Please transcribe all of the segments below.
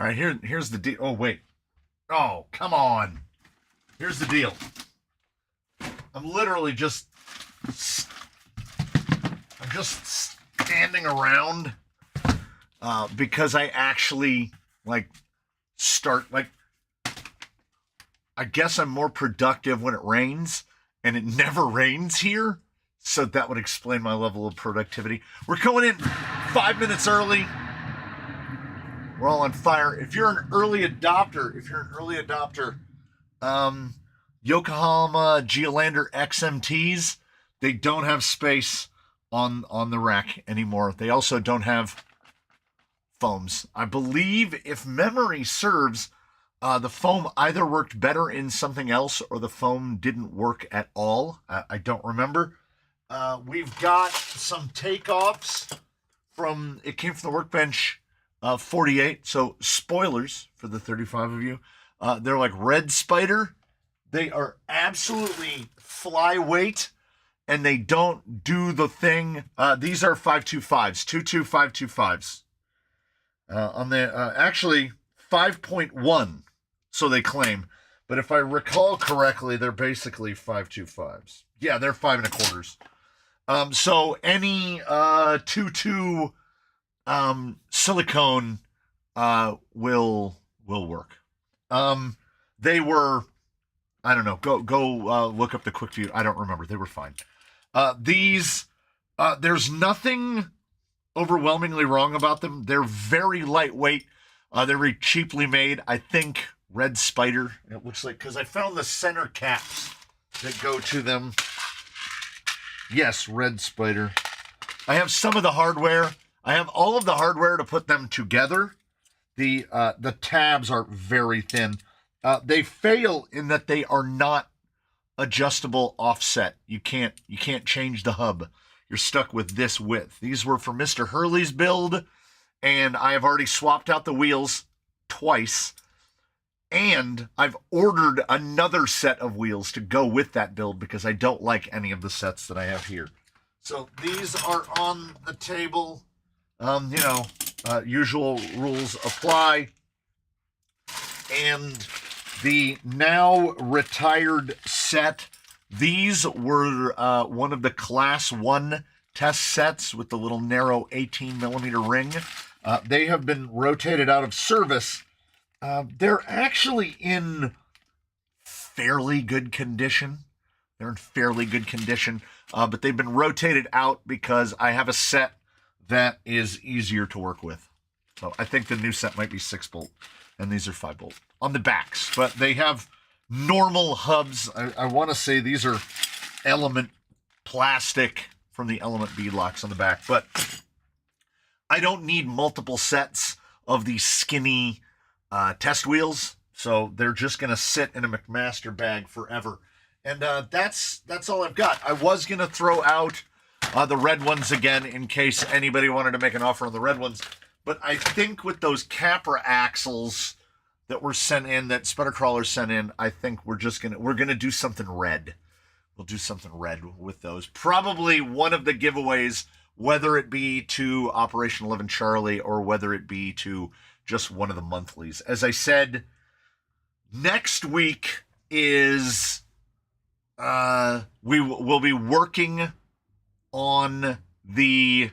right, here's the deal. Oh, wait. Oh, come on. Here's the deal. I'm literally I'm just standing around because I actually I guess I'm more productive when it rains, and it never rains here. So that would explain my level of productivity. We're going in 5 minutes early. We're all on fire. If you're an early adopter, Yokohama Geolandar XMTs, they don't have space on the rack anymore. They also don't have foams. I believe, if memory serves, the foam either worked better in something else or the foam didn't work at all. I don't remember. We've got some takeoffs it came from the Workbench 48. So spoilers for the 35 of you. They're like Red Spider. They are absolutely flyweight, and they don't do the thing. These are 525s, 22525s. On the actually 5.1, so they claim. But if I recall correctly, they're basically 525s. Yeah, they're 5 1/4. So any 2.2 silicone will work. They were, I don't know. Go look up the quick view. I don't remember. They were fine. There's nothing overwhelmingly wrong about them. They're very lightweight. They're very cheaply made. I think Red Spider, it looks like, because I found the center caps that go to them. Yes, Red Spider. I have some of the hardware. I have all of the hardware to put them together. The tabs are very thin. They fail in that they are not adjustable offset. You can't change the hub. You're stuck with this width. These were for Mr. Hurley's build, and I have already swapped out the wheels twice, and I've ordered another set of wheels to go with that build because I don't like any of the sets that I have here. So these are on the table. Usual rules apply. And the now retired set, these were one of the Class 1 test sets with the little narrow 18-millimeter ring. They have been rotated out of service. They're actually in fairly good condition. But they've been rotated out because I have a set that is easier to work with. So I think the new set might be 6-bolt, and these are 5-bolt on the backs. But they have normal hubs. I want to say these are Element plastic from the Element beadlocks on the back. But I don't need multiple sets of these skinny test wheels, so they're just going to sit in a McMaster bag forever. And that's all I've got. I was going to throw out the red ones again in case anybody wanted to make an offer on the red ones. But I think with those Capra axles that were sent in, that Sputter Crawler sent in, I think we're gonna do something red. We'll do something red with those. Probably one of the giveaways, whether it be to Operation 11 Charlie or whether it be to just one of the monthlies. As I said, next week is we will be working on the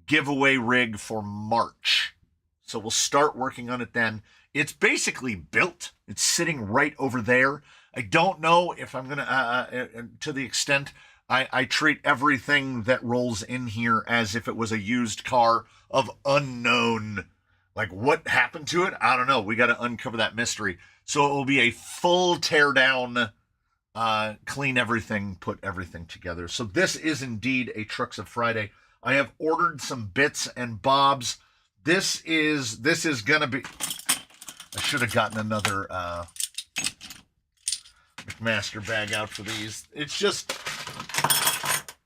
giveaway rig for March. So we'll start working on it then. It's basically built. It's sitting right over there. I don't know if I'm going to the extent I treat everything that rolls in here as if it was a used car of unknown, like what happened to it? I don't know. We got to uncover that mystery. So it will be a full tear down, clean everything, put everything together. So this is indeed a Trucks of Friday. I have ordered some bits and bobs. This is gonna be, I should have gotten another McMaster bag out for these.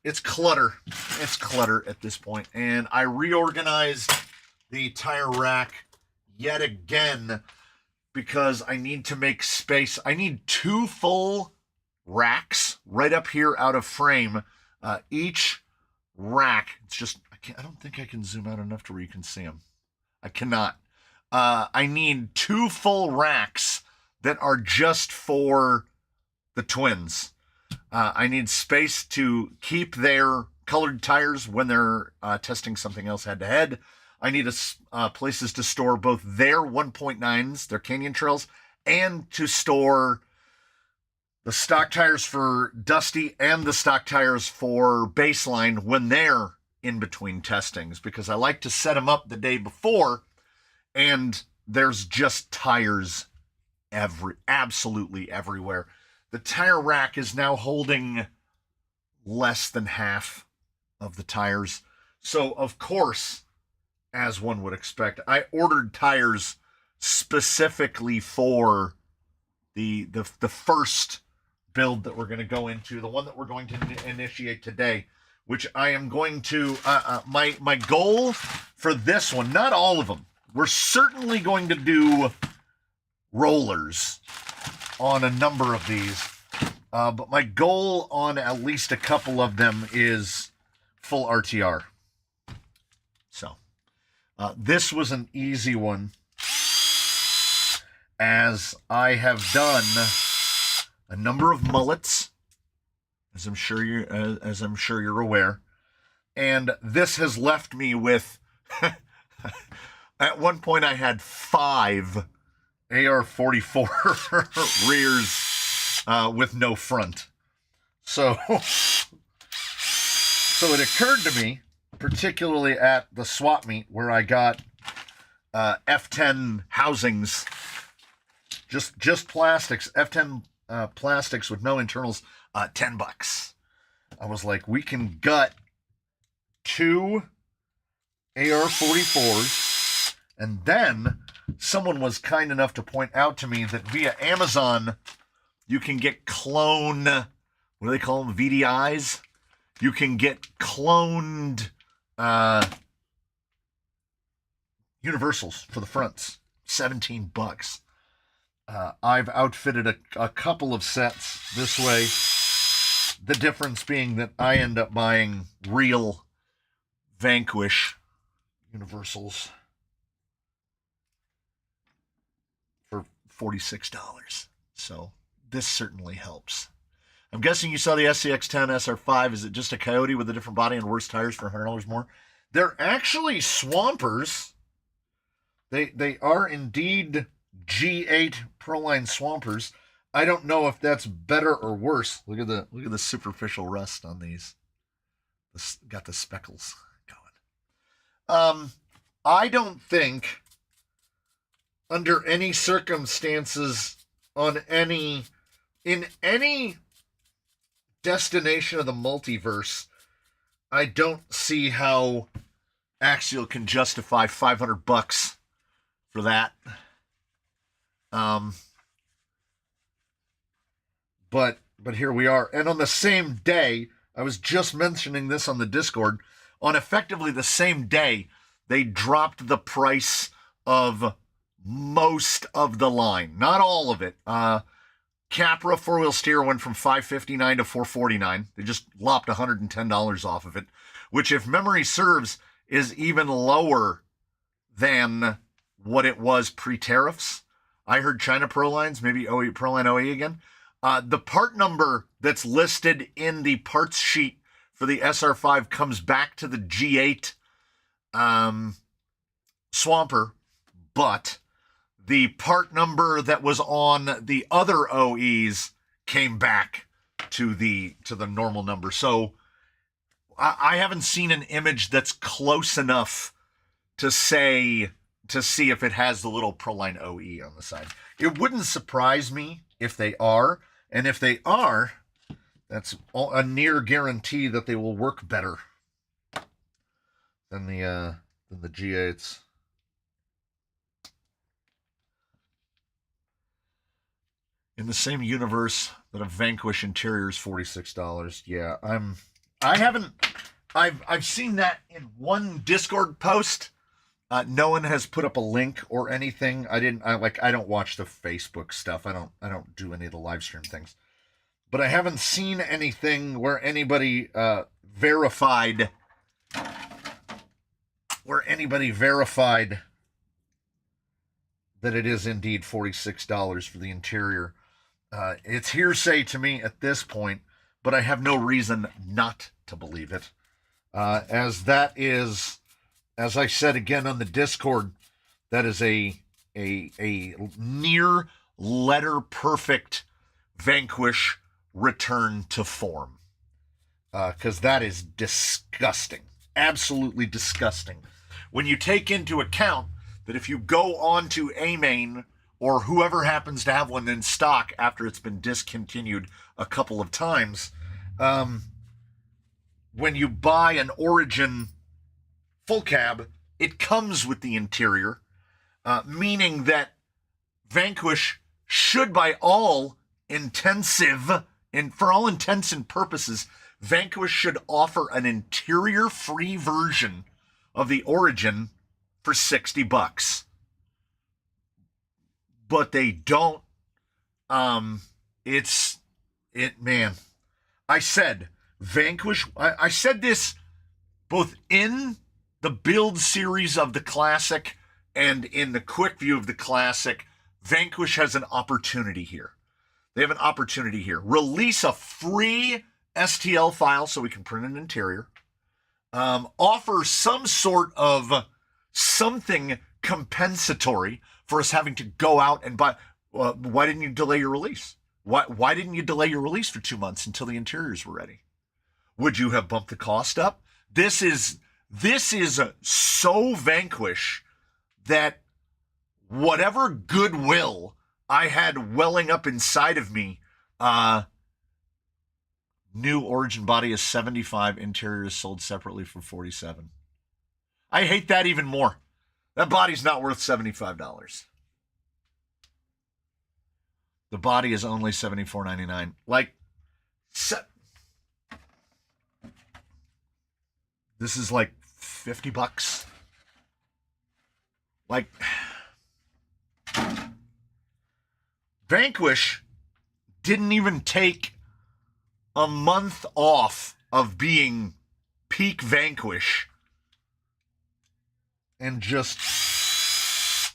It's clutter. It's clutter at this point. And I reorganized the tire rack yet again because I need to make space. I need 2 full racks right up here out of frame. Each rack, it's just, I don't think I can zoom out enough to where you can see them. I cannot. I need 2 full racks that are just for the twins. I need space to keep their colored tires when they're testing something else head-to-head. I need places to store both their 1.9s, their Canyon Trails, and to store the stock tires for Dusty and the stock tires for Baseline when they're in between testings, because I like to set them up the day before, and there's just tires absolutely everywhere. The tire rack is now holding less than half of the tires. So, of course, as one would expect, I ordered tires specifically for the first build that we're going to go into, the one that we're going to initiate today, which I am going to, my goal for this one, not all of them, we're certainly going to do rollers on a number of these, but my goal on at least a couple of them is full RTR. So this was an easy one, as I have done a number of mullets, as I'm sure you're aware, and this has left me with at one point I had 5 AR-44 rears with no front. So it occurred to me, particularly at the swap meet where I got F10 housings, just plastics, F10 plastics with no internals, $10. I was like, we can gut 2 AR-44s, and then someone was kind enough to point out to me that via Amazon, you can get clone, what do they call them, VDIs? You can get cloned universals for the fronts, $17. I've outfitted a couple of sets this way. The difference being that I end up buying real Vanquish universals for $46. So this certainly helps. I'm guessing you saw the SCX-10 SR5. Is it just a Coyote with a different body and worse tires for $100 more? They're actually Swampers. They are indeed G8 Proline Swampers. I don't know if that's better or worse. Look at the superficial rust on these. Got the speckles going. I don't think under any circumstances in any destination of the multiverse, I don't see how Axial can justify $500 for that. But here we are. And on the same day, I was just mentioning this on the Discord, on effectively the same day, they dropped the price of most of the line. Not all of it. Capra four-wheel steer went from $559 to $449. They just lopped $110 off of it, which, if memory serves, is even lower than what it was pre-tariffs. I heard China Prolines, maybe Proline OE again. The part number that's listed in the parts sheet for the SR5 comes back to the G8 Swamper, but the part number that was on the other OEs came back to the normal number. So I haven't seen an image that's close enough to see if it has the little Proline OE on the side. It wouldn't surprise me if they are, and if they are, that's a near guarantee that they will work better than the G8s. In the same universe that a Vanquish interior is $46. Yeah, I've seen that in one Discord post. No one has put up a link or anything. I don't watch the Facebook stuff. I don't do any of the live stream things. But I haven't seen anything where anybody verified that it is indeed $46 for the interior. It's hearsay to me at this point, but I have no reason not to believe it. As that is, as I said again on the Discord, that is a near letter perfect Vanquish return to form. Because that is disgusting. Absolutely disgusting. When you take into account that if you go on to A-Main or whoever happens to have one in stock after it's been discontinued a couple of times, when you buy an Origin full cab, it comes with the interior, meaning that Vanquish should, by all intensive, and for all intents and purposes, Vanquish should offer an interior-free version of the Origin for $60. But they don't. Man. I said Vanquish. I said this both in the build series of the Classic and in the quick view of the Classic. Vanquish has an opportunity here. They have an opportunity here. Release a free STL file so we can print an interior. Offer some sort of something compensatory for us having to go out and buy. Why didn't you delay your release? Why didn't you delay your release for 2 months until the interiors were ready? Would you have bumped the cost up? This is so Vanquish that whatever goodwill I had welling up inside of me, new Origin body is $75, interior is sold separately for $47. I hate that even more. That body's not worth $75. The body is only $74.99. This is like $50. Vanquish didn't even take a month off of being peak Vanquish and just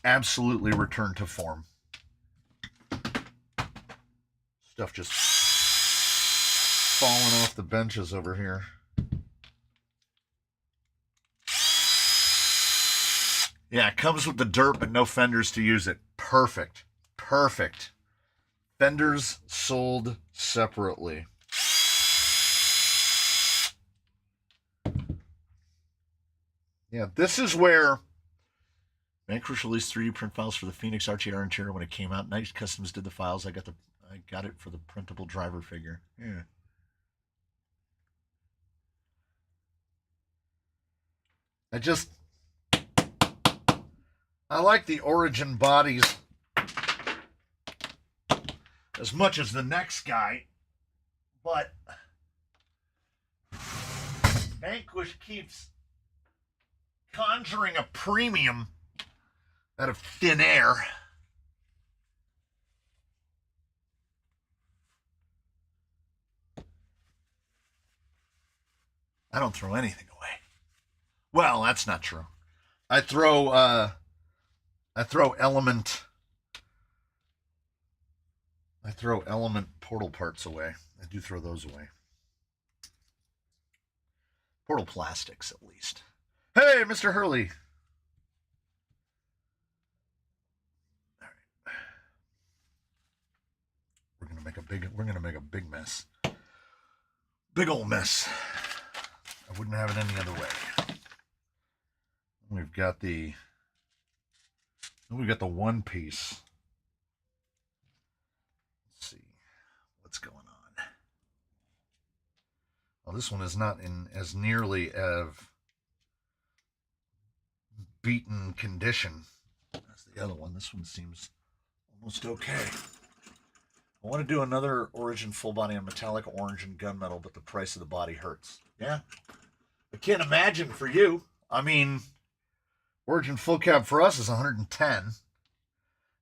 absolutely returned to form. Stuff just falling off the benches over here. Yeah, it comes with the dirt, but no fenders to use it. Perfect. Fenders sold separately. Yeah, this is where Vanquish released 3D print files for the Phoenix RTR interior when it came out. Nice Customs did the files. I got it for the printable driver figure. Yeah. I like the Origin bodies as much as the next guy, but Vanquish keeps conjuring a premium out of thin air. I don't throw anything away. Well, that's not true. I throw Element portal parts away. I do throw those away. Portal plastics, at least. Hey, Mr. Hurley. All right. We're gonna make a big mess. Big old mess. I wouldn't have it any other way. We've got the one piece. Let's see what's going on. Well, this one is not in as nearly of beaten condition as the other one. This one seems almost okay. I want to do another Origin full body in metallic orange and gunmetal, but the price of the body hurts. Yeah. I can't imagine for you. I mean, Origin full cab for us is $110.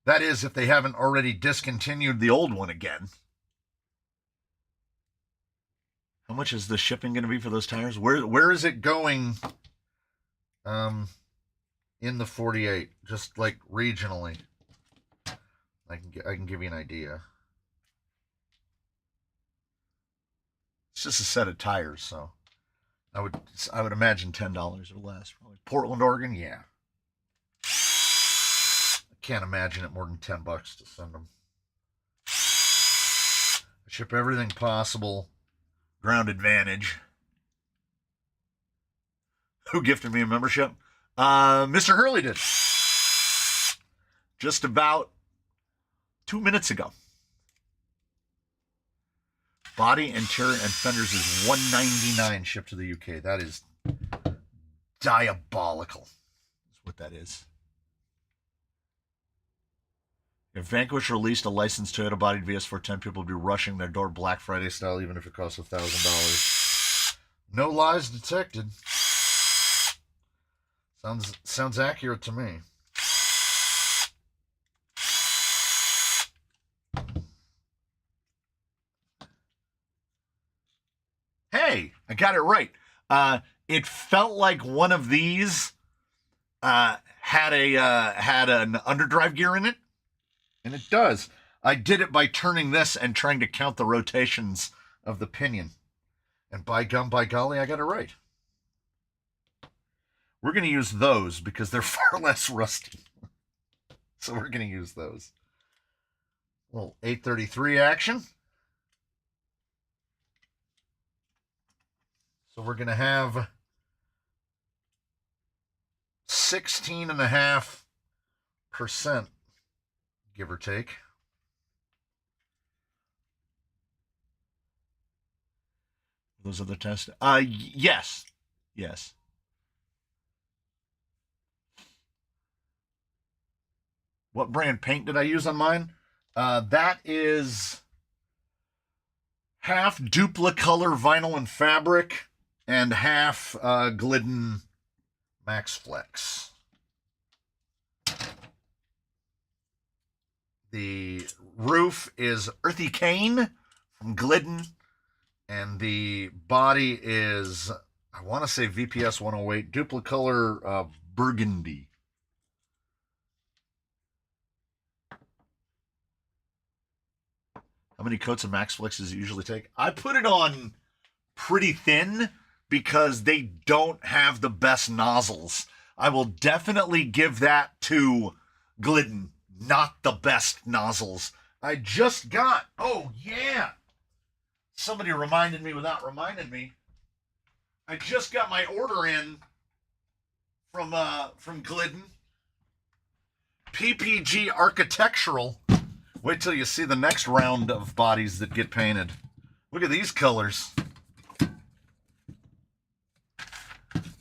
That is if they haven't already discontinued the old one again. How much is the shipping going to be for those tires? Where is it going in the 48? Just like regionally. I can give you an idea. It's just a set of tires, so I would imagine $10 or less. Probably Portland, Oregon, yeah. I can't imagine it more than $10 to send them. I ship everything possible. Ground Advantage. Who gifted me a membership? Mr. Hurley did. Just about 2 minutes ago. Body, interior, and fenders is $199 shipped to the UK. That is diabolical. That's what that is. If Vanquish released a licensed Toyota-bodied VS410, people would be rushing their door Black Friday style, even if it costs $1,000. No lies detected. Sounds accurate to me. Hey, I got it right. It felt like one of these had an underdrive gear in it, and it does. I did it by turning this and trying to count the rotations of the pinion, and by golly, I got it right. We're going to use those because they're far less rusty. So we're going to use those. A little 833 action. So we're going to have 16.5%, give or take. Those are the tests. Yes. Yes. What brand paint did I use on mine? That is half Duplicolor vinyl and fabric and half Glidden Max Flex. The roof is Earthy Cane from Glidden, and the body is, I want to say VPS 108, Duplicolor Burgundy. How many coats of Max Flex does it usually take? I put it on pretty thin because they don't have the best nozzles. I will definitely give that to Glidden. Not the best nozzles. I just got, oh yeah. Somebody reminded me without reminding me. I just got my order in from Glidden. PPG Architectural. Wait till you see the next round of bodies that get painted. Look at these colors.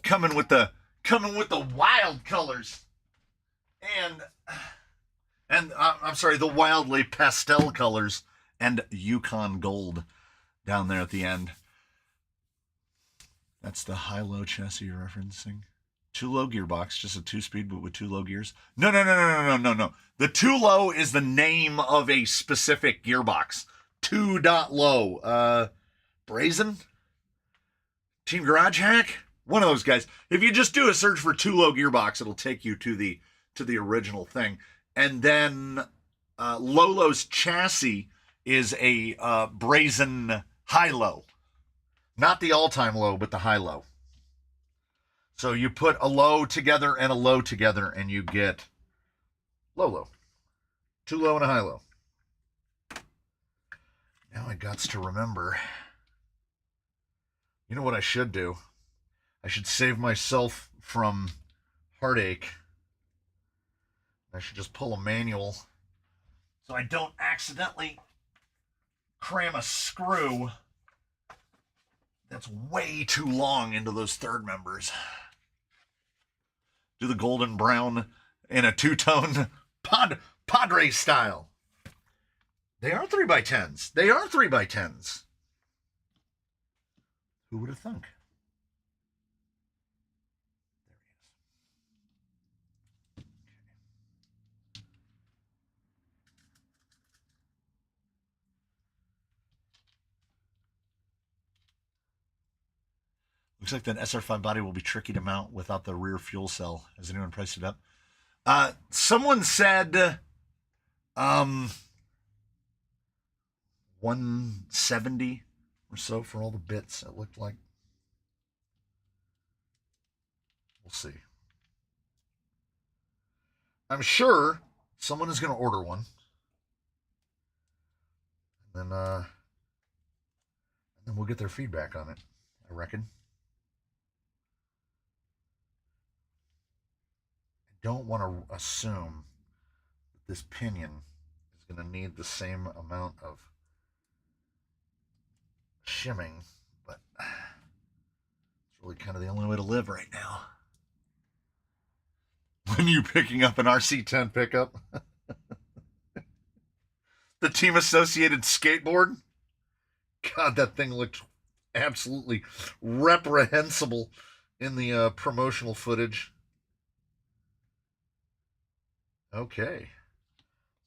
Coming with the wild colors. And I'm sorry, the wildly pastel colors and Yukon Gold down there at the end. That's the high-low chassis you're referencing. 2-low gearbox, just a 2-speed, but with 2 low gears. No. The 2-low is the name of a specific gearbox. 2.low. Brazen? Team Garage Hack? One of those guys. If you just do a search for 2-low gearbox, it'll take you to the original thing. And then Lolo's chassis is a Brazen high-low. Not the all-time low, but the high-low. So you put a low together and a low together, and you get low. 2-low and a high-low. Now I got to remember. You know what I should do? I should save myself from heartache. I should just pull a manual so I don't accidentally cram a screw that's way too long into those third members. Do the golden brown in a two-tone Padre style. They are 3x10s. They are 3x10s. Who would have thunk? Looks like that SR5 body will be tricky to mount without the rear fuel cell. Has anyone priced it up? Someone said 170 or so for all the bits, it looked like. We'll see. I'm sure someone is going to order one. And then we'll get their feedback on it, I reckon. I don't want to assume that this pinion is going to need the same amount of shimming, but it's really kind of the only way to live right now. When you picking up an RC10 pickup, the Team Associated skateboard, God, that thing looked absolutely reprehensible in the promotional footage. Okay,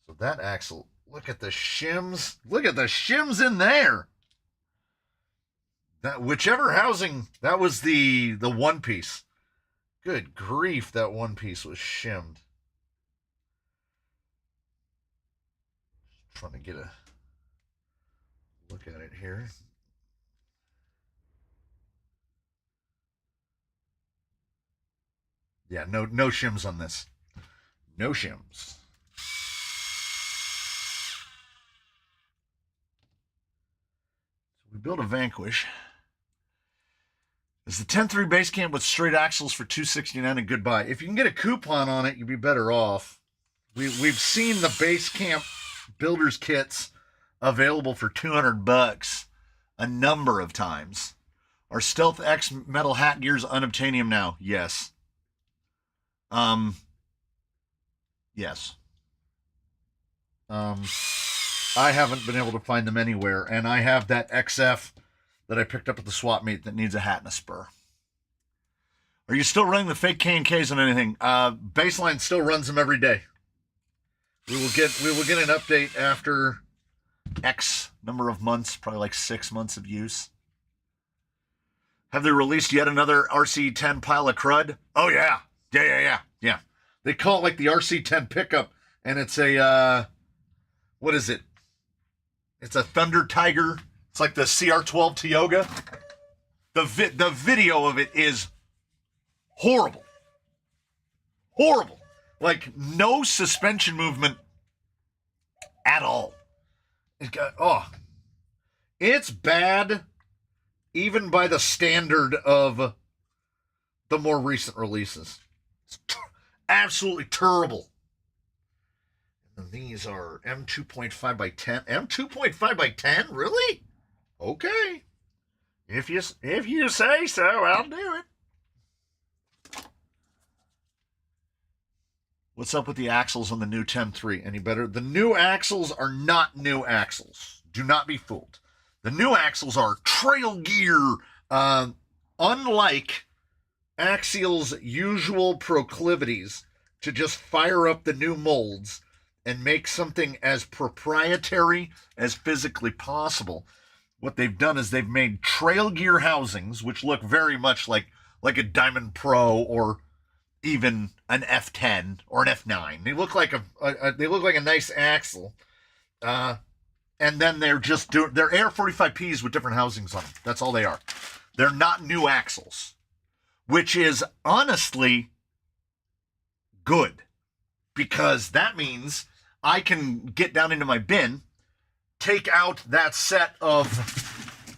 so that axle, look at the shims. Look at the shims in there. That whichever housing, that was the one piece. Good grief, that one piece was shimmed. Just trying to get a look at it here. Yeah, no shims on this. No shims. So we built a Vanquish. It's the 10.3 base camp with straight axles for $269 and goodbye. If you can get a coupon on it, you'd be better off. We've seen the base camp builders kits available for $200 a number of times. Are Stealth X metal hat gears unobtainium now? Yes. Yes. I haven't been able to find them anywhere, and I have that XF that I picked up at the swap meet that needs a hat and a spur. Are you still running the fake K&Ks on anything? Baseline still runs them every day. We will get an update after X number of months, probably like 6 months of use. Have they released yet another RC10 pile of crud? Oh yeah. Yeah. They call it like the RC10 pickup, and it's a what is it? It's a Thunder Tiger. It's like the CR12 Tioga. The video of it is horrible. Horrible. Like no suspension movement at all. It's bad even by the standard of the more recent releases. It's absolutely terrible. And these are M2.5 by 10. M2.5 by 10? Really? Okay. If you say so, I'll do it. What's up with the axles on the new 10.3? Any better? The new axles are not new axles. Do not be fooled. The new axles are trail gear, unlike Axial's usual proclivities to just fire up the new molds and make something as proprietary as physically possible. What they've done is they've made trail gear housings, which look very much like a Diamond Pro or even an F10 or an F9. They look like a nice axle, and then they're Air 45Ps with different housings on them. That's all they are. They're not new axles, which is honestly good, because that means I can get down into my bin, take out that set of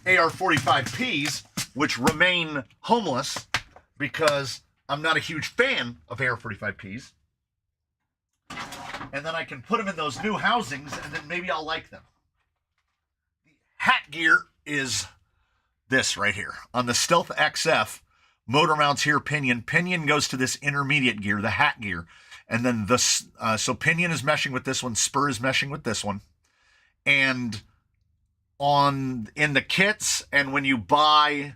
AR-45Ps, which remain homeless because I'm not a huge fan of AR-45Ps, and then I can put them in those new housings, and then maybe I'll like them. The hat gear is this right here. On the Stealth XF, motor mounts here, pinion. Pinion goes to this intermediate gear, the hat gear. And then so pinion is meshing with this one, spur is meshing with this one. And in the kits, and when you buy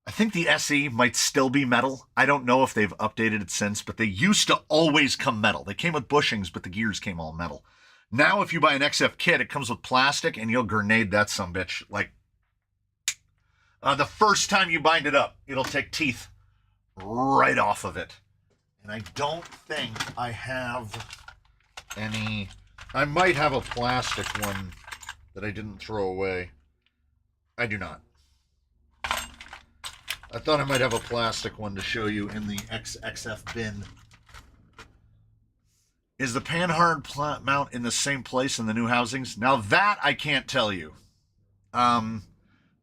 I think the SE might still be metal. I don't know if they've updated it since, but they used to always come metal. They came with bushings, but the gears came all metal. Now, if you buy an XF kit, it comes with plastic, and you'll grenade that sumbitch. Like, the first time you bind it up, it'll take teeth right off of it. And I don't think I have any. I might have a plastic one that I didn't throw away. I do not. I thought I might have a plastic one to show you in the XXF bin. Is the Panhard mount in the same place in the new housings? Now that I can't tell you.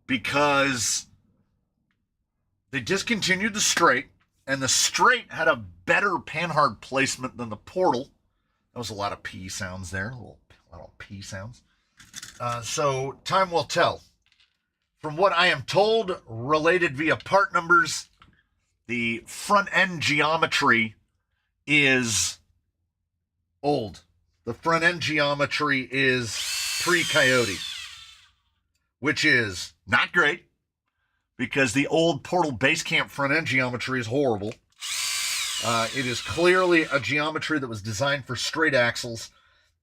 Because they discontinued the straight, and the straight had a better Panhard placement than the portal. That was a lot of P sounds there, a lot of P sounds. So time will tell. From what I am told, related via part numbers, the front end geometry is old. The front end geometry is pre-Coyote, which is not great because the old Portal base camp front end geometry is horrible. It is clearly a geometry that was designed for straight axles,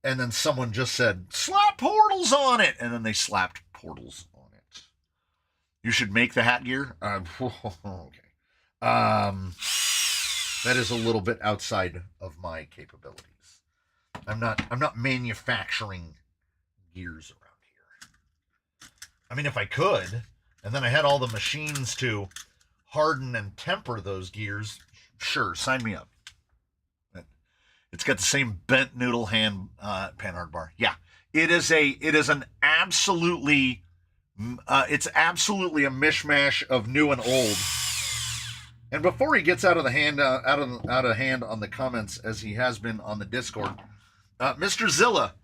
and then someone just said, slap portals on it, and then they slapped portals on it. You should make the hat gear? Okay. That is a little bit outside of my capabilities. I'm not manufacturing gears around here. I mean, if I could, and then I had all the machines to harden and temper those gears, sure, sign me up. It's got the same bent noodle hand Panhard bar. Yeah, it's absolutely a mishmash of new and old. And before he gets out of hand on the comments as he has been on the Discord, Mr. Zilla,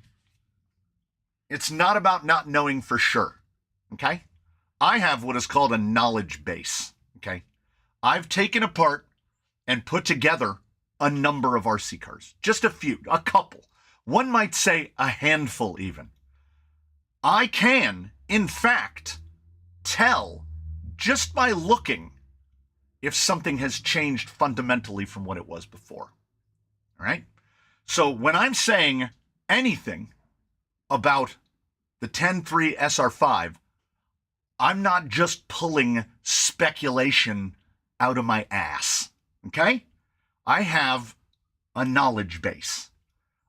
it's not about not knowing for sure. Okay, I have what is called a knowledge base. Okay, I've taken apart and put together a number of RC cars, just a few, a couple. One might say a handful even. I can, in fact, tell just by looking if something has changed fundamentally from what it was before. All right? So when I'm saying anything about the 10.3 SR5, I'm not just pulling speculation out of my ass. Okay? I have a knowledge base.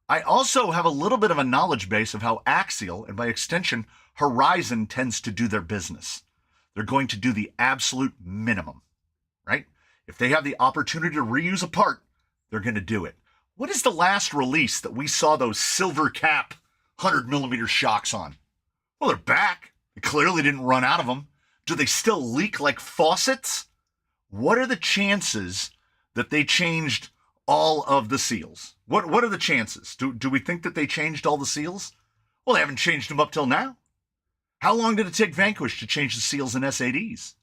I also have a little bit of a knowledge base of how Axial, and by extension, Horizon tends to do their business. They're going to do the absolute minimum, right? If they have the opportunity to reuse a part, they're going to do it. What is the last release that we saw those silver cap 100mm shocks on? Well, they're back. They clearly didn't run out of them. Do they still leak like faucets? What are the chances that they changed all of the seals? What are the chances? Do we think that they changed all the seals? Well, they haven't changed them up till now. How long did it take Vanquish to change the seals in S80s?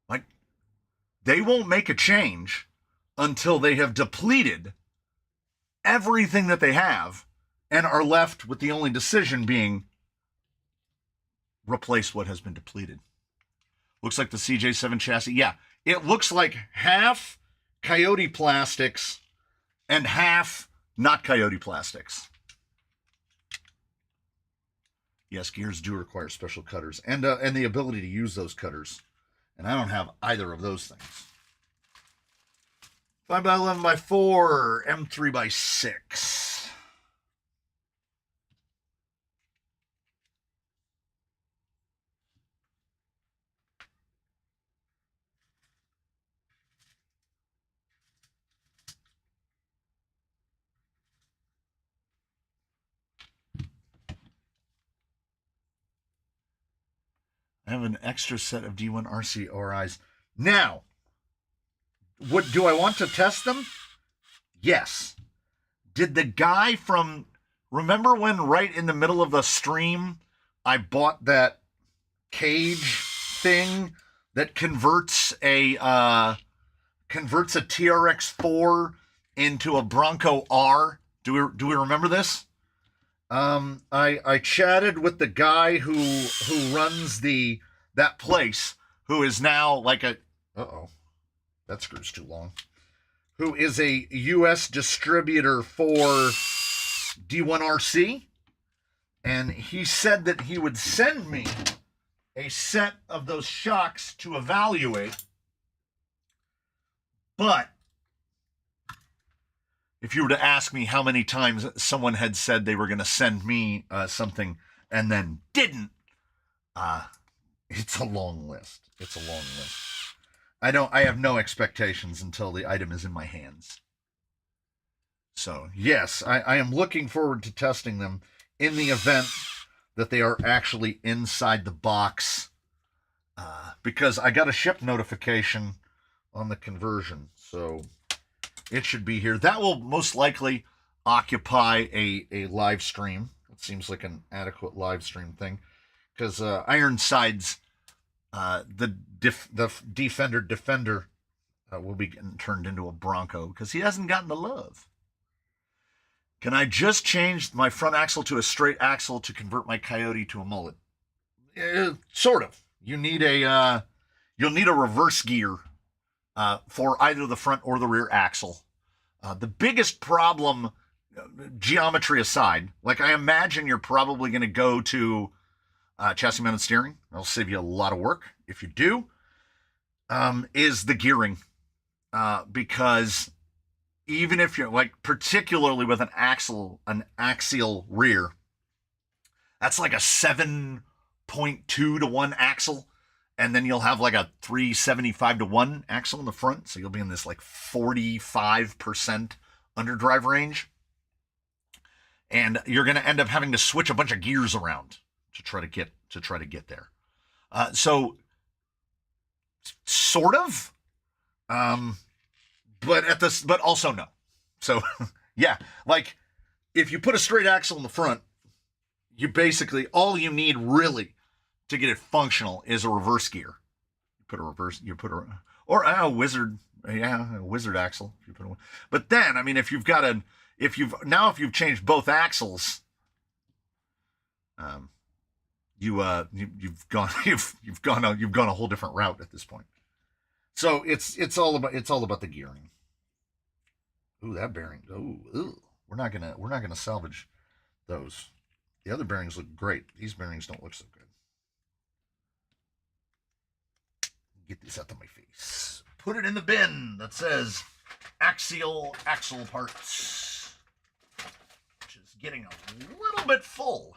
Like, they won't make a change until they have depleted everything that they have and are left with the only decision being replace what has been depleted. Looks like the CJ7 chassis. Yeah, it looks like half Coyote plastics and half not Coyote plastics. Yes, gears do require special cutters and the ability to use those cutters. And I don't have either of those things. 5x11x4, M3x6. I have an extra set of D1 RC ORIs. Now, what do I want to test them? Yes. Did the guy from, remember when right in the middle of the stream, I bought that cage thing that converts a TRX4 into a Bronco R? Do we remember this? I chatted with the guy who runs that place, who is now like a that screw's too long. Who is a U.S. distributor for D1RC, and he said that he would send me a set of those shocks to evaluate, but if you were to ask me how many times someone had said they were going to send me something and then didn't, it's a long list. It's a long list. I have no expectations until the item is in my hands. So, yes, I am looking forward to testing them in the event that they are actually inside the box. Because I got a ship notification on the conversion. So, it should be here. That will most likely occupy a live stream. It seems like an adequate live stream thing. Because Ironside's the Defender will be getting turned into a Bronco because he hasn't gotten the love. Can I just change my front axle to a straight axle to convert my Coyote to a mullet? Sort of. You'll need a reverse gear for either the front or the rear axle. The biggest problem, geometry aside, like I imagine you're probably going to go to chassis mounted steering. That'll save you a lot of work if you do. Is the gearing, because even if you're like, particularly with an axial rear, that's like a 7.2 to 1 axle, and then you'll have like a 375 to 1 axle in the front, so you'll be in this like 45% underdrive range, and you're going to end up having to switch a bunch of gears around to try to get there. So sort of, but also no. So yeah, like if you put a straight axle in the front, you basically, all you need really to get it functional is a reverse gear. Or a wizard axle. If you put a, but then, I mean, if you've changed both axles, you've gone a whole different route at this point. So it's all about the gearing. Ooh, that bearing. Ooh. We're not gonna salvage those. The other bearings look great. These bearings don't look so good. Get this out of my face. Put it in the bin that says axial axle parts, which is getting a little bit full.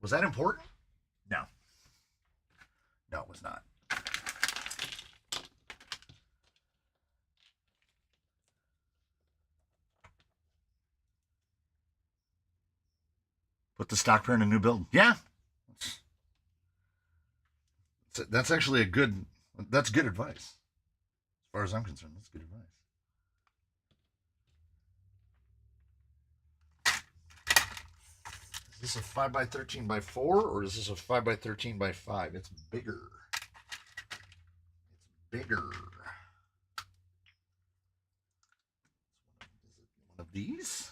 Was that important? No. No, it was not. Put the stock pair in a new build. Yeah. That's actually that's good advice. As far as I'm concerned, that's good advice. Is this a 5x13x4 or is this a 5x13x5? It's bigger. It's bigger. One of these?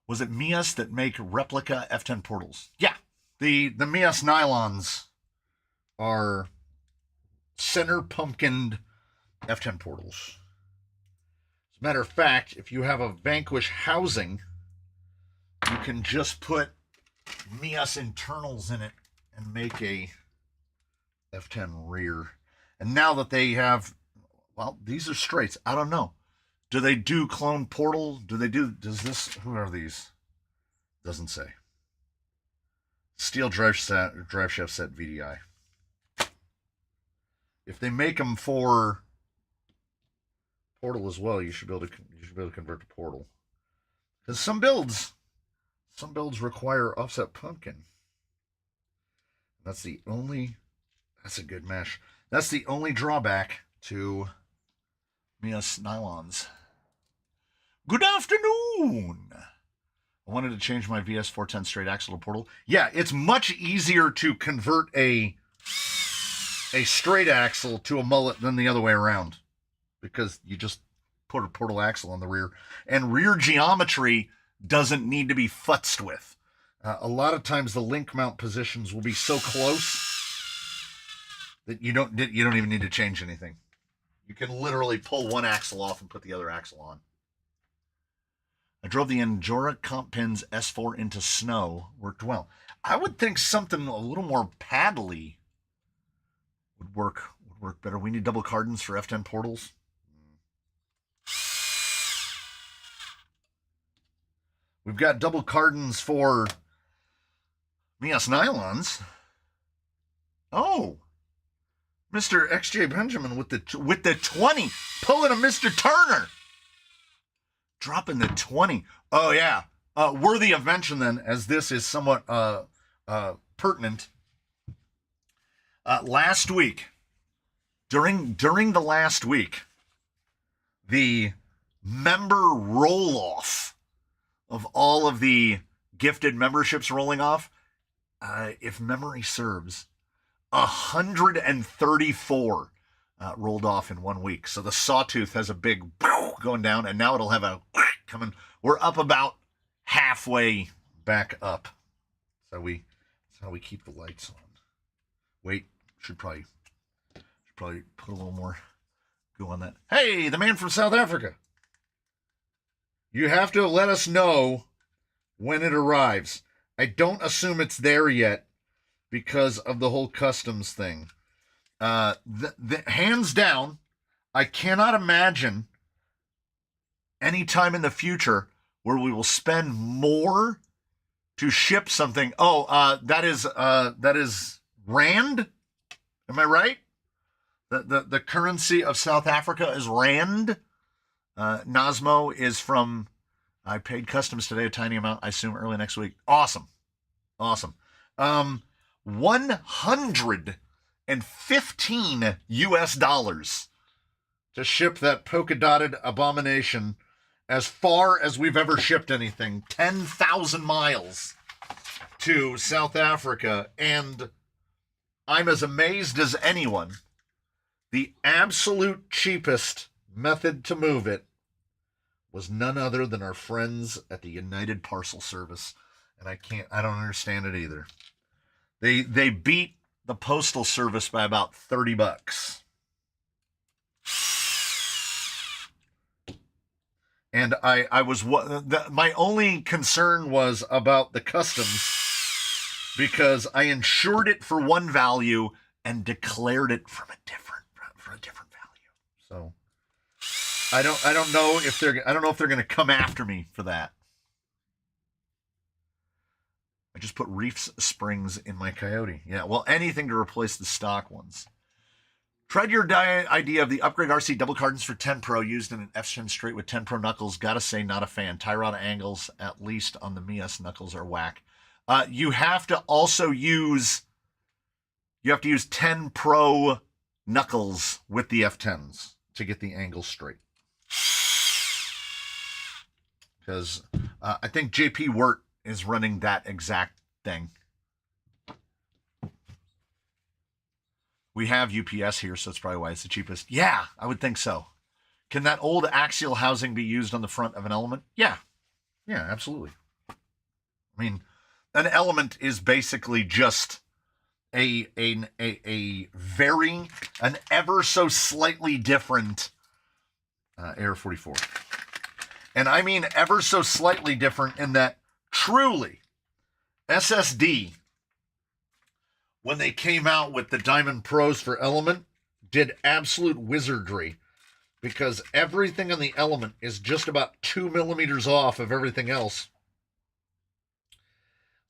Was it Mias that make replica F10 portals? Yeah. The Mias nylons are center pumpkined F10 portals. As a matter of fact, if you have a Vanquish housing, you can just put Mias internals in it and make a F10 rear. And now that they have, well, these are straights. I don't know. Do they do clone portal? Who are these? Doesn't say. Steel drive shaft set VDI. If they make them for portal as well, you should be able to convert to portal. Because some builds require offset pumpkin. That's a good mesh. That's the only drawback to Mias nylons. Good afternoon. I wanted to change my VS 410 straight axle to portal. Yeah, it's much easier to convert a straight axle to a mullet than the other way around, because you just put a portal axle on the rear, and rear geometry doesn't need to be futzed with. A lot of times the link mount positions will be so close that you don't even need to change anything. You can literally pull one axle off and put the other axle on. I drove the Endura Comp Pins S4 into snow. Worked well. I would think something a little more paddly would work better. We need double cardons for F10 portals. We've got double cardons for Mias Nylons. Oh, Mr. XJ Benjamin with the 20, pulling a Mr. Turner, dropping the 20. Oh yeah, worthy of mention then, as this is somewhat pertinent. Last week, during the last week, the member roll-off of all of the gifted memberships rolling off, if memory serves, 134 rolled off in 1 week. So the Sawtooth has a big going down, and now it'll have a coming. We're up about halfway back up. So that's how we keep the lights on. Wait, should probably put a little more go on that. Hey, the man from South Africa. You have to let us know when it arrives. I don't assume it's there yet because of the whole customs thing. Hands down, I cannot imagine any time in the future where we will spend more to ship something. Oh, that is Rand. Am I right? The currency of South Africa is Rand. Nosmo is from, I paid customs today a tiny amount, I assume early next week. Awesome. $115 US to ship that polka dotted abomination as far as we've ever shipped anything. 10,000 miles to South Africa. And I'm as amazed as anyone. The absolute cheapest method to move it was none other than our friends at the United Parcel Service. And I don't understand it either. They beat the Postal Service by about $30. And my only concern was about the customs, because I insured it for one value and declared it for a different value. So I don't know if they're going to come after me for that. I just put Reefs Springs in my Coyote. Yeah, well, anything to replace the stock ones. Tried your idea of the upgrade RC double cardons for 10 Pro used in an F10 straight with 10 Pro knuckles. Gotta say, not a fan. Tyrod angles, at least on the Mias knuckles, are whack. You have to use 10 Pro knuckles with the F10s to get the angles straight. Because I think JP Wirt is running that exact thing. We have UPS here, so that's probably why it's the cheapest. Yeah, I would think so. Can that old axial housing be used on the front of an Element? Yeah, absolutely. I mean, an Element is basically just an ever so slightly different Air 44. And I mean ever so slightly different in that truly SSD, when they came out with the Diamond Pros for Element, did absolute wizardry, because everything on the Element is just about 2 millimeters off of everything else.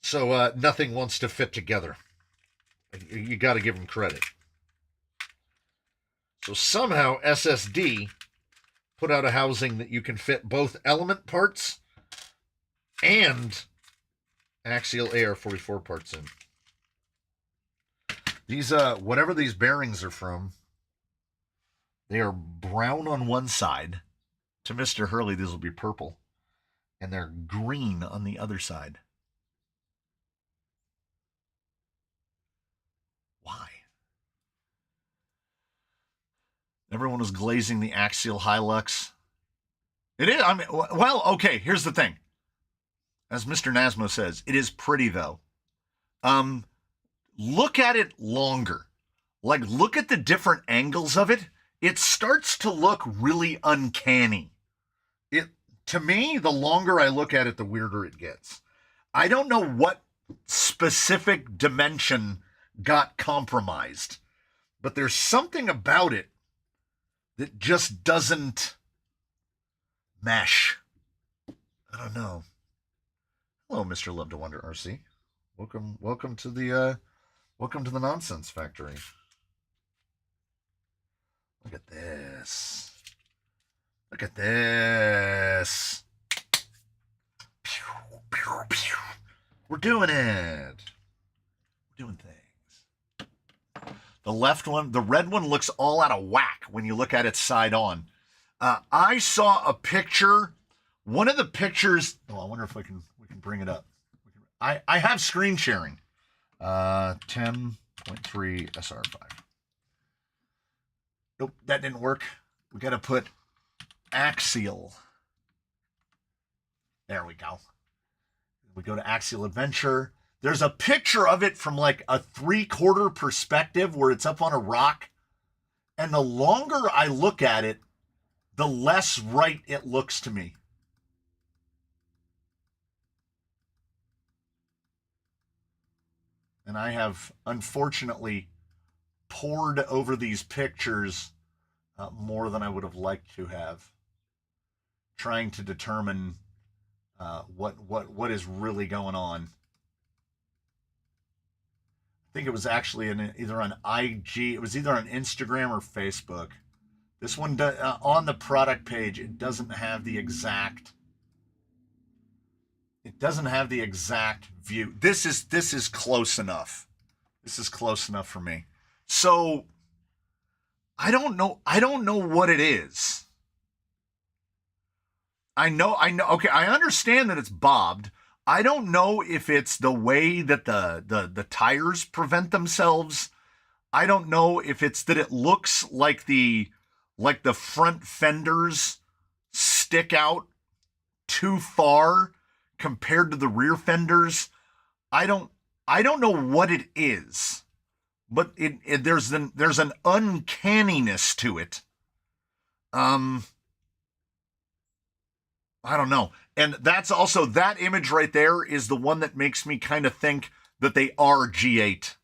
So nothing wants to fit together. You got to give them credit. So somehow SSD put out a housing that you can fit both Element parts and axial AR44 parts in. These, whatever these bearings are from, they are brown on one side. To Mr. Hurley, these will be purple. And they're green on the other side. Why? Everyone was glazing the axial Hilux. It is, I mean, well, okay, here's the thing. As Mr. Nasmo says, it is pretty, though. Look at it longer. Like, look at the different angles of it. It starts to look really uncanny. To me, the longer I look at it, the weirder it gets. I don't know what specific dimension got compromised. but there's something about it that just doesn't mesh. I don't know. Hello, Mr. Love to Wonder RC. Welcome to the Nonsense Factory. Look at this. Look at this. Pew, pew, pew. We're doing it. We're doing things. The left one, the red one looks all out of whack when you look at it side on. I saw a picture. One of the pictures. Oh, I wonder if we can bring it up. I have screen sharing. 10.3 SR5. Nope, that didn't work. We got to put Axial. There we go. We go to Axial Adventure. There's a picture of it from like a 3/4 perspective where it's up on a rock. And the longer I look at it, the less right it looks to me. And I have, unfortunately, pored over these pictures more than I would have liked to have, trying to determine what is really going on. I think it was actually either on IG, it was either on Instagram or Facebook. This one, on the product page, it doesn't have the exact view. This is close enough. This is close enough for me. So I don't know what it is. I know. Okay, I understand that it's bobbed. I don't know if it's the way that the tires prevent themselves. I don't know if it's that it looks like the front fenders stick out too far compared to the rear fenders. I don't know what it is, but there's an uncanniness to it. I don't know. And that's also, that image right there is the one that makes me kind of think that they are G8.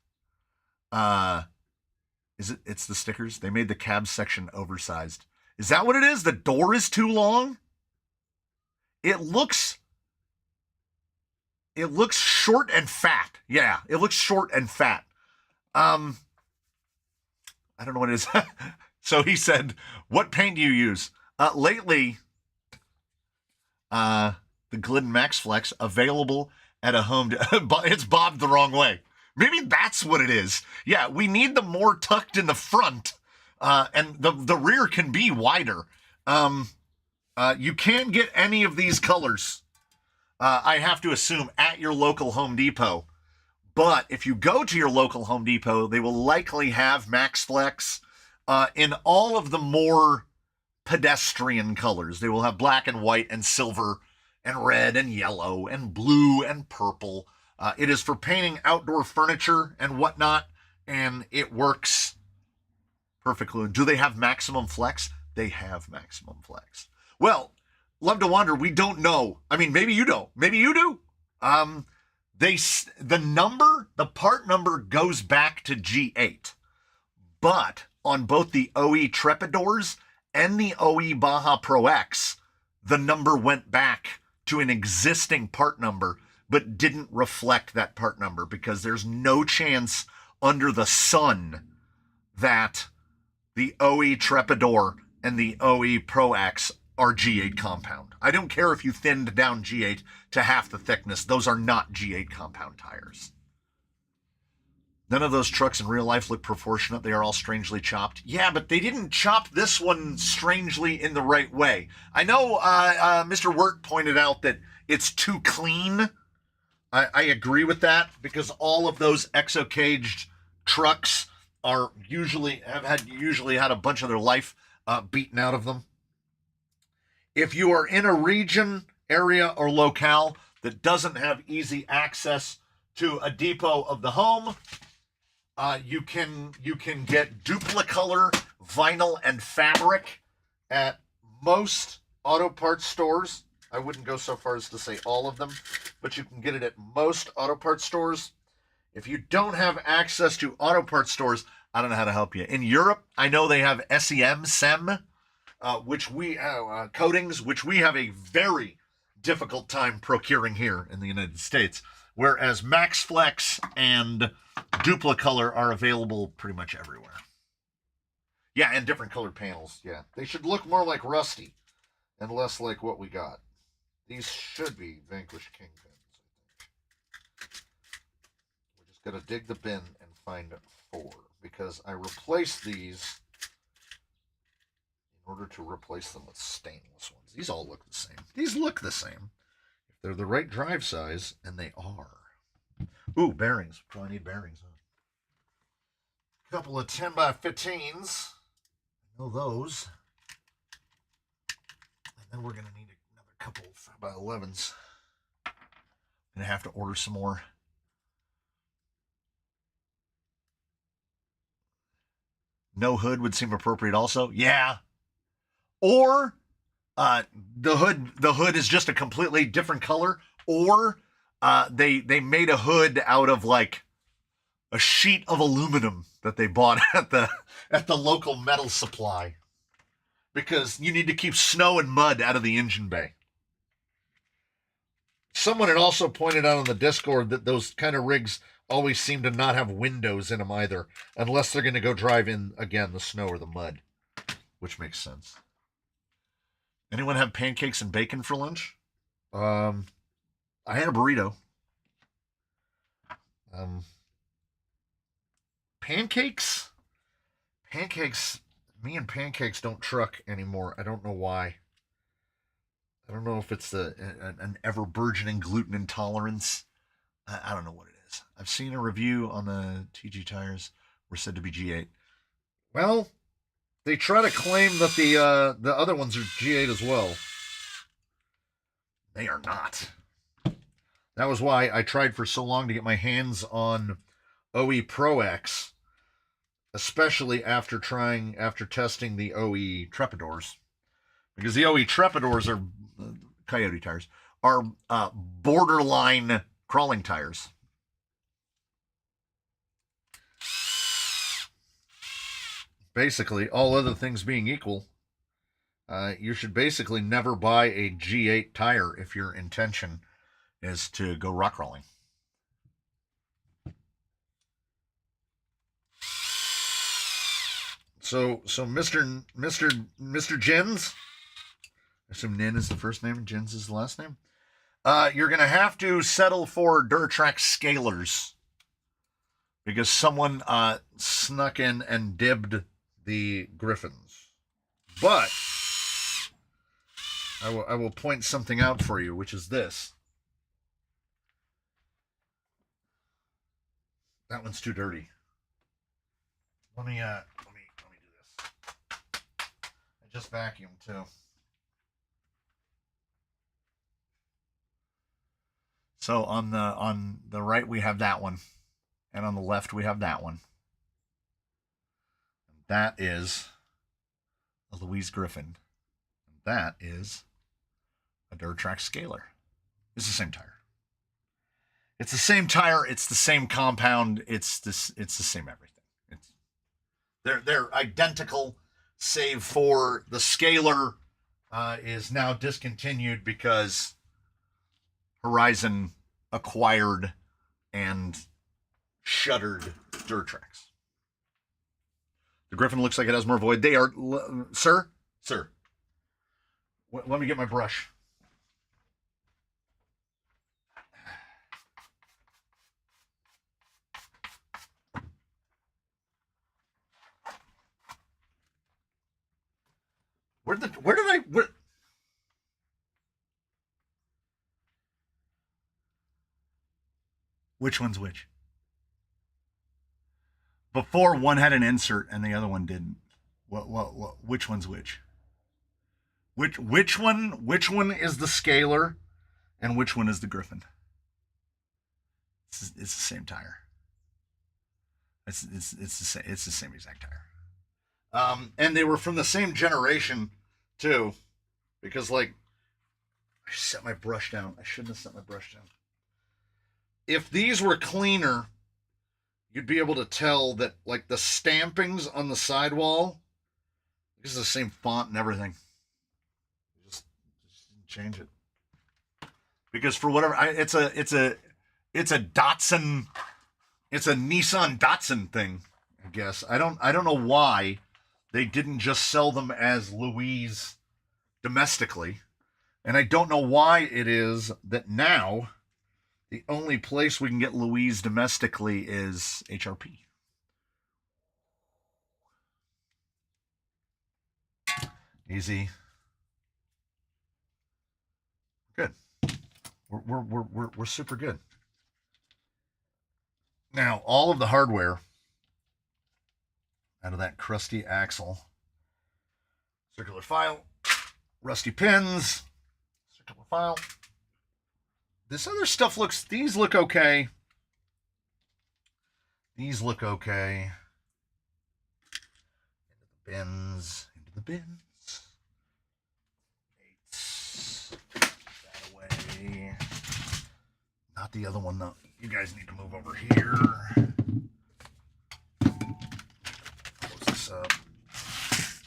It's the stickers? They made the cab section oversized. Is that what it is? The door is too long? It looks short and fat. Yeah, it looks short and fat. I don't know what it is. So he said, what paint do you use? Lately, the Glidden Max Flex, available at a home. It's bobbed the wrong way. Maybe that's what it is. Yeah, we need them more tucked in the front, and the rear can be wider. You can't get any of these colors, I have to assume, at your local Home Depot. But if you go to your local Home Depot, they will likely have Max Flex in all of the more pedestrian colors. They will have black and white and silver and red and yellow and blue and purple. It is for painting outdoor furniture and whatnot, and it works perfectly. Do they have maximum flex? They have maximum flex. Well, Love to Wander, we don't know. I mean, maybe you don't. Maybe you do. The part number goes back to G8, but on both the OE Trepidors and the OE Baja Pro X, the number went back to an existing part number, but didn't reflect that part number because there's no chance under the sun that the OE Trepidor and the OE Pro X are G8 compound. I don't care if you thinned down G8 to half the thickness. Those are not G8 compound tires. None of those trucks in real life look proportionate. They are all strangely chopped. Yeah, but they didn't chop this one strangely in the right way. I know Mr. Wirt pointed out that it's too clean. I agree with that because all of those exo-caged trucks are usually had a bunch of their life beaten out of them. If you are in a region, area, or locale that doesn't have easy access to a depot of the home, you can get Duplicolor vinyl and fabric at most auto parts stores. I wouldn't go so far as to say all of them, but you can get it at most auto parts stores. If you don't have access to auto parts stores, I don't know how to help you. In Europe, I know they have SEM, which we coatings, which we have a very difficult time procuring here in the United States. Whereas Max Flex and Duplicolor are available pretty much everywhere. Yeah, and different colored panels. Yeah, they should look more like Rusty and less like what we got. These should be Vanquish Kingpins, I think. We're just going to dig the bin and find 4, because I replaced these in order to replace them with stainless ones. These all look the same. These look the same. If they're the right drive size, and they are. Ooh, bearings. Probably need bearings, huh? Couple of 10 by 15s. I know those. And then we're going to need another couple 5 by 11s. I'm going to have to order some more. No hood would seem appropriate also. Yeah. Or the hood is just a completely different color. Or they made a hood out of like a sheet of aluminum that they bought at the local metal supply, because you need to keep snow and mud out of the engine bay. Someone had also pointed out on the Discord that those kind of rigs always seem to not have windows in them either, unless they're going to go drive in, again, the snow or the mud, which makes sense. Anyone have pancakes and bacon for lunch? I had a burrito. Pancakes? Me and pancakes don't truck anymore. I don't know why. I don't know if it's an ever burgeoning gluten intolerance. I don't know what it is. I've seen a review on the TG tires. Were said to be G8. Well, they try to claim that the other ones are G8 as well. They are not. That was why I tried for so long to get my hands on OE Pro X, especially after testing the OE Trepadors, because the OE Trepadors are Coyote tires, are borderline crawling tires. Basically, all other things being equal, you should basically never buy a G8 tire if your intention is to go rock crawling. So Mr. Jens, I assume Nin is the first name and Jens is the last name. You're gonna have to settle for Duratrax scalers, because someone snuck in and dibbed the Griffins. But I will point something out for you, which is this. That one's too dirty. Let me do this. I just vacuumed too. So on the right we have that one, and on the left we have that one. That is a Louise Griffin. That is a Duratrax scaler. It's the same tire. It's the same tire. It's the same compound. It's the same everything. They're identical, save for the scaler is now discontinued because Horizon acquired and shuttered Duratrax. The Griffin looks like it has more void. They are, sir. Let me get my brush. Which one's which? Before, one had an insert and the other one didn't. Which one's which? Which one is the scaler and which one is the Griffin? It's the same tire. It's the same exact tire. And they were from the same generation too, because like I set my brush down. I shouldn't have set my brush down. If these were cleaner, you'd be able to tell that, like, the stampings on the sidewall, this is the same font and everything. Just change it. Because for whatever, it's a Datsun, it's a Nissan Datsun thing, I guess. I don't know why they didn't just sell them as Louise domestically. And I don't know why it is that now the only place we can get Louise domestically is HRP. Easy. Good. We're super good. Now, all of the hardware out of that crusty axle, circular file, rusty pins, circular file. This other stuff these look okay. These look okay. Into the bins, into the bins. That away. Not the other one, though. You guys need to move over here. Close this up.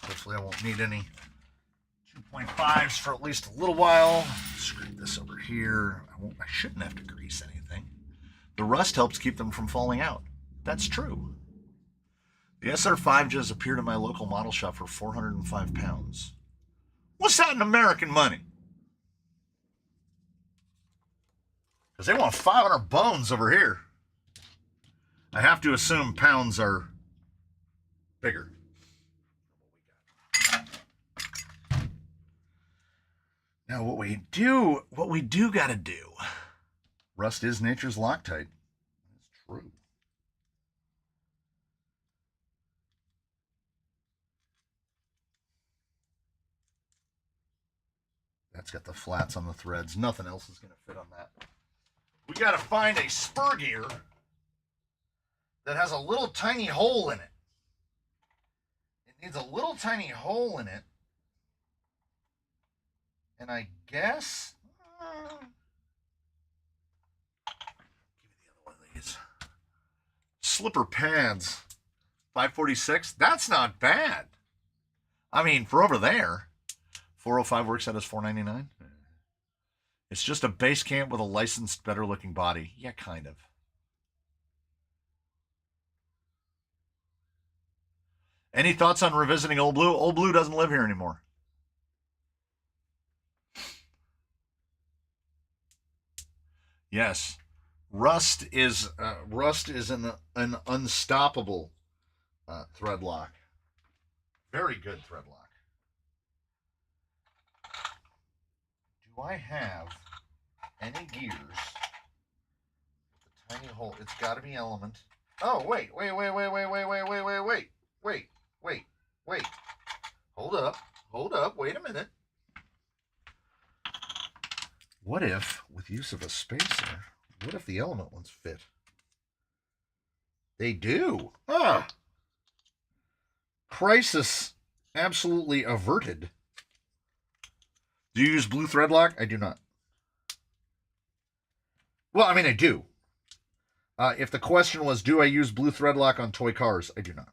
Hopefully I won't need any 2.5s for at least a little while. Scrape this over here. I shouldn't have to grease anything. The rust helps keep them from falling out. That's true. The SR5 just appeared in my local model shop for 405 pounds. What's that in American money? Because they want 500 bones over here. I have to assume pounds are bigger. Now what we do got to do. Rust is nature's Loctite. That's true. That's got the flats on the threads. Nothing else is going to fit on that. We got to find a spur gear that has a little tiny hole in it. It needs a little tiny hole in it. And I guess... give me the other one of these. Slipper pads. 546. That's not bad. I mean, for over there, 405 works out as $4.99. It's just a base camp with a licensed, better-looking body. Yeah, kind of. Any thoughts on revisiting Old Blue? Old Blue doesn't live here anymore. Yes, Rust is an unstoppable thread lock. Very good thread lock. Do I have any gears with a tiny hole? It's got to be Element. Oh, wait. Hold up. Wait a minute. What if, with use of a spacer, what if the Element ones fit? They do. Ah! Crisis absolutely averted. Do you use blue thread lock? I do not. Well, I mean, I do. If the question was, do I use blue thread lock on toy cars? I do not.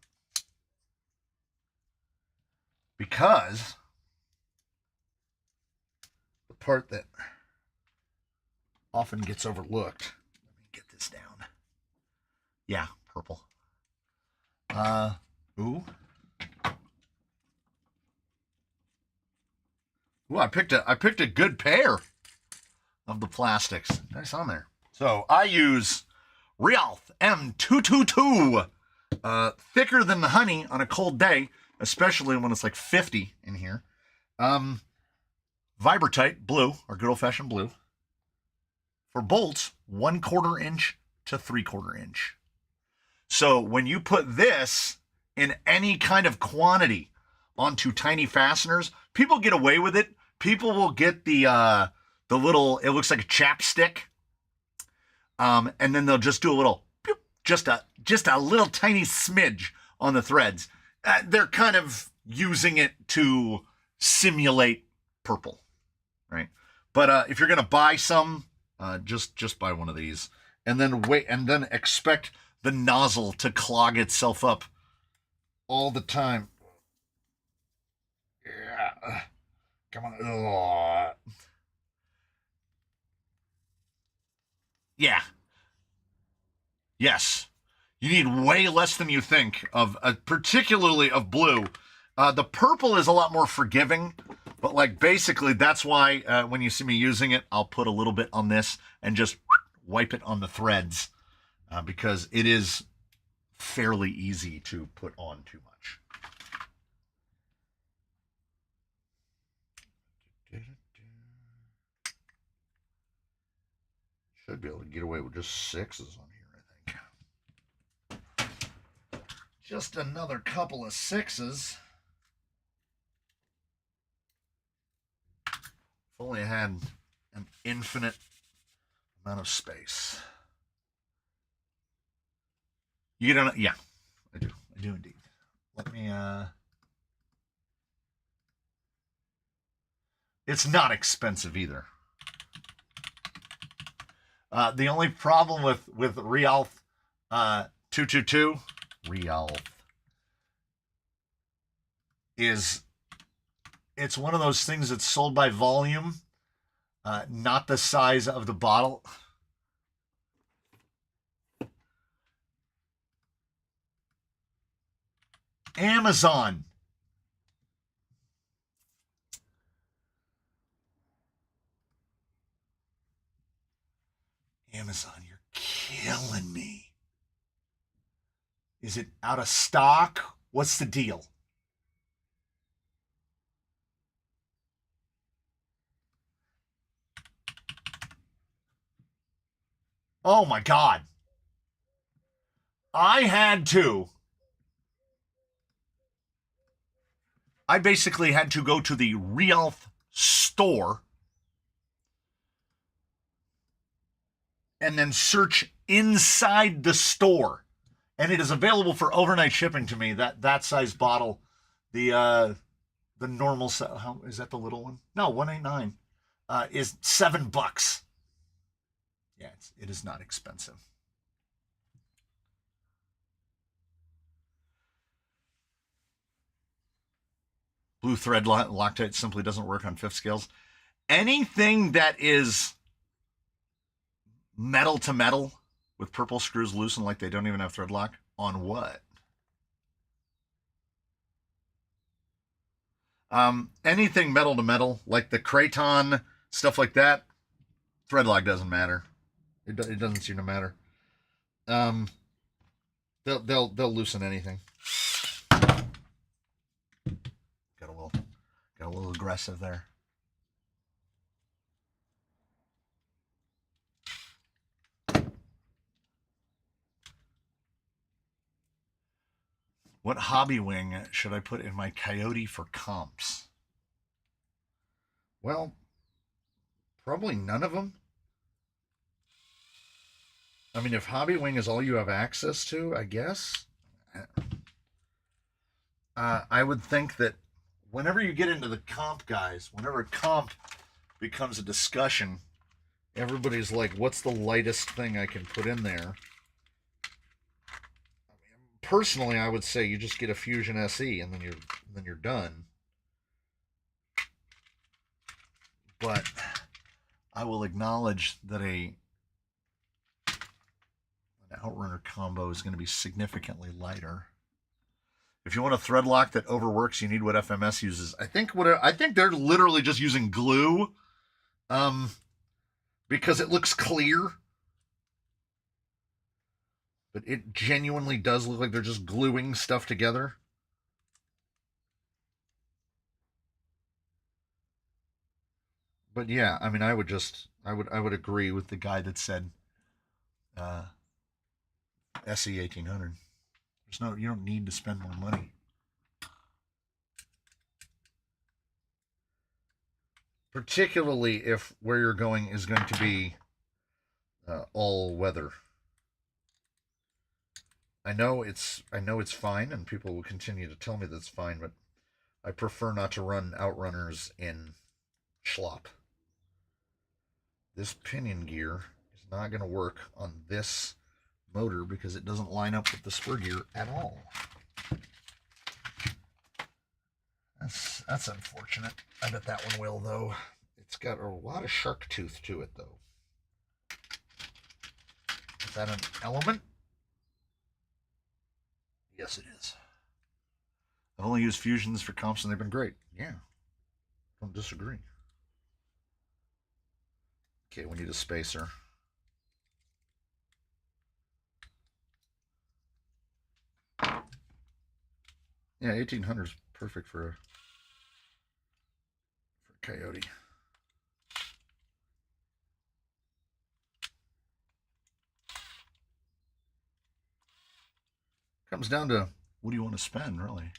Because the part that often gets overlooked. Let me get this down. Yeah, purple. Ooh, I picked a good pair of the plastics. Nice on there. So I use Rialth M222. Thicker than the honey on a cold day, especially when it's like 50 in here. Vibratite blue, or good old-fashioned blue. For bolts, 1/4 inch to 3/4 inch. So when you put this in any kind of quantity onto tiny fasteners, people get away with it. People will get the little, it looks like a chapstick, and then they'll just do a little, just a little tiny smidge on the threads. They're kind of using it to simulate purple, right? But if you're gonna buy some, just buy one of these, and then wait, and then expect the nozzle to clog itself up all the time. Yeah. Come on. Ugh. Yeah. Yes. You need way less than you think of, particularly of blue. The purple is a lot more forgiving, but like basically that's why when you see me using it, I'll put a little bit on this and just wipe it on the threads because it is fairly easy to put on too much. Should be able to get away with just 6s on here, I think. Just another couple of 6s. If only I had an infinite amount of space. You don't? Yeah, I do. I do indeed. Let me. It's not expensive either. The only problem with Rialth 222 Rialth is it's one of those things that's sold by volume, not the size of the bottle. Amazon. Amazon, you're killing me. Is it out of stock? What's the deal? Oh my God. I basically had to go to the Rialth store and then search inside the store. And it is available for overnight shipping to me. That size bottle, the normal, how is that the little one? No, 189 is $7. Yeah, it is not expensive. Blue thread Loctite simply doesn't work on 5th scales. Anything that is metal to metal with purple screws loose and like they don't even have thread lock on what? Anything metal to metal, like the Kraton, stuff like that, thread lock doesn't matter. It doesn't seem to matter. They'll loosen anything. Got a little aggressive there. What hobby wing should I put in my Coyote for comps? Well, probably none of them. I mean, if hobby wing is all you have access to, I guess. I would think that whenever you get into the comp guys, whenever comp becomes a discussion, everybody's like, what's the lightest thing I can put in there? Personally, I would say you just get a Fusion SE and then you're done. But I will acknowledge that an Outrunner combo is going to be significantly lighter. If you want a thread lock that overworks, you need what FMS uses. I think they're literally just using glue, because it looks clear. But it genuinely does look like they're just gluing stuff together. But yeah, I mean, I would agree with the guy that said SE 1800. You don't need to spend more money. Particularly if where you're going is going to be all weather. I know it's fine, and people will continue to tell me that's fine, but I prefer not to run Outrunners in schlop. This pinion gear is not going to work on this motor because it doesn't line up with the spur gear at all. That's unfortunate. I bet that one will, though. It's got a lot of shark tooth to it, though. Is that an Element? Yes, it is. I've only used Fusions for comps, and they've been great. Yeah. Don't disagree. Okay, we need a spacer. Yeah, 1800 is perfect for a Coyote. Comes down to what do you want to spend, really.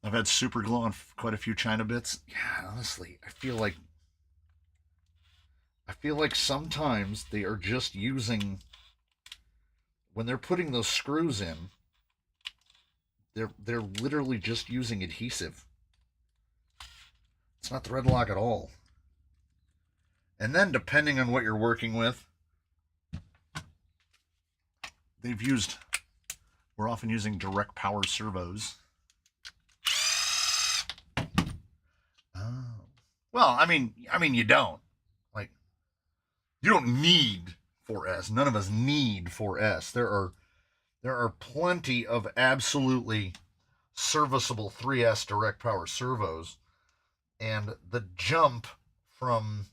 I've had super glue on quite a few China bits. Yeah, honestly, I feel like sometimes they are just using, when they're putting those screws in, they're literally just using adhesive. It's not thread lock at all. And then depending on what you're working with, we're often using direct power servos. Oh. Well, I mean you don't. Like, you don't need 4S. None of us need 4S. There are plenty of absolutely serviceable 3S direct power servos. And the jump from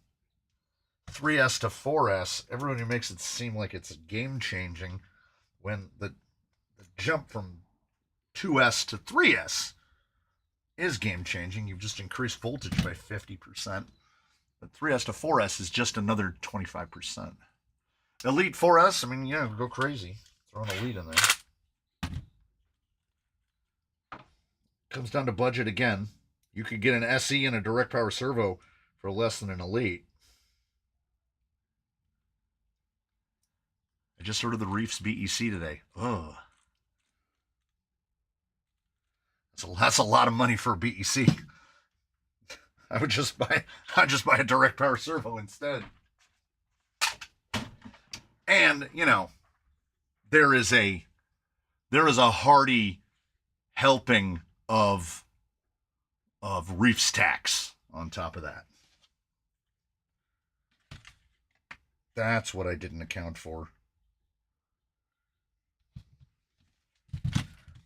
3S to 4S, everyone makes it seem like it's game changing, when the jump from 2S to 3S is game changing. You've just increased voltage by 50%. But 3S to 4S is just another 25%. Elite 4S, I mean, yeah, go crazy. Throw an Elite in there. Comes down to budget again. You could get an SE and a direct power servo for less than an Elite. I just ordered the Reefs BEC today. Ugh. That's a lot of money for a BEC. I would just buy a direct power servo instead. And, you know, there is a hearty helping of Reefs tax on top of that. That's what I didn't account for.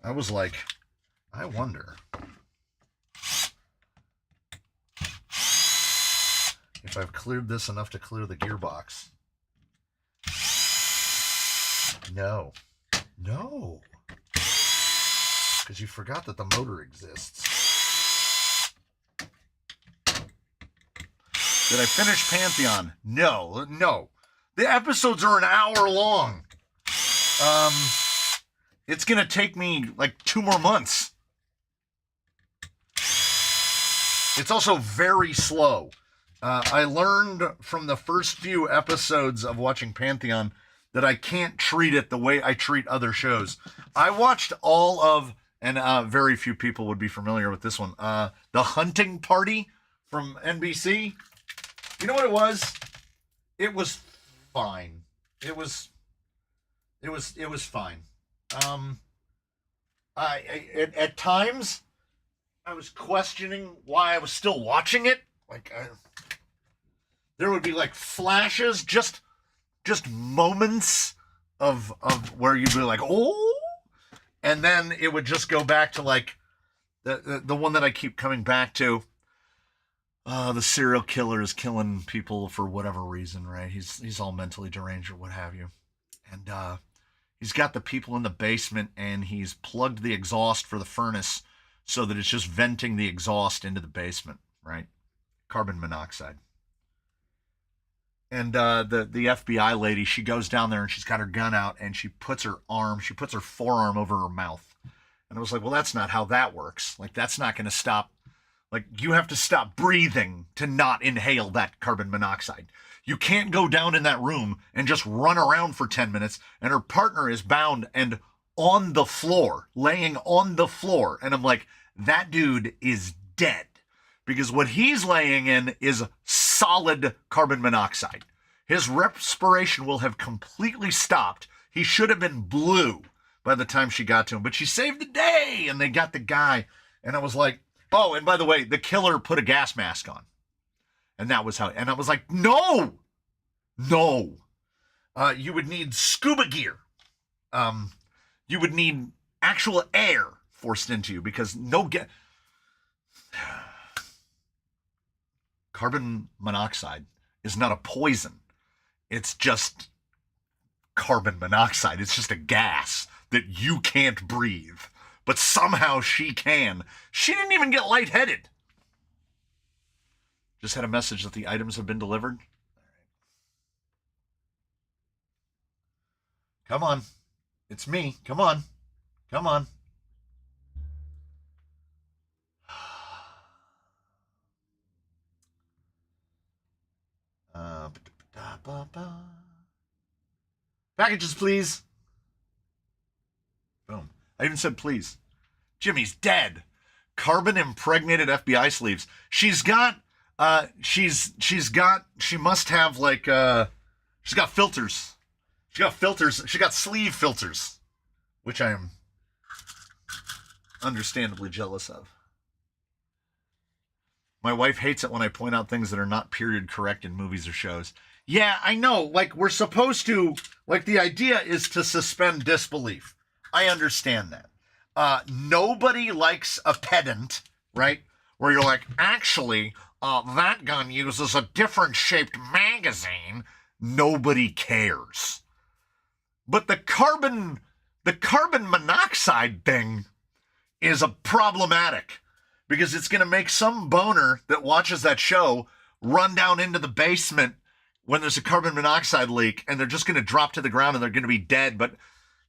I was like, I wonder if I've cleared this enough to clear the gearbox. No. Because you forgot that the motor exists. Did I finish Pantheon? No. The episodes are an hour long. It's going to take me like 2 more months. It's also very slow. I learned from the first few episodes of watching Pantheon that I can't treat it the way I treat other shows. I watched all of, and very few people would be familiar with this one, The Hunting Party from NBC. You know what it was? It was fine. It was fine. At times, I was questioning why I was still watching it. Like, there would be like flashes, just moments of where you'd be like, oh, and then it would just go back to like the one that I keep coming back to. The serial killer is killing people for whatever reason, right? He's all mentally deranged or what have you, and he's got the people in the basement, and he's plugged the exhaust for the furnace so that it's just venting the exhaust into the basement, right? Carbon monoxide. And the FBI lady, she goes down there and she's got her gun out and she puts her forearm over her mouth. And I was like, well, that's not how that works. Like, that's not going to stop. Like, you have to stop breathing to not inhale that carbon monoxide. You can't go down in that room and just run around for 10 minutes, and her partner is bound and on the floor, laying on the floor. And I'm like, that dude is dead. Because what he's laying in is solid carbon monoxide. His respiration will have completely stopped. He should have been blue by the time she got to him, but she saved the day, and they got the guy. And I was like, oh, and by the way, the killer put a gas mask on. And that was how, and I was like, no. You would need scuba gear. You would need actual air forced into you because carbon monoxide is not a poison. It's just carbon monoxide. It's just a gas that you can't breathe. But somehow she can. She didn't even get lightheaded. Just had a message that the items have been delivered. Come on. It's me. Come on. Come on. Packages, please. Boom. I even said please. Jimmy's dead. Carbon impregnated FBI sleeves. She must have like, she's got filters. She got filters. She got sleeve filters, which I am understandably jealous of. My wife hates it when I point out things that are not period correct in movies or shows. Yeah, I know. Like, we're supposed to, like, the idea is to suspend disbelief. I understand that. Nobody likes a pedant, right? Where you're like, actually, that gun uses a different shaped magazine. Nobody cares. But the carbon monoxide thing is a problematic because it's going to make some boner that watches that show run down into the basement when there's a carbon monoxide leak and they're just going to drop to the ground and they're going to be dead. But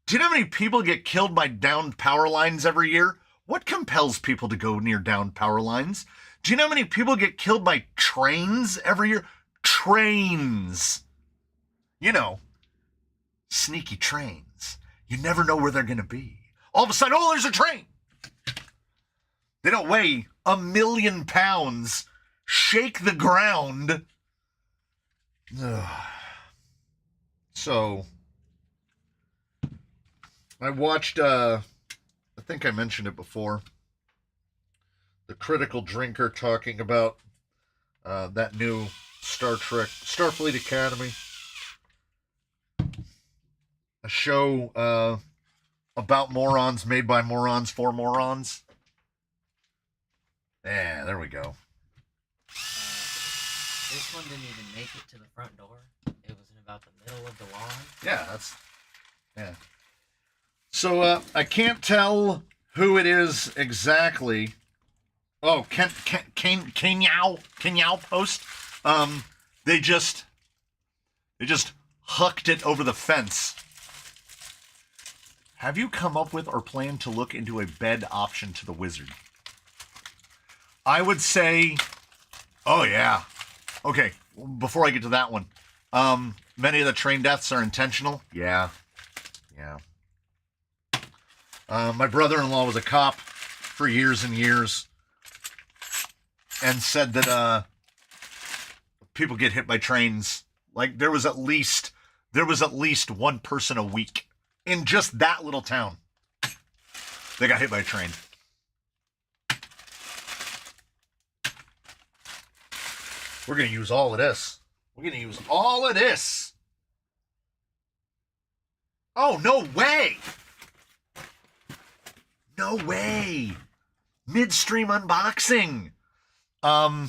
do you know how many people get killed by downed power lines every year? What compels people to go near downed power lines? Do you know how many people get killed by trains every year? Trains. You know, sneaky trains. You never know where they're going to be. All of a sudden, oh, there's a train. They don't weigh 1 million pounds, shake the ground. So, I watched, I think I mentioned it before, the Critical Drinker talking about that new Star Trek, Starfleet Academy. A show about morons made by morons for morons. Yeah, there we go. This one didn't even make it to the front door. It was in about the middle of the lawn. Yeah. So I can't tell who it is exactly. Oh, Kenyao Post. They just hucked it over the fence. Have you come up with or plan to look into a bed option to the Wizard? I would say, oh yeah. Okay, before I get to that one, many of the train deaths are intentional. Yeah. My brother-in-law was a cop for years and years and said that people get hit by trains. Like there was at least one person a week in just that little town. They got hit by a train. We're going to use all of this. Oh, no way. Midstream unboxing. On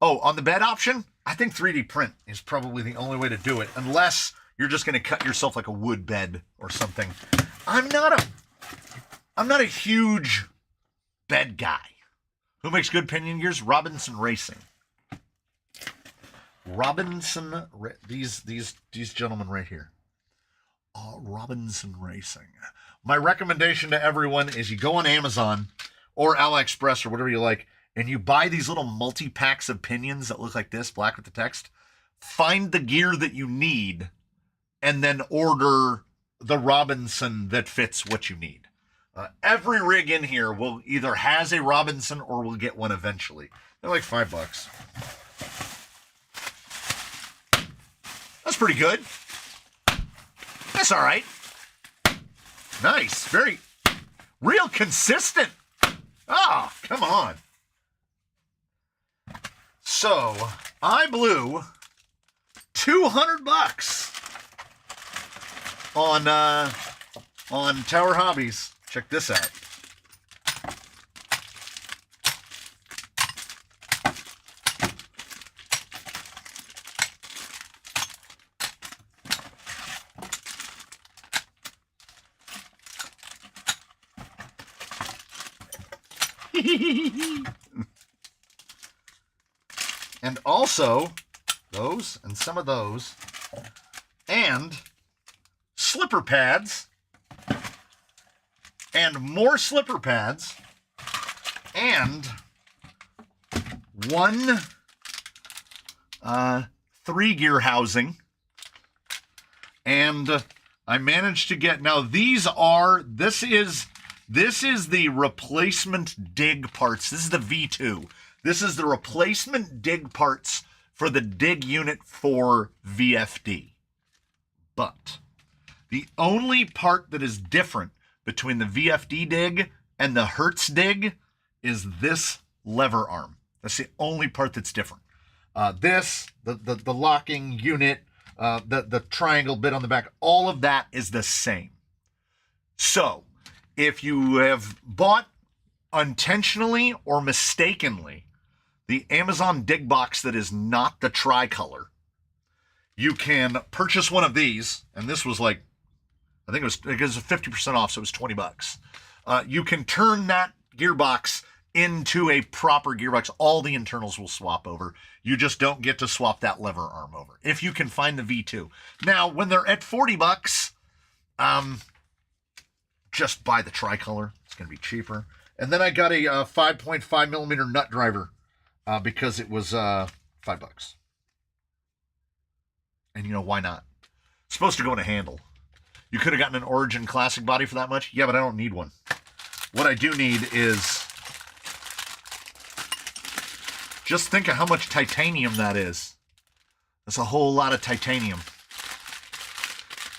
the bed option, I think 3D print is probably the only way to do it, unless you're just going to cut yourself like a wood bed or something. I'm not a huge bed guy. Who makes good pinion gears? Robinson Racing. These gentlemen right here. Robinson Racing. My recommendation to everyone is you go on Amazon or AliExpress or whatever you like, and you buy these little multi-packs of pinions that look like this, black with the text. Find the gear that you need, and then order the Robinson that fits what you need. Every rig in here will either has a Robinson or will get one eventually. They're like $5. That's pretty good. That's all right. Nice. Very real consistent. Oh, come on. So I blew $200 on Tower Hobbies. Check this out. And also those and some of those and slipper pads and more slipper pads and one 3-gear housing. And I managed to get, now this is the replacement dig parts. This is the V2. This is the replacement dig parts for the dig unit for VFD. But the only part that is different between the VFD dig and the Hertz dig is this lever arm. That's the only part that's different. The locking unit, the triangle bit on the back, all of that is the same. So if you have bought intentionally or mistakenly the Amazon dig box that is not the tricolor, you can purchase one of these, and this was like, I think it was 50% off, so it was $20. You can turn that gearbox into a proper gearbox. All the internals will swap over. You just don't get to swap that lever arm over if you can find the V2. Now, when they're at $40, just buy the tricolor. It's going to be cheaper. And then I got a 5.5 millimeter nut driver because it was $5. And you know, why not? It's supposed to go in a handle. You could have gotten an Origin Classic body for that much. Yeah, but I don't need one. What I do need is, just think of how much titanium that is. That's a whole lot of titanium.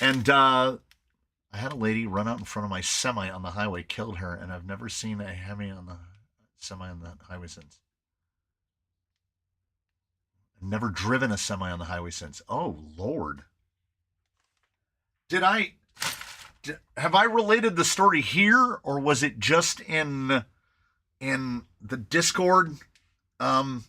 And I had a lady run out in front of my semi on the highway, killed her, and I've never seen a Hemi on the semi on the highway since. I've never driven a semi on the highway since. Oh, Lord. Have I related the story here, or was it just in the Discord? A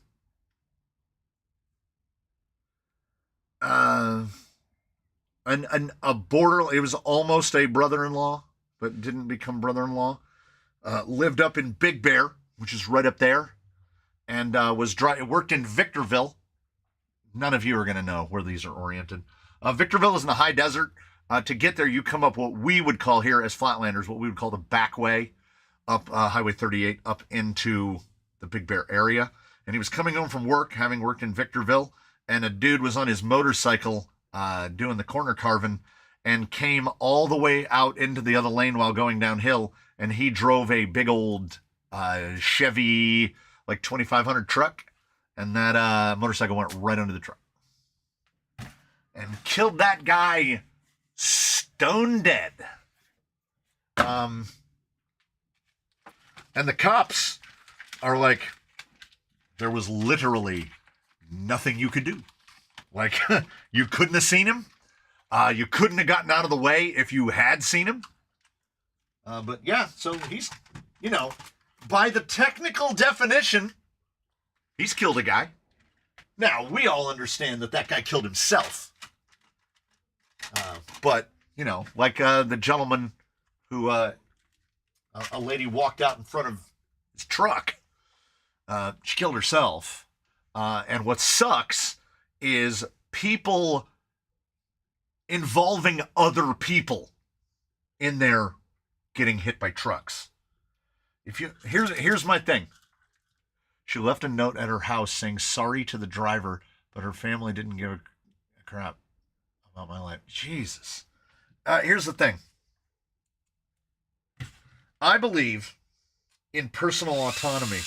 border, it was almost a brother-in-law, but didn't become brother-in-law. Lived up in Big Bear, which is right up there, and worked in Victorville. None of you are going to know where these are oriented. Victorville is in the high desert. To get there, you come up what we would call here as Flatlanders, what we would call the back way, up Highway 38, up into the Big Bear area. And he was coming home from work, having worked in Victorville, and a dude was on his motorcycle doing the corner carving and came all the way out into the other lane while going downhill, and he drove a big old Chevy, like 2500 truck, and that motorcycle went right under the truck. And killed that guy stone dead. And the cops are like, there was literally nothing you could do. Like, you couldn't have seen him. You couldn't have gotten out of the way if you had seen him. But yeah, so he's, you know, by the technical definition, he's killed a guy. Now, we all understand that that guy killed himself. But, you know, like the gentleman who, a lady walked out in front of his truck. She killed herself. And what sucks is people involving other people in there getting hit by trucks. Here's my thing. She left a note at her house saying sorry to the driver, but her family didn't give a crap about my life. Jesus. Here's the thing. I believe in personal autonomy.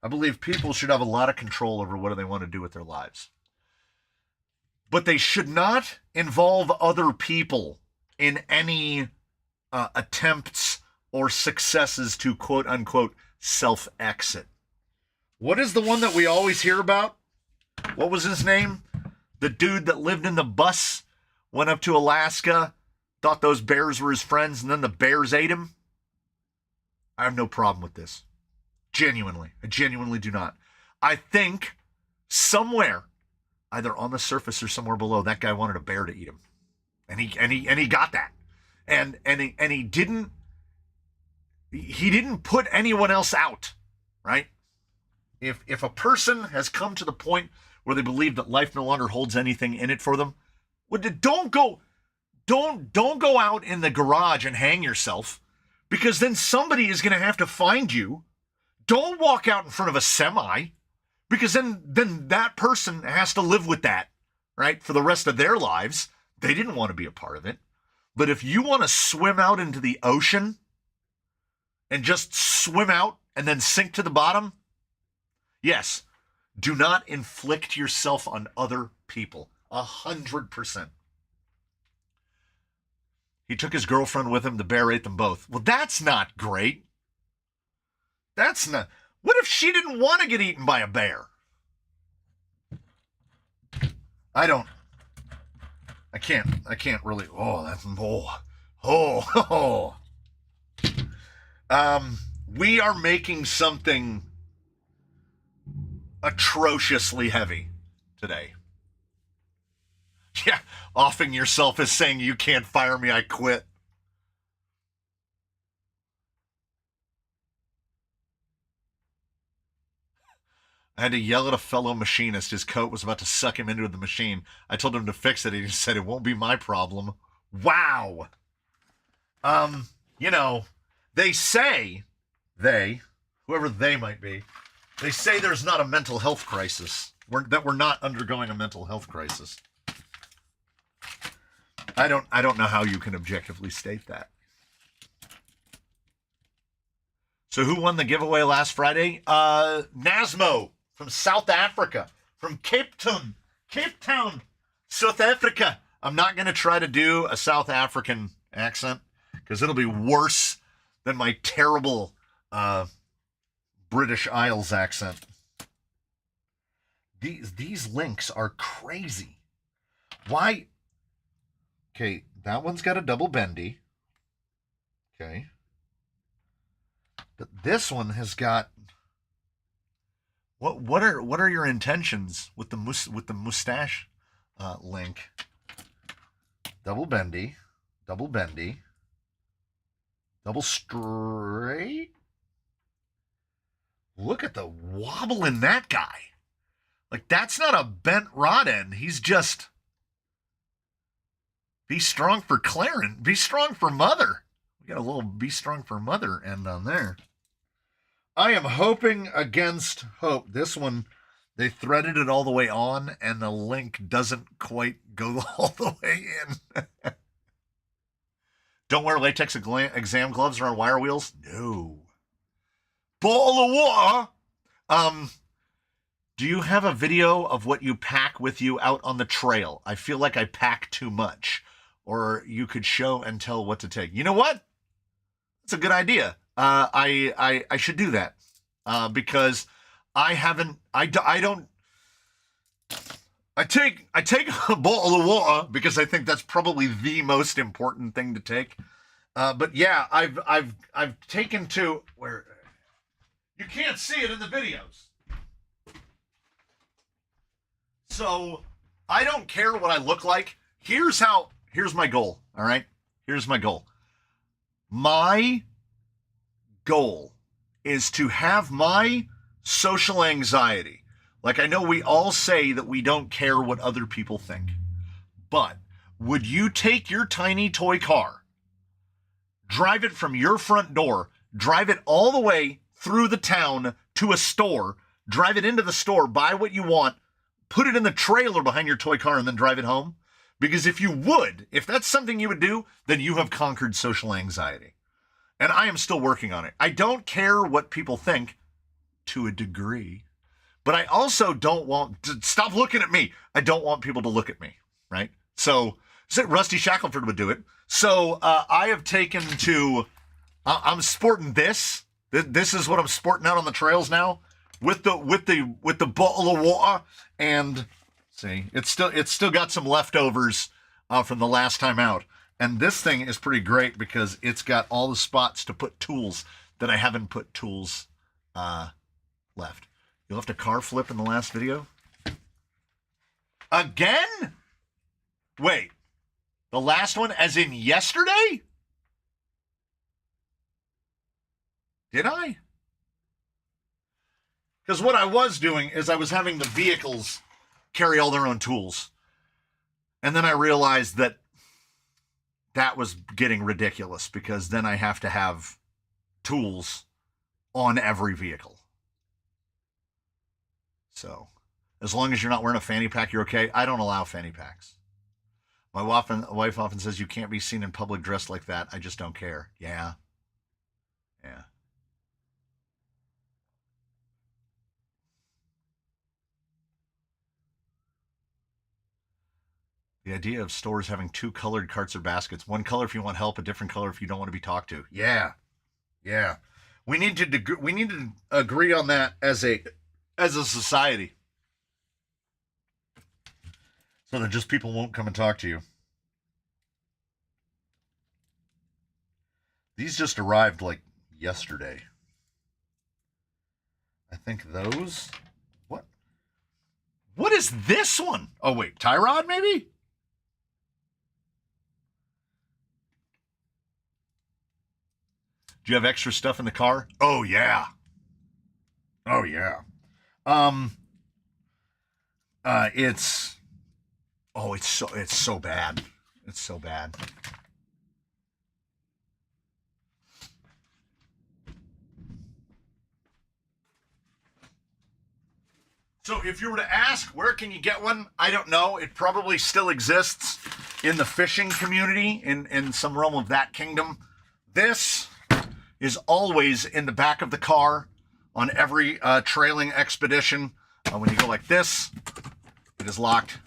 I believe people should have a lot of control over what they want to do with their lives. but they should not involve other people in any attempts or successes to quote unquote self-exit. What is the one that we always hear about? What was his name? The dude that lived in the bus, went up to Alaska, thought those bears were his friends, and then the bears ate him. I have no problem with this. Genuinely. I genuinely do not. I think somewhere, either on the surface or somewhere below, that guy wanted a bear to eat him. And he got that. And he didn't put anyone else out, right? If a person has come to the point where they believe that life no longer holds anything in it for them, don't go out in the garage and hang yourself, because then somebody is going to have to find you. Don't walk out in front of a semi, because then that person has to live with that, right, for the rest of their lives. They didn't want to be a part of it. But if you want to swim out into the ocean and just swim out and then sink to the bottom, yes, do not inflict yourself on other people. 100%. He took his girlfriend with him. The bear ate them both. Well, that's not great. That's not. What if she didn't want to get eaten by a bear? I can't really. We are making something atrociously heavy today. Yeah, offing yourself as saying you can't fire me, I quit. I had to yell at a fellow machinist. His coat was about to suck him into the machine. I told him to fix it, and he said it won't be my problem. Wow. They say, whoever they might be, they say there's not a mental health crisis. That we're not undergoing a mental health crisis. I don't know how you can objectively state that. So who won the giveaway last Friday? Nasmo from South Africa, from Cape Town, South Africa. I'm not going to try to do a South African accent because it'll be worse than my terrible British Isles accent. These links are crazy. Why? Okay, that one's got a double bendy. Okay. But this one has got what are your intentions with the mustache link? Double bendy, double straight. Look at the wobble in that guy. Like, that's not a bent rod end. He's just be strong for Clarence, be strong for mother. We got a little be strong for mother end on there. I am hoping against hope. This one, they threaded it all the way on, and the link doesn't quite go all the way in. Don't wear latex exam gloves around wire wheels? No. Bottle of water. Do you have a video of what you pack with you out on the trail? I feel like I pack too much. Or you could show and tell what to take. You know what? That's a good idea. I should do that. Because I take a bottle of water because I think that's probably the most important thing to take. But yeah, I've taken to where you can't see it in the videos. So I don't care what I look like. Here's my goal. All right. Here's my goal. My goal is to have my social anxiety. Like, I know we all say that we don't care what other people think, but would you take your tiny toy car, drive it from your front door, drive it all the way through the town to a store, drive it into the store, buy what you want, put it in the trailer behind your toy car, and then drive it home? Because if that's something you would do, then you have conquered social anxiety. And I am still working on it. I don't care what people think to a degree, but I also don't want to stop looking at me. I don't want people to look at me. right? So Rusty Shackelford would do it. So I have taken to, I'm sporting this. This is what I'm sporting out on the trails now, with the bottle of water. And see, it's still got some leftovers from the last time out. And this thing is pretty great because it's got all the spots to put tools that I haven't put tools left. You left a car flip in the last video? Again? Wait. The last one as in yesterday? Did I? Because what I was doing is I was having the vehicles carry all their own tools. And then I realized that that was getting ridiculous because then I have to have tools on every vehicle. So, as long as you're not wearing a fanny pack, you're okay. I don't allow fanny packs. My wife often says you can't be seen in public dressed like that. I just don't care. Yeah. Yeah. The idea of stores having two colored carts or baskets. One color if you want help, a different color if you don't want to be talked to. Yeah. Yeah. We need to agree on that as a society. So that just people won't come and talk to you. These just arrived like yesterday. I think those. What is this one? Oh wait, tie rod maybe? Do you have extra stuff in the car? Oh yeah. Oh yeah. It's so bad. It's so bad. So if you were to ask, where can you get one? I don't know. It probably still exists in the fishing community, in some realm of that kingdom. This is always in the back of the car on every trailing expedition. When you go like this, it is locked.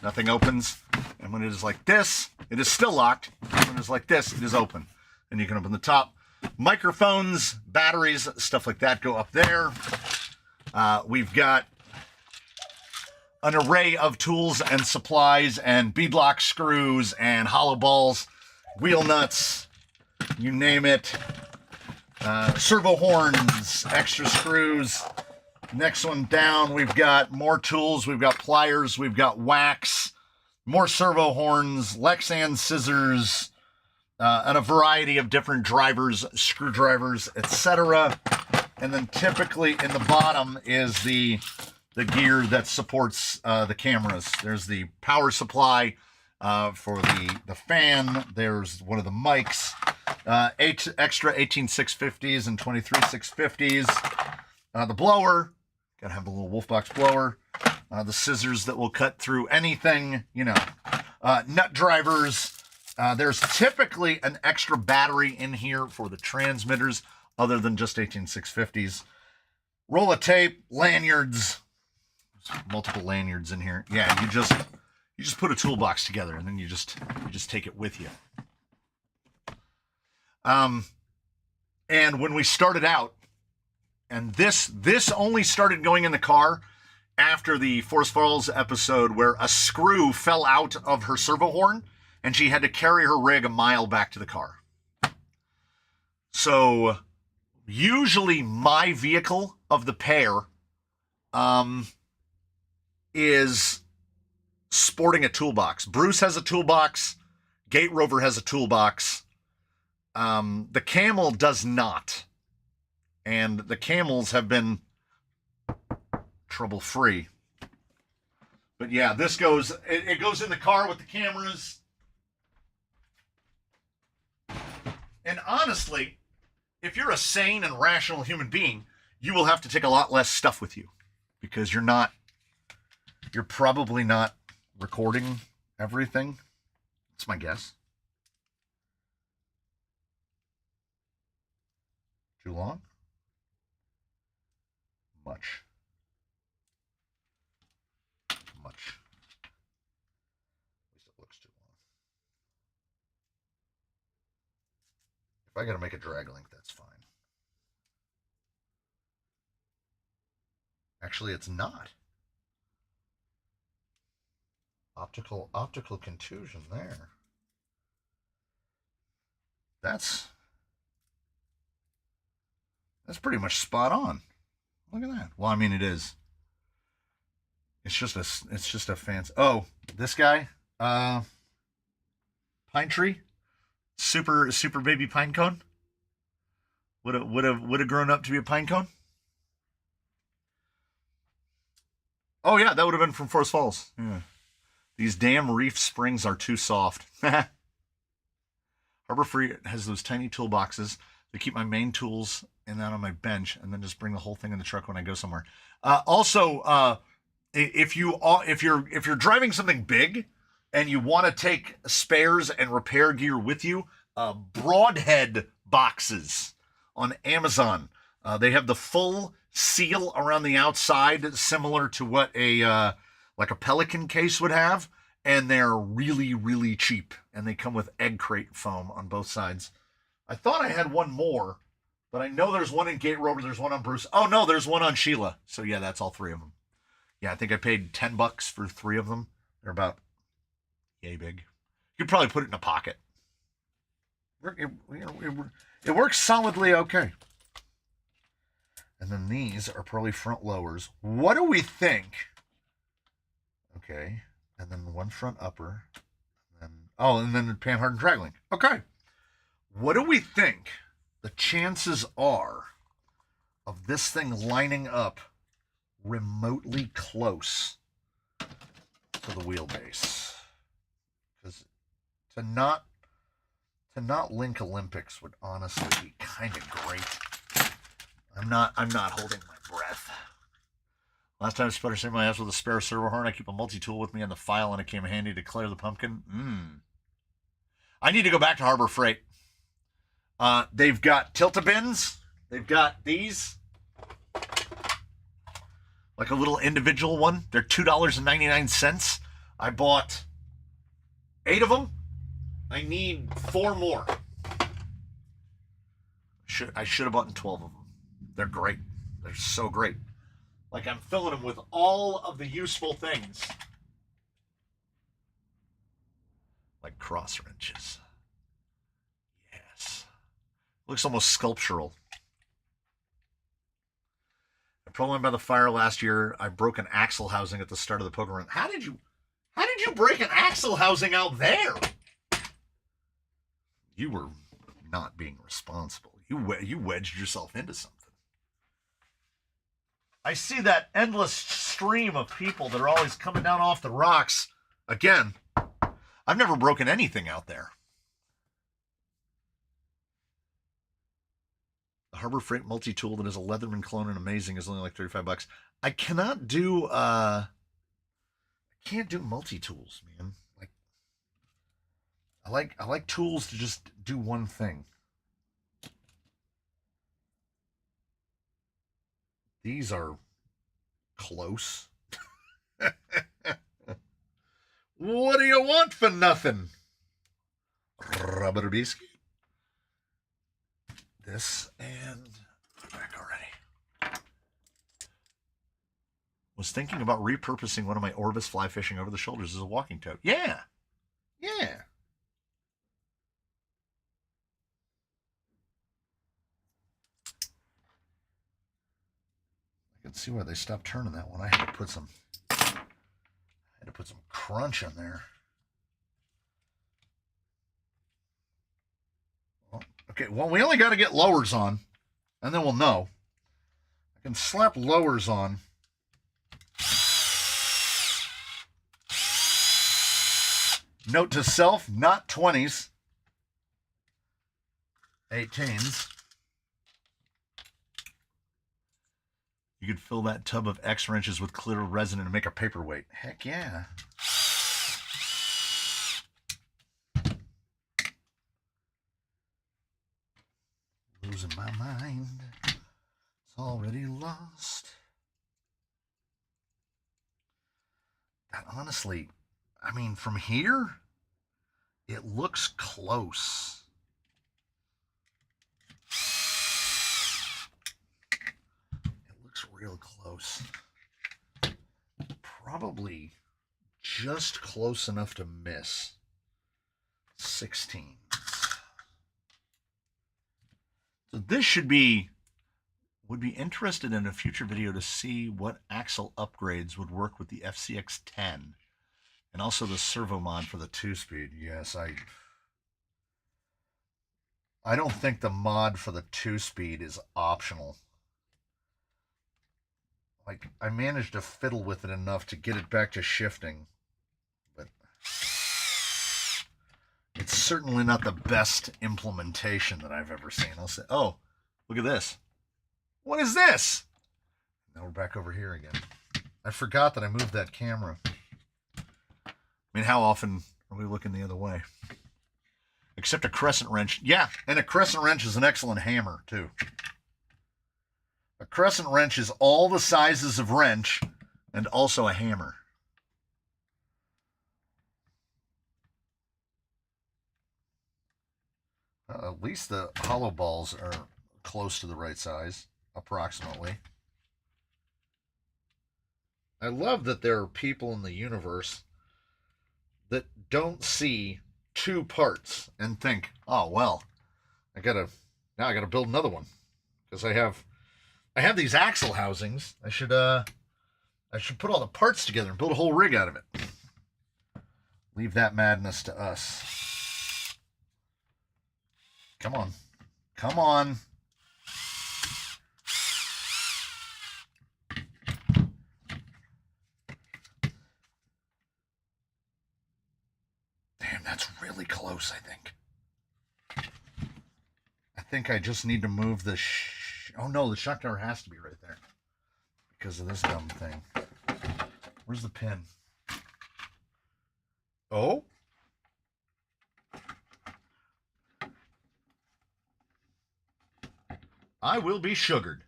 Nothing opens. And when it is like this, it is still locked. And when it is like this, it is open. And you can open the top. Microphones, batteries, stuff like that go up there. We've got an array of tools and supplies and beadlock screws and hollow balls, wheel nuts, you name it. Servo horns, extra screws. Next one down, we've got more tools. We've got pliers. We've got wax, more servo horns, Lexan scissors, and a variety of different drivers, screwdrivers, etc. And then typically in the bottom is the gear that supports the cameras. There's the power supply for the fan. There's one of the mics. 8 extra 18650s and 23650s. The blower, gotta have the little Wolfbox blower. The scissors that will cut through anything, nut drivers. There's typically an extra battery in here for the transmitters other than just 18650s. Roll of tape, lanyards. There's multiple lanyards in here. Yeah, you just put a toolbox together and then you just take it with you. And when we started out, and this only started going in the car after the Forest Falls episode where a screw fell out of her servo horn and she had to carry her rig a mile back to the car. So usually my vehicle of the pair is sporting a toolbox. Bruce has a toolbox. Gate Rover has a toolbox. The Camel does not. And the Camels have been trouble-free. But yeah, this goes, it goes in the car with the cameras. And honestly, if you're a sane and rational human being, you will have to take a lot less stuff with you. Because you're probably not recording everything. That's my guess. Too long? Much. If I got to make a drag link, that's fine. Actually, it's not. Optical contusion there. That's pretty much spot on. Look at that. Well, I mean, it is. It's just a fancy. Oh, this guy, pine tree, super baby pine cone. Would have grown up to be a pine cone. Oh yeah, that would have been from Forest Falls. Yeah. These damn reef springs are too soft. Harbor Freight has those tiny toolboxes to keep my main tools and that on my bench, and then just bring the whole thing in the truck when I go somewhere. Also, if you're driving something big and you want to take spares and repair gear with you, Broadhead boxes on Amazon. They have the full seal around the outside, similar to what a like a Pelican case would have, and they're really, really cheap. And they come with egg crate foam on both sides. I thought I had one more, but I know there's one in Gate Rover. There's one on Bruce. Oh no, there's one on Sheila. So yeah, that's all three of them. Yeah, I think I paid $10 for 3 of them. They're about yay big. You could probably put it in a pocket. It works solidly okay. And then these are probably front lowers. What do we think? Okay. And then one front upper. And then the pan-hardened drag link. Okay. What do we think the chances are of this thing lining up remotely close to the wheelbase? Because to not link Olympics would honestly be kind of great. I'm not holding my breath. Last time I sputter saved my ass with a spare servo horn. I keep a multi-tool with me on the file, and it came handy to clear the pumpkin. I need to go back to Harbor Freight. They've got tilt-a-bins. They've got these. Like a little individual one. They're $2.99. I bought 8 of them. I need 4 more. I should have bought 12 of them. They're great. They're so great. Like, I'm filling them with all of the useful things. Like cross wrenches. Yes. Looks almost sculptural. I pulled one by the fire last year. I broke an axle housing at the start of the poker run. How did you break an axle housing out there? You were not being responsible. You wedged yourself into something. I see that endless stream of people that are always coming down off the rocks. Again, I've never broken anything out there. The Harbor Freight multi-tool that is a Leatherman clone and amazing is only like $35. I cannot do I can't do multi-tools, man. I like tools to just do one thing. These are close. What do you want for nothing? Rubber biscuit. This and back already. Was thinking about repurposing one of my Orvis fly fishing over the shoulders as a walking tote. Yeah. Yeah. I can see why they stopped turning that one. I had to put some crunch in there. Okay, well, we only got to get lowers on, and then we'll know. I can slap lowers on. Note to self, not 20s. 18s. You could fill that tub of X wrenches with clear resin and make a paperweight. Heck yeah. Losing my mind. It's already lost. That honestly, I mean, from here, it looks close. real close. Probably just close enough to miss. 16. So this would be interested in a future video to see what axle upgrades would work with the FCX10 and also the servo mod for the 2-speed. Yes, I don't think the mod for the 2-speed is optional. Like, I managed to fiddle with it enough to get it back to shifting, but it's certainly not the best implementation that I've ever seen. I'll say, oh, look at this. What is this? Now we're back over here again. I forgot that I moved that camera. I mean, how often are we looking the other way? Except a crescent wrench. Yeah, and a crescent wrench is an excellent hammer, too. A crescent wrench is all the sizes of wrench and also a hammer. At least the hollow balls are close to the right size, approximately. I love that there are people in the universe that don't see two parts and think, oh, well, now I gotta build another one because I have these axle housings. I should put all the parts together and build a whole rig out of it. Leave that madness to us. Come on. Come on. Damn, that's really close, I think. I think I just need to move the oh no, the shock tower has to be right there because of this dumb thing. Where's the pin? Oh? I will be sugared.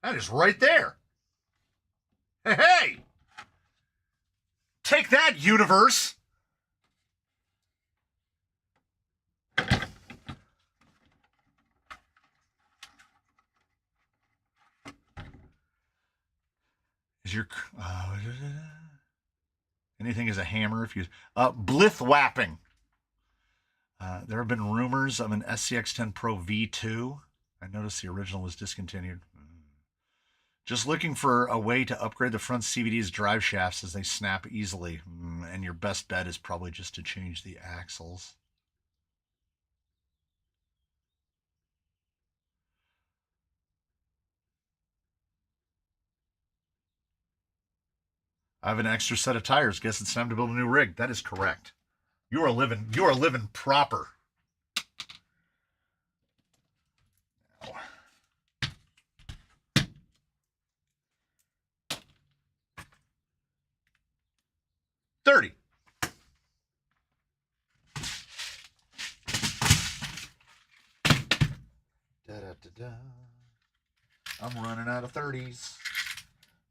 That is right there. Hey, hey! Take that, universe! Is your anything is a hammer if you blith whapping? There have been rumors of an SCX10 Pro V2. I noticed the original was discontinued. Just looking for a way to upgrade the front CVD's drive shafts as they snap easily. And your best bet is probably just to change the axles. I have an extra set of tires. Guess it's time to build a new rig. That is correct. You are living proper. Now. 30. I'm running out of 30s.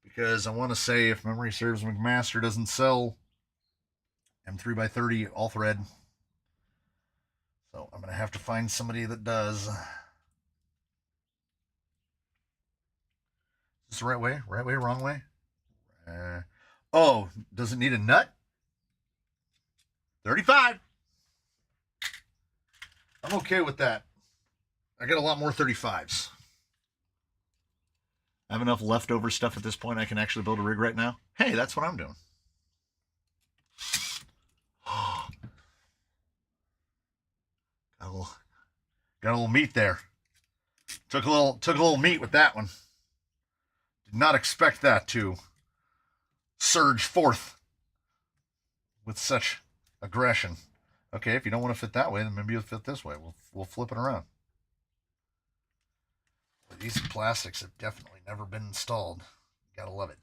Because I want to say, if memory serves, McMaster doesn't sell M3x30 all thread. So I'm going to have to find somebody that does. Is this the right way? Right way, wrong way? Oh, does it need a nut? 35. I'm okay with that. I got a lot more 35s. I have enough leftover stuff at this point I can actually build a rig right now. Hey, that's what I'm doing. Got a little meat there. Took a little meat with that one. Did not expect that to surge forth with such aggression. Okay, if you don't want to fit that way, then maybe you'll fit this way. We'll flip it around. But these plastics have definitely never been installed. Gotta love it.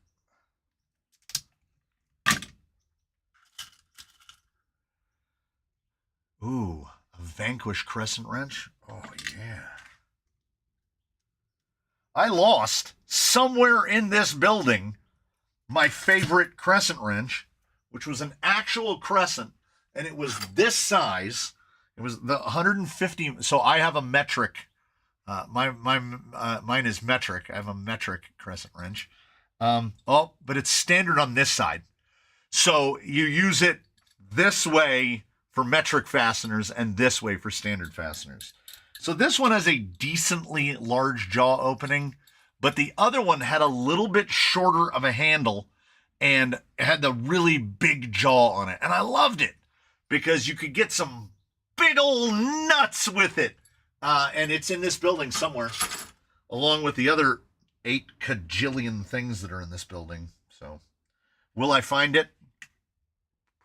Ooh, a Vanquish crescent wrench. Oh, yeah. I lost somewhere in this building my favorite crescent wrench, which was an actual crescent, and it was this size. It was the 150. So I have a metric Mine is metric. I have a metric crescent wrench. But it's standard on this side. So you use it this way for metric fasteners and this way for standard fasteners. So this one has a decently large jaw opening, but the other one had a little bit shorter of a handle and had the really big jaw on it. And I loved it because you could get some big old nuts with it. And it's in this building somewhere, along with the other 8 kajillion things that are in this building. So, will I find it?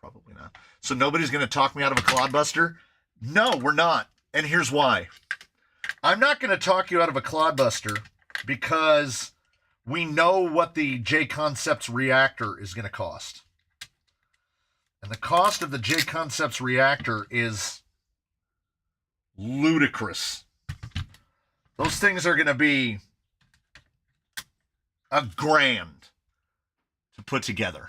Probably not. So nobody's going to talk me out of a Clodbuster? No, we're not. And here's why. I'm not going to talk you out of a Clodbuster because we know what the J-Concepts reactor is going to cost. And the cost of the J-Concepts reactor is ludicrous. Those things are going to be $1,000 to put together.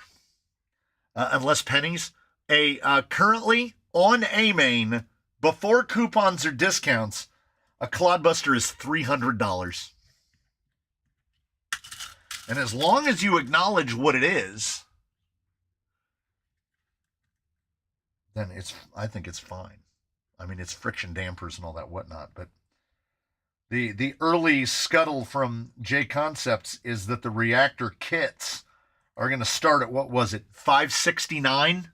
Unless pennies. Currently on A-Main, before coupons or discounts, a Clodbuster is $300. And as long as you acknowledge what it is, then I think it's fine. I mean, it's friction dampers and all that whatnot, but the early scuttle from J-Concepts is that the reactor kits are going to start at, what was it, $569?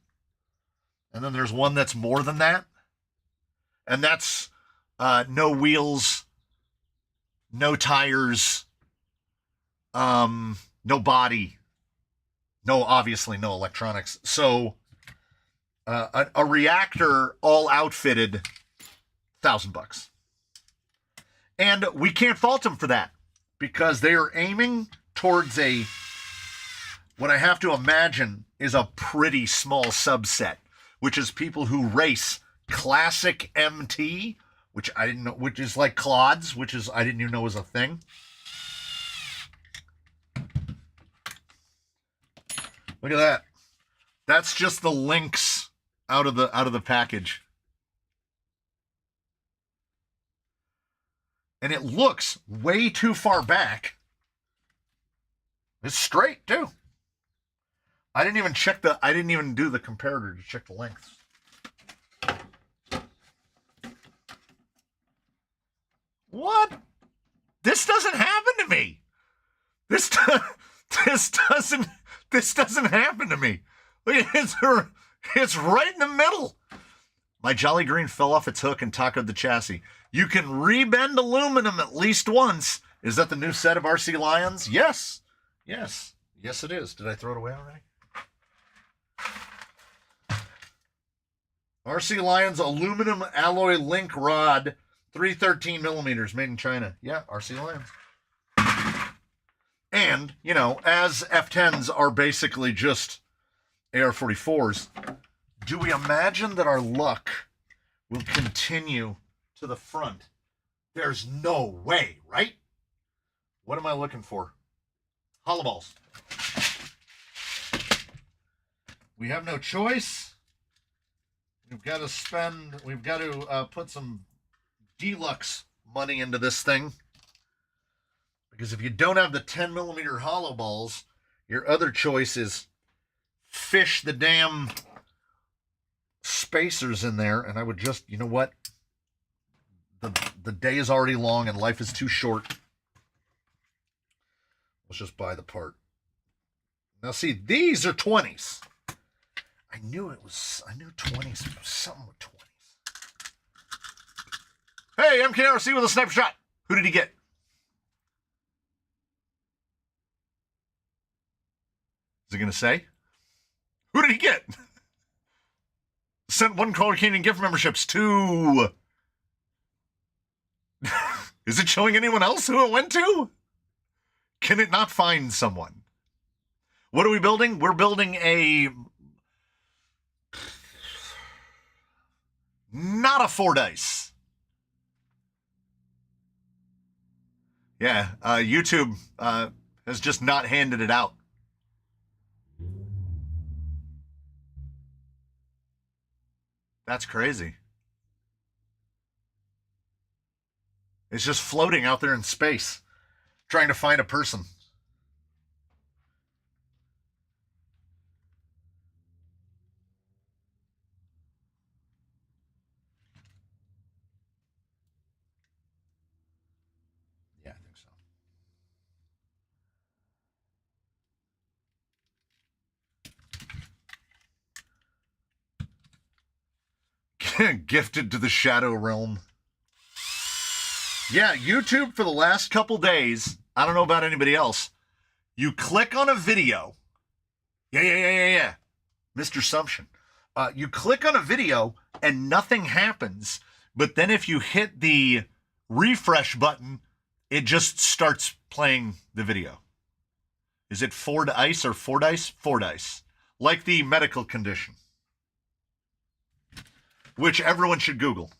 And then there's one that's more than that. And that's no wheels, no tires, no body, obviously no electronics. So a reactor all outfitted, $1,000. And we can't fault them for that because they are aiming towards what I have to imagine is a pretty small subset, which is people who race classic MT, which I didn't know, which is like Clods, I didn't even know was a thing. Look at that. That's just the links out of the package. And it looks way too far back. It's straight too. I didn't even do the comparator to check the length. What? This doesn't happen to me. This doesn't happen to me. Look, it's right in the middle. My Jolly Green fell off its hook and tacoed the chassis. You can rebend aluminum at least once. Is that the new set of RC Lions? Yes. Yes, it is. Did I throw it away already? RC Lions aluminum alloy link rod, 313 millimeters, made in China. Yeah, RC Lions. And, as F10s are basically just AR-44s, do we imagine that our luck will continue to the front? There's no way, right? What am I looking for? Hollow balls. We have no choice. We've got to put some deluxe money into this thing. Because if you don't have the 10 millimeter hollow balls, your other choice is fish the damn spacers in there. And I would just, you know what? The day is already long and life is too short. Let's just buy the part. Now see, these are 20s. I knew 20s. Something with 20s. Hey, MKRC with a sniper shot. Who did he get? Is he going to say? Who did he get? Sent 1 Color Canyon gift memberships to... Is it showing anyone else who it went to? Can it not find someone? What are we building? We're building not a Fordyce. Yeah, YouTube has just not handed it out. That's crazy. It's just floating out there in space, trying to find a person. Yeah, I think so. Gifted to the shadow realm. Yeah, YouTube for the last couple days, I don't know about anybody else, you click on a video. Yeah. Mr. Sumption. You click on a video and nothing happens, but then if you hit the refresh button, it just starts playing the video. Is it Fordyce or Fordyce? Fordyce. Like the medical condition, which everyone should Google.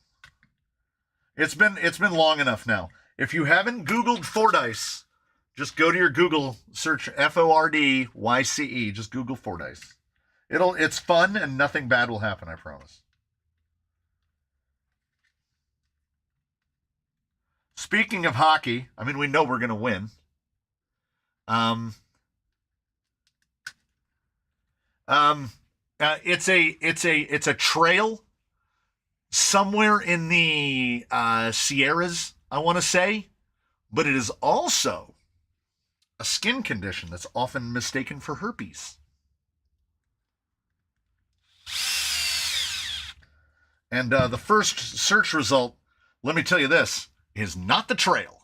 It's been long enough now. If you haven't Googled Fordyce, just go to your Google, search Fordyce. Just Google Fordyce. It's fun and nothing bad will happen, I promise. Speaking of hockey, I mean, we know we're going to win. It's a trail somewhere in the Sierras, I want to say, but it is also a skin condition that's often mistaken for herpes. And the first search result, let me tell you this, is not the trail.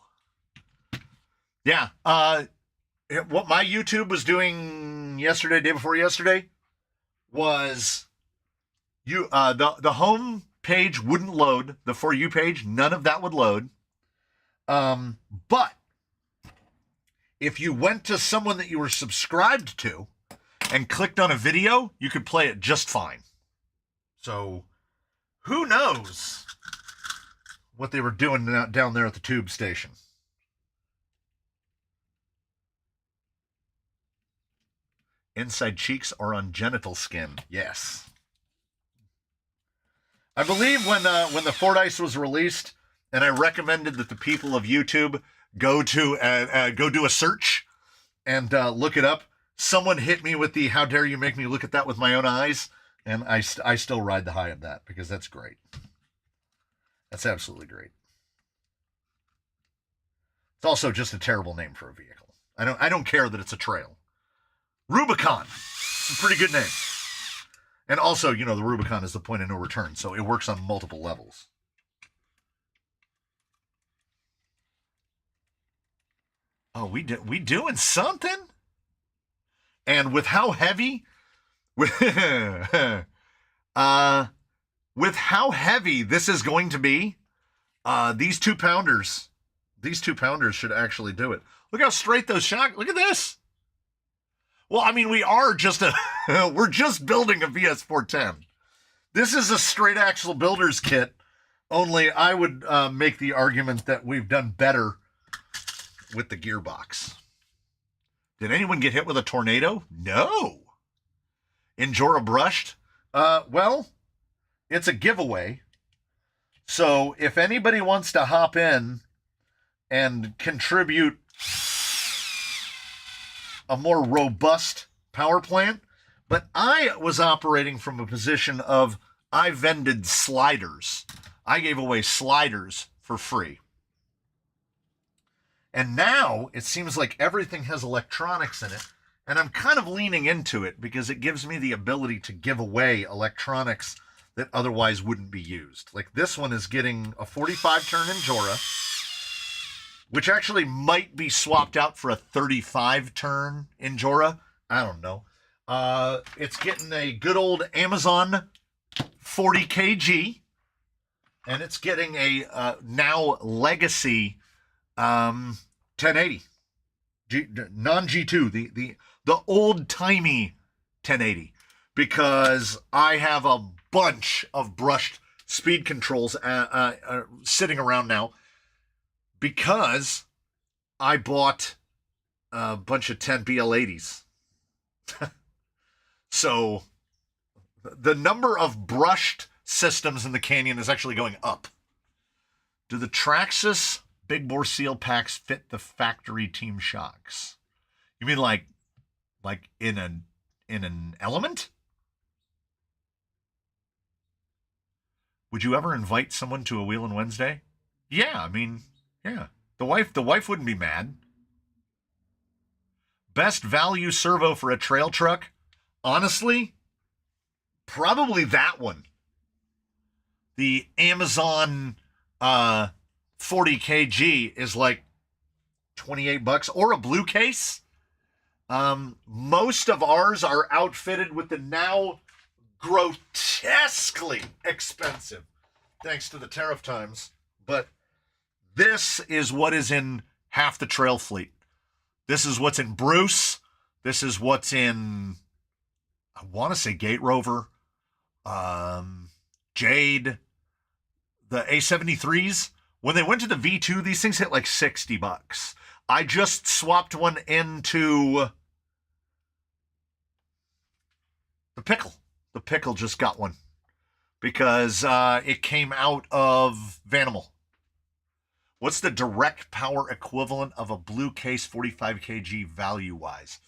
Yeah, what my YouTube was doing yesterday, day before yesterday, was the home page wouldn't load, the For You page, none of that would load. But if you went to someone that you were subscribed to and clicked on a video, you could play it just fine. So who knows what they were doing down there at the tube station. Inside cheeks or on genital skin. Yes. I believe when the Fordyce was released, and I recommended that the people of YouTube go do a search and look it up, someone hit me with the "How dare you make me look at that with my own eyes?" And I still ride the high of that because that's great. That's absolutely great. It's also just a terrible name for a vehicle. I don't care that it's a trail. Rubicon. It's a pretty good name. And also, the Rubicon is the point of no return, so it works on multiple levels. Oh, we doing something? And with how heavy, with how heavy this is going to be, these 2-pounders should actually do it. Look how straight those shock. Look at this. Well, I mean, we're just building a VS410. This is a straight axle builder's kit, only I would make the argument that we've done better with the gearbox. Did anyone get hit with a tornado? No. Injora brushed? Well, it's a giveaway. So if anybody wants to hop in and contribute a more robust power plant, but I was operating from a position of I vended sliders. I gave away sliders for free. And now it seems like everything has electronics in it, and I'm kind of leaning into it because it gives me the ability to give away electronics that otherwise wouldn't be used. Like this one is getting a 45-turn Injora, which actually might be swapped out for a 35-turn Injora. I don't know. It's getting a good old Amazon 40 kg, and it's getting a now Legacy 1080 non-G2, the old-timey 1080, because I have a bunch of brushed speed controls sitting around now, because I bought a bunch of 10 BL80s. So the number of brushed systems in the Canyon is actually going up. Do the Traxxas big bore seal packs fit the factory team shocks. You mean like in an Element? Would you ever invite someone to a Wheelin' Wednesday? Yeah, I mean, yeah. The wife wouldn't be mad. Best value servo for a trail truck? Honestly, probably that one. The Amazon 40 kg is like $28, or a blue case. Most of ours are outfitted with the now grotesquely expensive, thanks to the tariff times. But this is what is in half the trail fleet. This is what's in Bruce. This is what's in, I want to say, Gate Rover, Jade, the A73s. When they went to the V2, these things hit like $60. I just swapped one into the Pickle. The Pickle just got one because it came out of Vanimal. What's the direct power equivalent of a blue case 45 kg value-wise?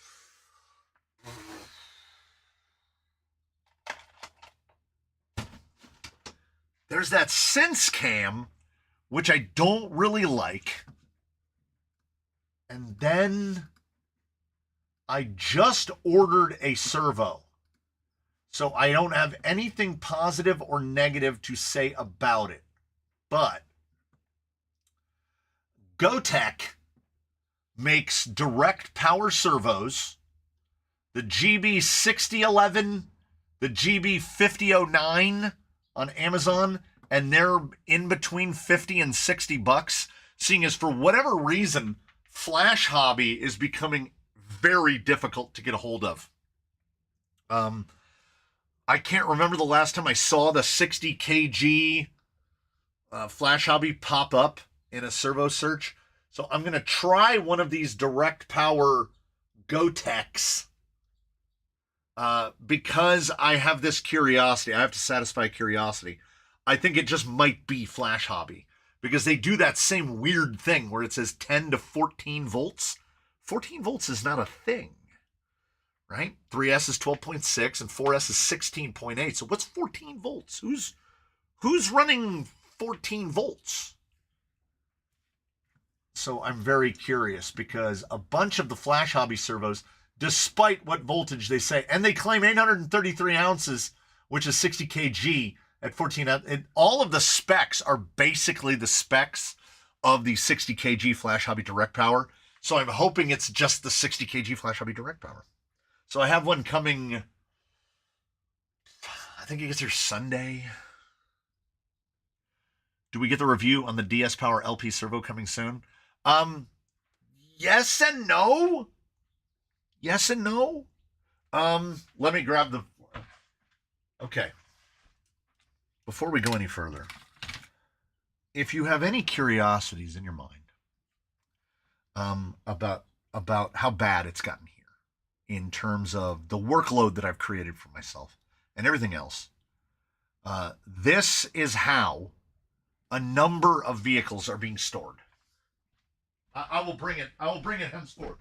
There's that Sense Cam, which I don't really like. And then I just ordered a servo. So I don't have anything positive or negative to say about it. But Gotek makes direct power servos. The GB6011, the GB5009 on Amazon, and they're in between 50 and $60, seeing as for whatever reason, Flash Hobby is becoming very difficult to get a hold of. I can't remember the last time I saw the 60 kg Flash Hobby pop up in a servo search. So I'm going to try one of these direct power Goteks because I have this curiosity. I have to satisfy curiosity. I think it just might be Flash Hobby because they do that same weird thing where it says 10 to 14 volts. 14 volts is not a thing, right? 3S is 12.6 and 4S is 16.8. So what's 14 volts? Who's running 14 volts? So I'm very curious because a bunch of the Flash Hobby servos, despite what voltage they say, and they claim 833 ounces, which is 60 kg at 14, and all of the specs are basically the specs of the 60 kg Flash Hobby Direct Power. So I'm hoping it's just the 60 kg Flash Hobby Direct Power. So I have one coming, I think it gets here Sunday. Do we get the review on the DS Power LP servo coming soon? Yes and no. Yes and no. Let me grab the, okay. Before we go any further, if you have any curiosities in your mind about how bad it's gotten here in terms of the workload that I've created for myself and everything else, this is how a number of vehicles are being stored. I will bring it henceforth.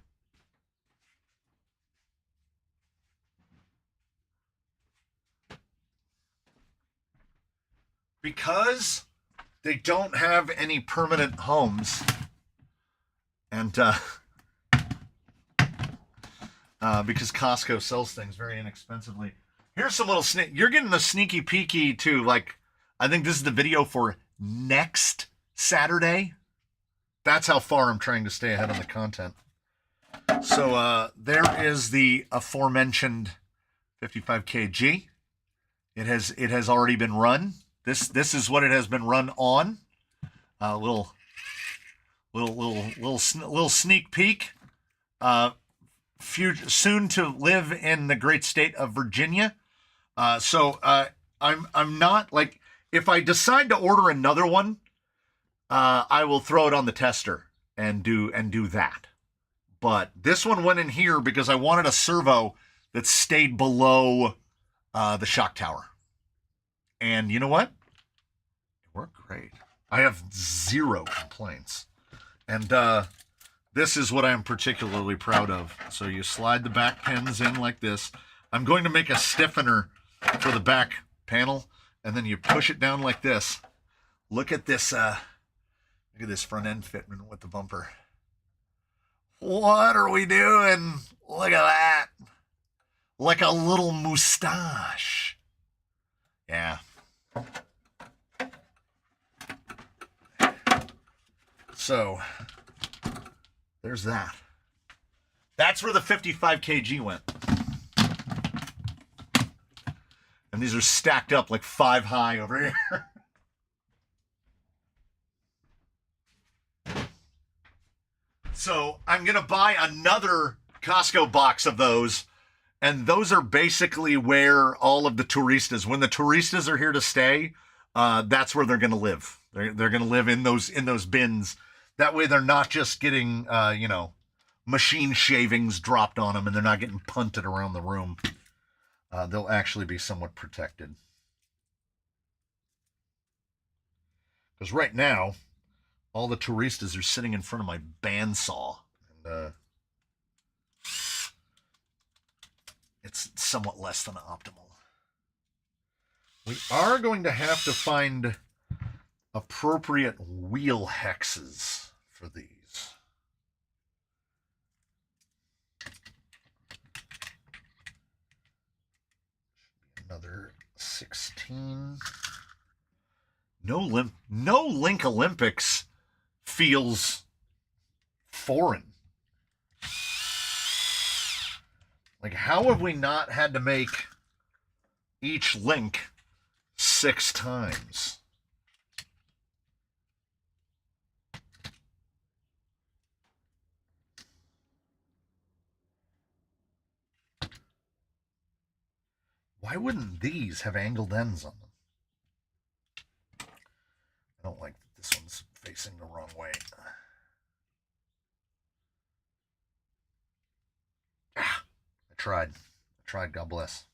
Because they don't have any permanent homes, and because Costco sells things very inexpensively. Here's some little sneak. You're getting the sneaky peeky to, like, I think this is the video for next Saturday. That's how far I'm trying to stay ahead on the content. So there is the aforementioned 55 kg. It has already been run. This is what it has been run on. Little sneak peek. Soon to live in the great state of Virginia. So I'm not, like, if I decide to order another one, I will throw it on the tester and do that. But this one went in here because I wanted a servo that stayed below the shock tower. And you know what? It worked great. I have zero complaints. And this is what I'm particularly proud of. So you slide the back pins in like this. I'm going to make a stiffener for the back panel, and then you push it down like this. Look at this front end fitment with the bumper. What are we doing? Look at that. Like a little mustache. Yeah. So, there's that. That's where the 55 kg went. And these are stacked up like 5 high over here. So I'm going to buy another Costco box of those. And those are basically where all of the touristas, when the touristas are here to stay, that's where they're going to live. They're going to live in those bins. That way they're not just getting, machine shavings dropped on them and they're not getting punted around the room. They'll actually be somewhat protected. Because right now, all the touristas are sitting in front of my bandsaw. And it's somewhat less than optimal. We are going to have to find appropriate wheel hexes for these. Another 16. No Link Olympics feels foreign. Like, how have we not had to make each link 6 times? Why wouldn't these have angled ends on them? I don't like that this one's facing the wrong way. I tried, God bless.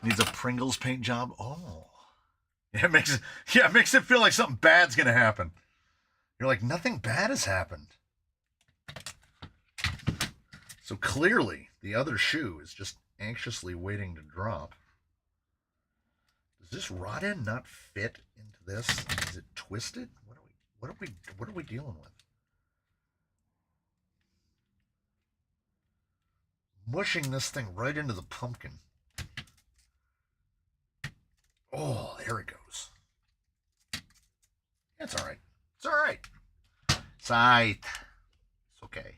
Needs a Pringles paint job. Oh. It makes it feel like something bad's gonna happen. You're like, nothing bad has happened. So clearly, the other shoe is just anxiously waiting to drop. Does this rod end not fit into this? Is it twisted? What are we dealing with? Mushing this thing right into the pumpkin. Oh, there it goes. It's all right. It's all right. It's all right. It's okay.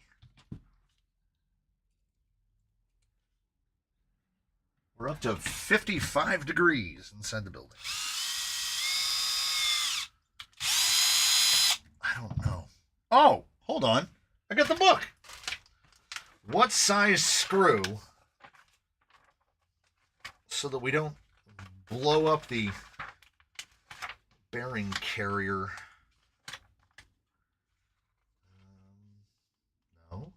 We're up to 55 degrees inside the building. I don't know. Oh, hold on. I got the book. What size screw, so that we don't blow up the bearing carrier? No.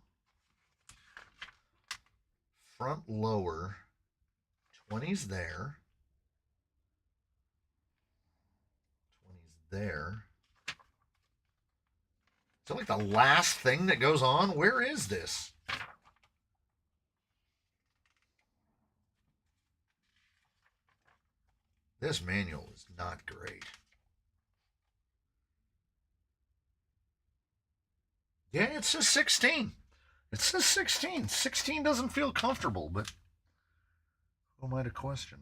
Front lower. 20's there. 20's there. Is that like the last thing that goes on? Where is this? This manual is not great. Yeah, it says 16. It says 16. 16 doesn't feel comfortable, but who am I to question?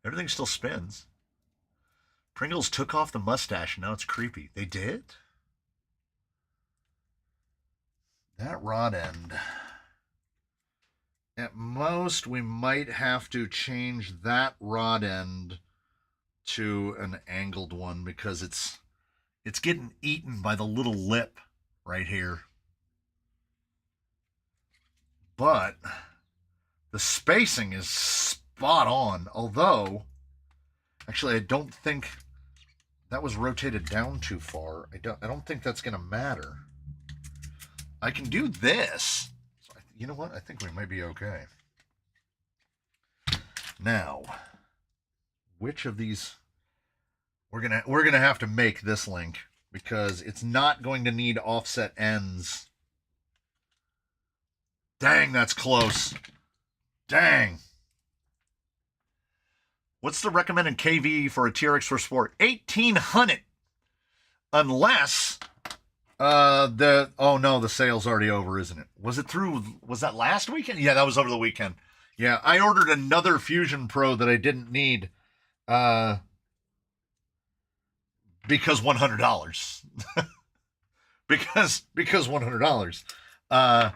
Everything still spins. Pringles took off the mustache and now it's creepy. They did? That rod end. At most, we might have to change that rod end to an angled one because it's getting eaten by the little lip right here. But the spacing is spot on, although actually I don't think that was rotated down too far. I don't think that's going to matter. I can do this. You know what? I think we might be okay. Now, which of these we're gonna have to make this link because it's not going to need offset ends. Dang, that's close. Dang. What's the recommended KV for a TRX for Sport? 1800. Unless the sale's already over, isn't it? Was that last weekend? Yeah, that was over the weekend. Yeah, I ordered another Fusion Pro that I didn't need because $100. because $100.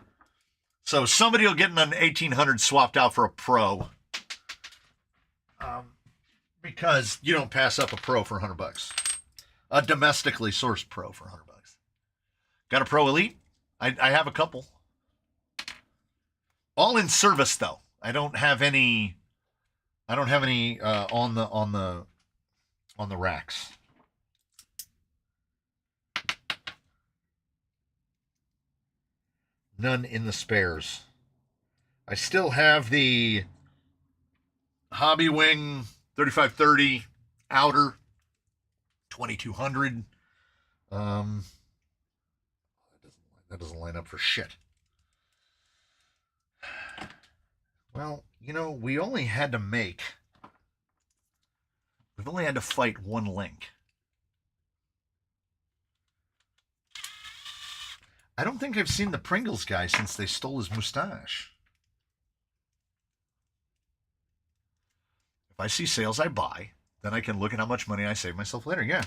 So somebody will get an 1800 swapped out for a Pro. Because you don't pass up a Pro for $100. A domestically sourced Pro for $100. Got a Pro Elite? I have a couple. All in service though. I don't have any on the racks. None in the spares. I still have the Hobby Wing 3530 outer 2200. That doesn't line up for shit. Well, we've only had to fight one link. I don't think I've seen the Pringles guy since they stole his mustache. If I see sales, I buy. Then I can look at how much money I save myself later. Yeah.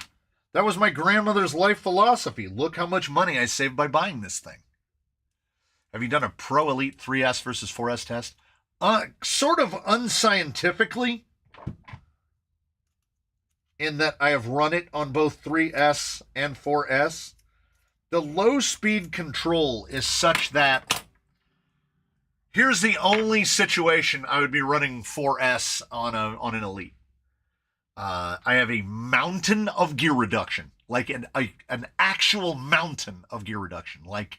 That was my grandmother's life philosophy. Look how much money I saved by buying this thing. Have you done a Pro Elite 3S versus 4S test? Sort of unscientifically, in that I have run it on both 3S and 4S. The low speed control is such that here's the only situation I would be running 4S on an Elite. I have a mountain of gear reduction, like an actual mountain of gear reduction, like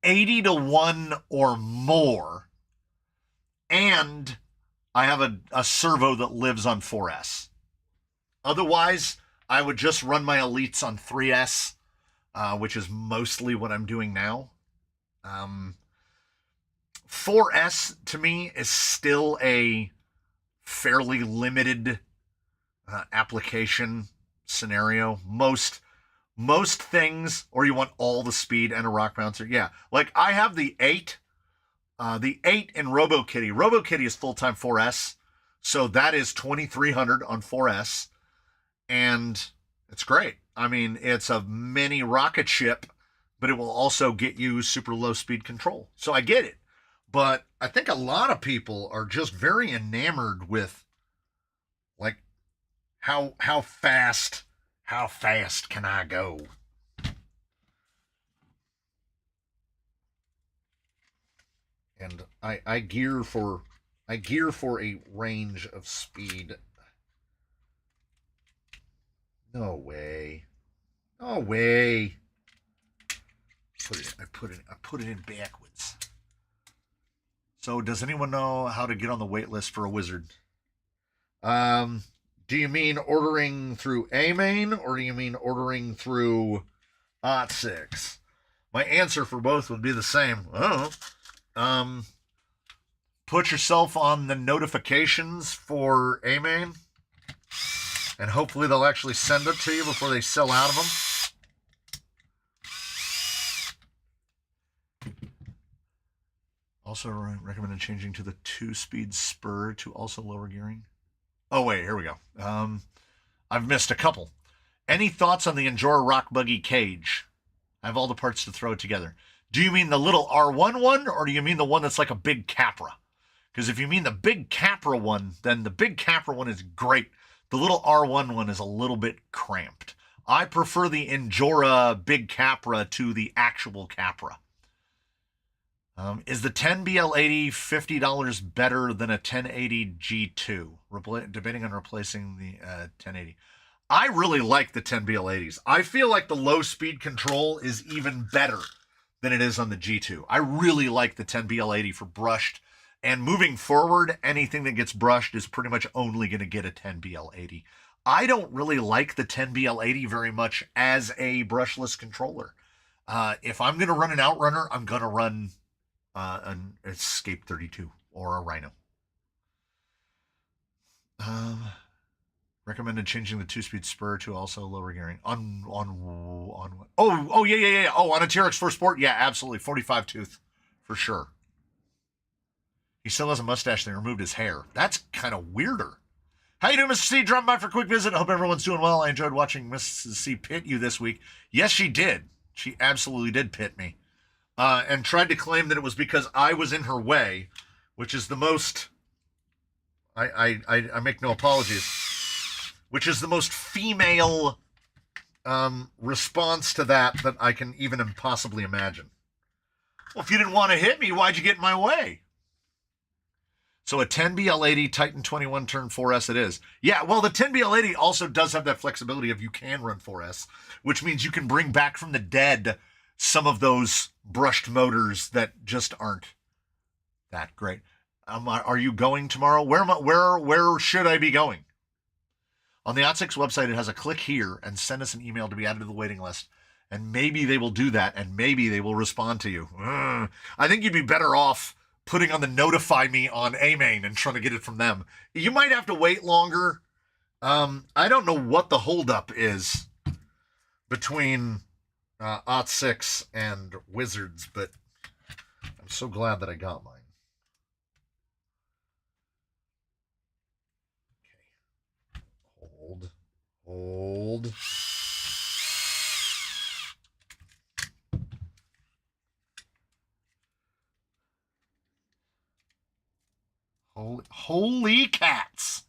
80 to 1 or more. And I have a servo that lives on 4S. Otherwise, I would just run my Elites on 3S, which is mostly what I'm doing now. 4S to me is still a fairly limited application scenario. Most things, or you want all the speed and a rock bouncer. Yeah, like I have the 8 in RoboKitty. RoboKitty is full-time 4S, so that is 2300 on 4S, and it's great. I mean, it's a mini rocket ship, but it will also get you super low speed control. So I get it. But I think a lot of people are just very enamored with, like, how fast can I go? And I gear for a range of speed. No way. No way. I put it in backwards. So does anyone know how to get on the wait list for a wizard? Do you mean ordering through AMain, or do you mean ordering through OT6? My answer for both would be the same. Put yourself on the notifications for AMain, and hopefully they'll actually send it to you before they sell out of them. Also recommended changing to the 2-speed spur to also lower gearing. Oh, wait, here we go. I've missed a couple. Any thoughts on the Endura Rock Buggy cage? I have all the parts to throw it together. Do you mean the little R1 one, or do you mean the one that's like a big Capra? Because if you mean the big Capra one, then the big Capra one is great. The little R1 one is a little bit cramped. I prefer the Endura Big Capra to the actual Capra. Is the 10BL80 $50 better than a 1080 G2? Debating on replacing the 1080. I really like the 10BL80s. I feel like the low speed control is even better than it is on the G2. I really like the 10BL80 for brushed And moving forward, anything that gets brushed is pretty much only going to get a 10BL80. I don't really like the 10BL80 very much as a brushless controller. If I'm going to run an Outrunner, I'm going to run an Escape 32 or a Rhino. Recommended changing the 2-speed spur to also lower gearing on yeah. Oh, on a TRX4 Sport, yeah, absolutely, 45 tooth for sure. He still has a mustache. They removed his hair. That's kind of weirder. How you doing, Mr. C? Dropping by for a quick visit. I hope everyone's doing well. I enjoyed watching Mrs. C pit you this week. Yes, she did. She absolutely did pit me. And tried to claim that it was because I was in her way, which is the most... I make no apologies. Which is the most female response to that I can even possibly imagine. Well, if you didn't want to hit me, why'd you get in my way? So a 10BL80 Titan 21 turn 4S it is. Yeah, well, the 10BL80 also does have that flexibility of you can run 4S, which means you can bring back from the dead some of those brushed motors that just aren't that great. Are you going tomorrow? Where should I be going? On the OT6 website, it has a click here and send us an email to be added to the waiting list. And maybe they will do that, and maybe they will respond to you. I think you'd be better off putting on the notify me on AMain and trying to get it from them. You might have to wait longer. I don't know what the holdup is between OT6 and Wizards, but I'm so glad that I got mine. Okay. Hold. Holy cats.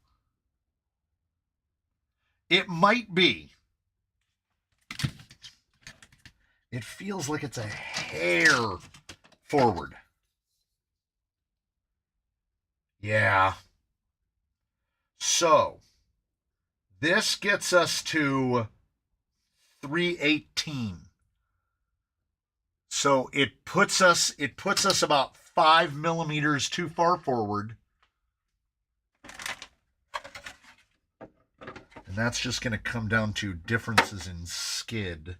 It might be. It feels like it's a hair forward. Yeah. So, this gets us to 318. So it puts us about 5 millimeters too far forward. And that's just going to come down to differences in skid.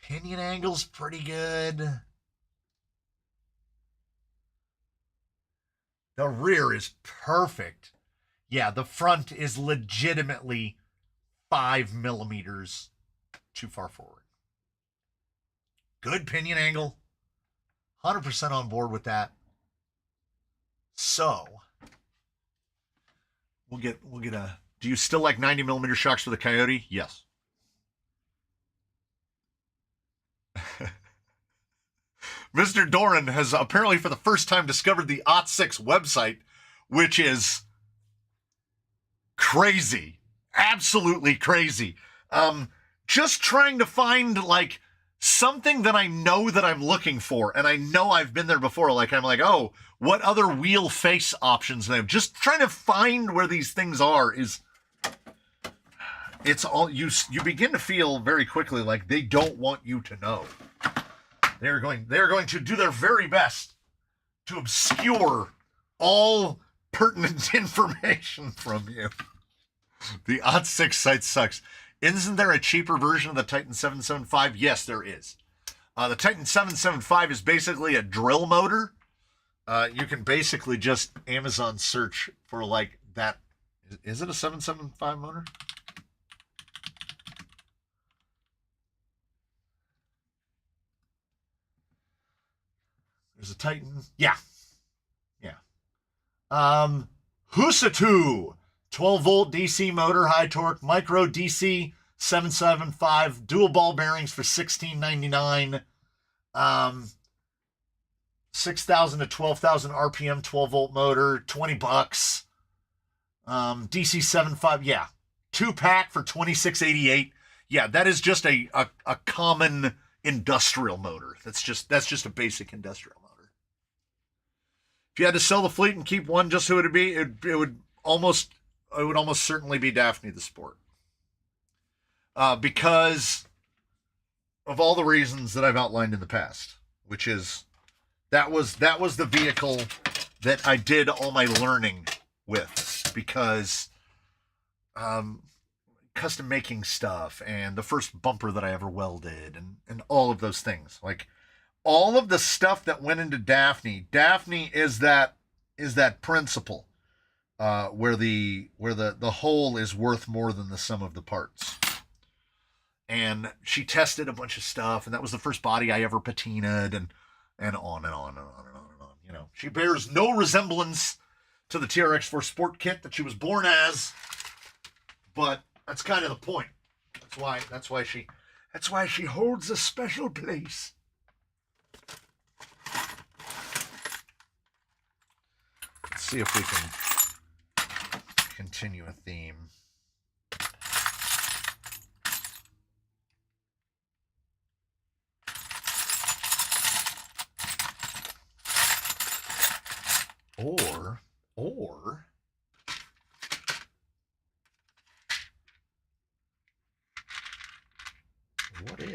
Pinion angle's pretty good. The rear is perfect. Yeah, the front is legitimately 5 millimeters too far forward. Good pinion angle. 100% on board with that. So, we'll get a... Do you still like 90 millimeter shocks for the Coyote? Yes. Mr. Doran has apparently for the first time discovered the OT6 website, which is crazy. Absolutely crazy. Just trying to find like something that I know that I'm looking for, and I know I've been there before. Like I'm like, oh, what other wheel face options they have? Just trying to find where these things are is it's all you begin to feel very quickly like they don't want you to know. They're going to do their very best to obscure all pertinent information from you. The OT6 site sucks. Isn't there a cheaper version of the Titan 775? Yes, there is. The Titan 775 is basically a drill motor. You can basically just Amazon search for like that. Is it a 775 motor? There's a Titan. Yeah. Husatu. 12 volt DC motor, high torque, micro DC 775, dual ball bearings for $16.99. 6,000 to 12,000 RPM, 12 volt motor, $20. DC 75, yeah. 2-pack for $26.88. Yeah, that is just a common industrial motor. That's just a basic industrial motor. If you had to sell the fleet and keep one, just who would it be? It would almost certainly be Daphne the Sport. Because of all the reasons that I've outlined in the past, which is that was the vehicle that I did all my learning with, because custom making stuff and the first bumper that I ever welded and all of those things. Like all of the stuff that went into Daphne. Daphne is that principle where the whole is worth more than the sum of the parts. And she tested a bunch of stuff, and that was the first body I ever patinaed, and on and on and on and on and on. You know, she bears no resemblance to the TRX4 Sport Kit that she was born as, but that's kind of the point. That's why she holds a special place. Let's see if we can continue a theme. Or what if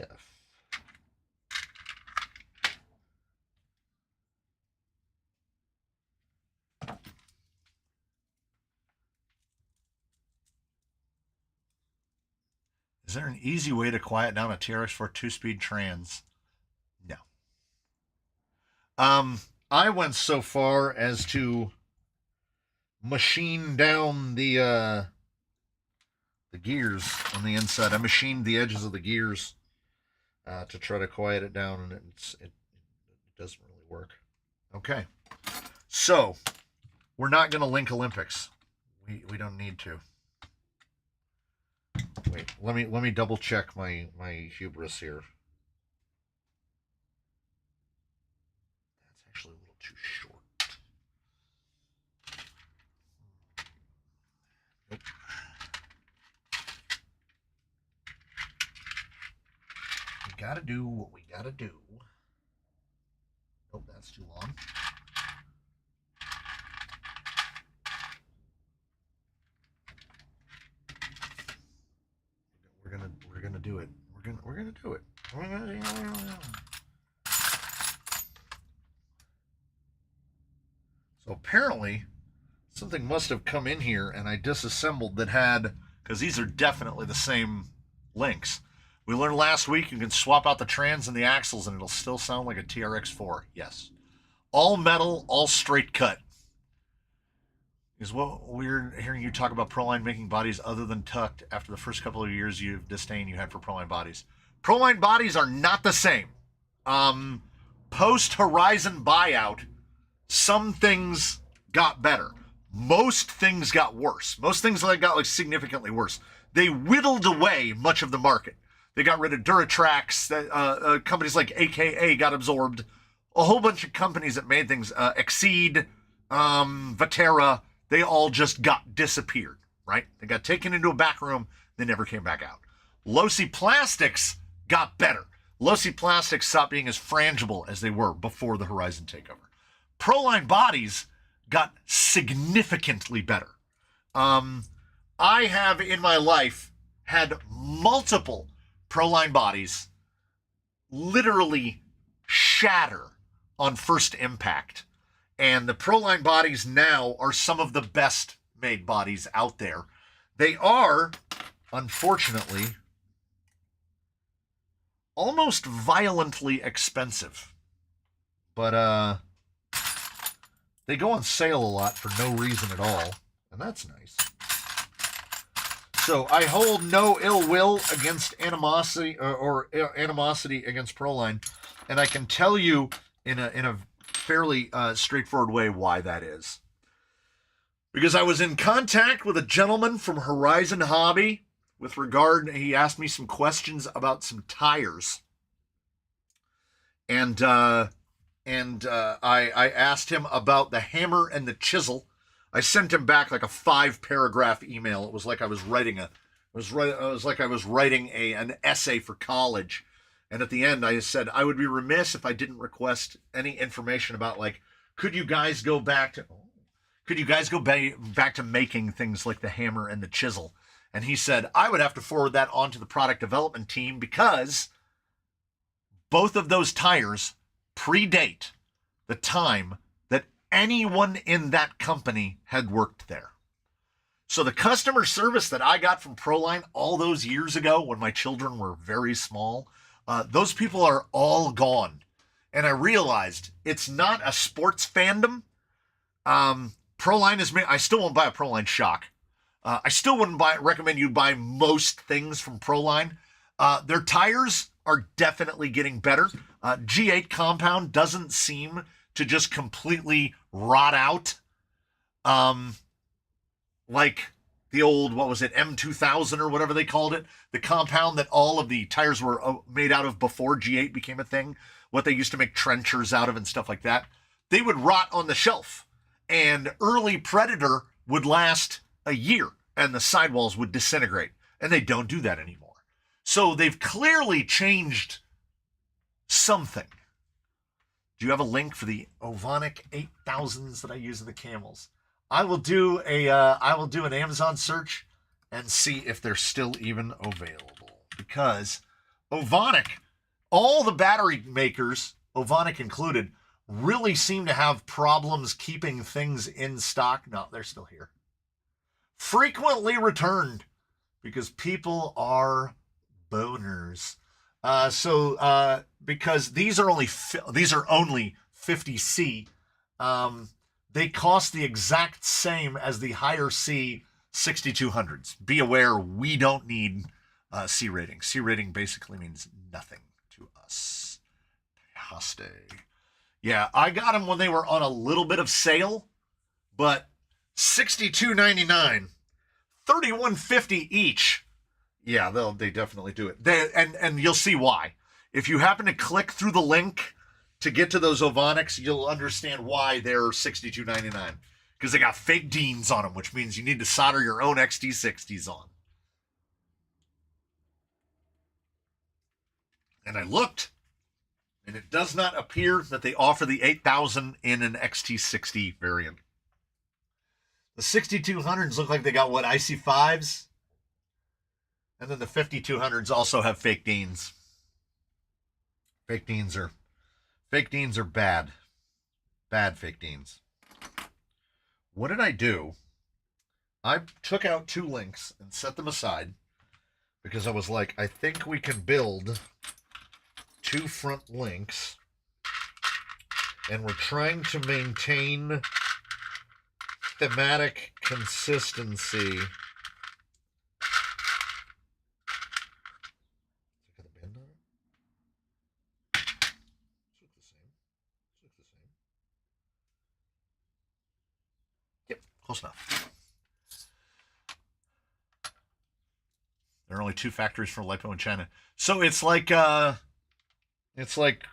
is there an easy way to quiet down a TRX4 2-speed trans? No. I went so far as to machine down the gears on the inside. I machined the edges of the gears to try to quiet it down, and it doesn't really work. Okay, so we're not going to link Olympics. We don't need to. Wait, let me double check my hubris here. That's actually a little too short. Nope. We gotta do what we gotta do. Nope, that's too long. We're gonna do it. We're gonna do it. So apparently something must have come in here and I disassembled that had, because these are definitely the same links. We learned last week you can swap out the trans and the axles and it'll still sound like a TRX4. Yes. All metal, all straight cut. Is what we're hearing you talk about Proline making bodies other than tucked after the first couple of years of disdain you had for Proline bodies. Proline bodies are not the same. Post Horizon buyout, some things got better. Most things got worse. Most things got significantly worse. They whittled away much of the market. They got rid of Duratrax. Companies like AKA got absorbed. A whole bunch of companies that made things, Exceed, Viterra, they all just disappeared, right? They got taken into a back room. They never came back out. Losi Plastics got better. Losi Plastics stopped being as frangible as they were before the Horizon takeover. Proline bodies got significantly better. I have in my life had multiple Proline bodies literally shatter on first impact. And the Proline bodies now are some of the best made bodies out there. They are, unfortunately, almost violently expensive. But they go on sale a lot for no reason at all. And that's nice. So I hold no ill will against animosity or animosity against Proline. And I can tell you in a fairly straightforward way why that is. Because I was in contact with a gentleman from Horizon Hobby with regard, he asked me some questions about some tires. And I asked him about the hammer and the chisel. I sent him back like a 5-paragraph email. It was like I was writing an essay for college. And at the end, I said, I would be remiss if I didn't request any information about, like, could you guys go back to making things like the hammer and the chisel? And he said, I would have to forward that on to the product development team because both of those tires predate the time that anyone in that company had worked there. So the customer service that I got from Proline all those years ago when my children were very small, those people are all gone. And I realized it's not a sports fandom. Proline is, I still won't buy a Proline shock. I still wouldn't recommend you buy most things from Proline. Their tires are definitely getting better. G8 compound doesn't seem to just completely rot out. Like the old, what was it, M2000 or whatever they called it, the compound that all of the tires were made out of before G8 became a thing, what they used to make trenchers out of and stuff like that. They would rot on the shelf, and early Predator would last a year, and the sidewalls would disintegrate, and they don't do that anymore. So they've clearly changed something. Do you have a link for the Ovonic 8000s that I use in the Camels? I will do an Amazon search and see if they're still even available, because Ovonic, all the battery makers, Ovonic included, really seem to have problems keeping things in stock. No, they're still here. Frequently returned because people are boners. Because these are only 50C, they cost the exact same as the higher C 6200s. Be aware, we don't need C rating. C rating basically means nothing to us. Haste. Yeah, I got them when they were on a little bit of sale, but $62.99, $31.50 each. Yeah, they definitely do it. And you'll see why. If you happen to click through the link to get to those Ovonics, you'll understand why they're $62.99. Because they got fake Deans on them, which means you need to solder your own XT60s on. And I looked, and it does not appear that they offer the 8000 in an XT60 variant. The 6200s look like they got, what, IC5s? And then the 5200s also have fake Deans. Fake Deans are bad. Bad fake Deans. What did I do? I took out two links and set them aside because I was like, I think we can build two front links, and we're trying to maintain thematic consistency. Yep, close enough. There are only two factories for LiPo in China, so it's like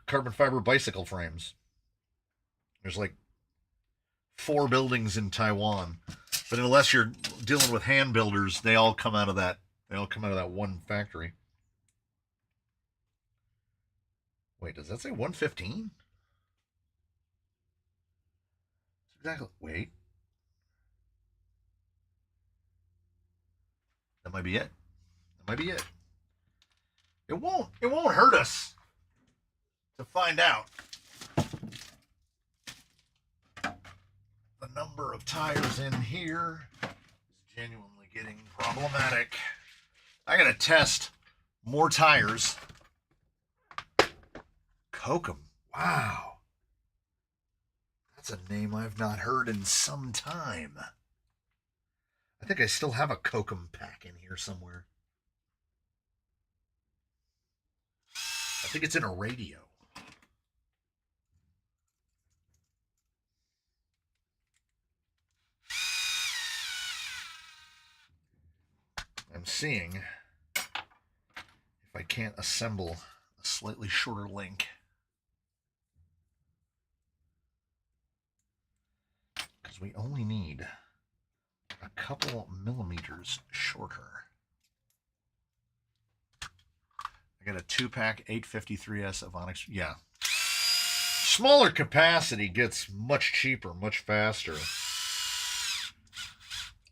carbon fiber bicycle frames. There's like 4 buildings in Taiwan, but unless you're dealing with hand builders, they all come out of that. They all come out of that one factory. Wait, does that say 115? Exactly. Wait. That might be it. That might be it. It won't hurt us to find out the number of tires in here is genuinely getting problematic. I gotta test more tires. Kokum. Wow. That's a name I've not heard in some time. I think I still have a Kokum pack in here somewhere. I think it's in a radio. I'm seeing if I can't assemble a slightly shorter link. Because we only need a couple millimeters shorter. I got a 2-pack 853S Ovonics. Yeah. Smaller capacity gets much cheaper, much faster.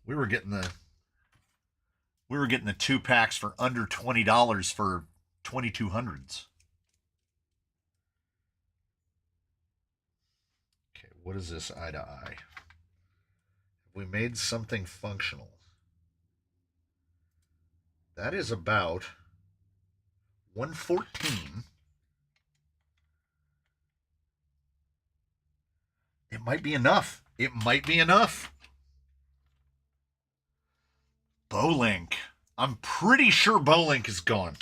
We were getting the 2 packs for under $20 for 2200s. What is this eye to eye? We made something functional. That is about 114. It might be enough. It might be enough. Bowlink. I'm pretty sure Bowlink is gone.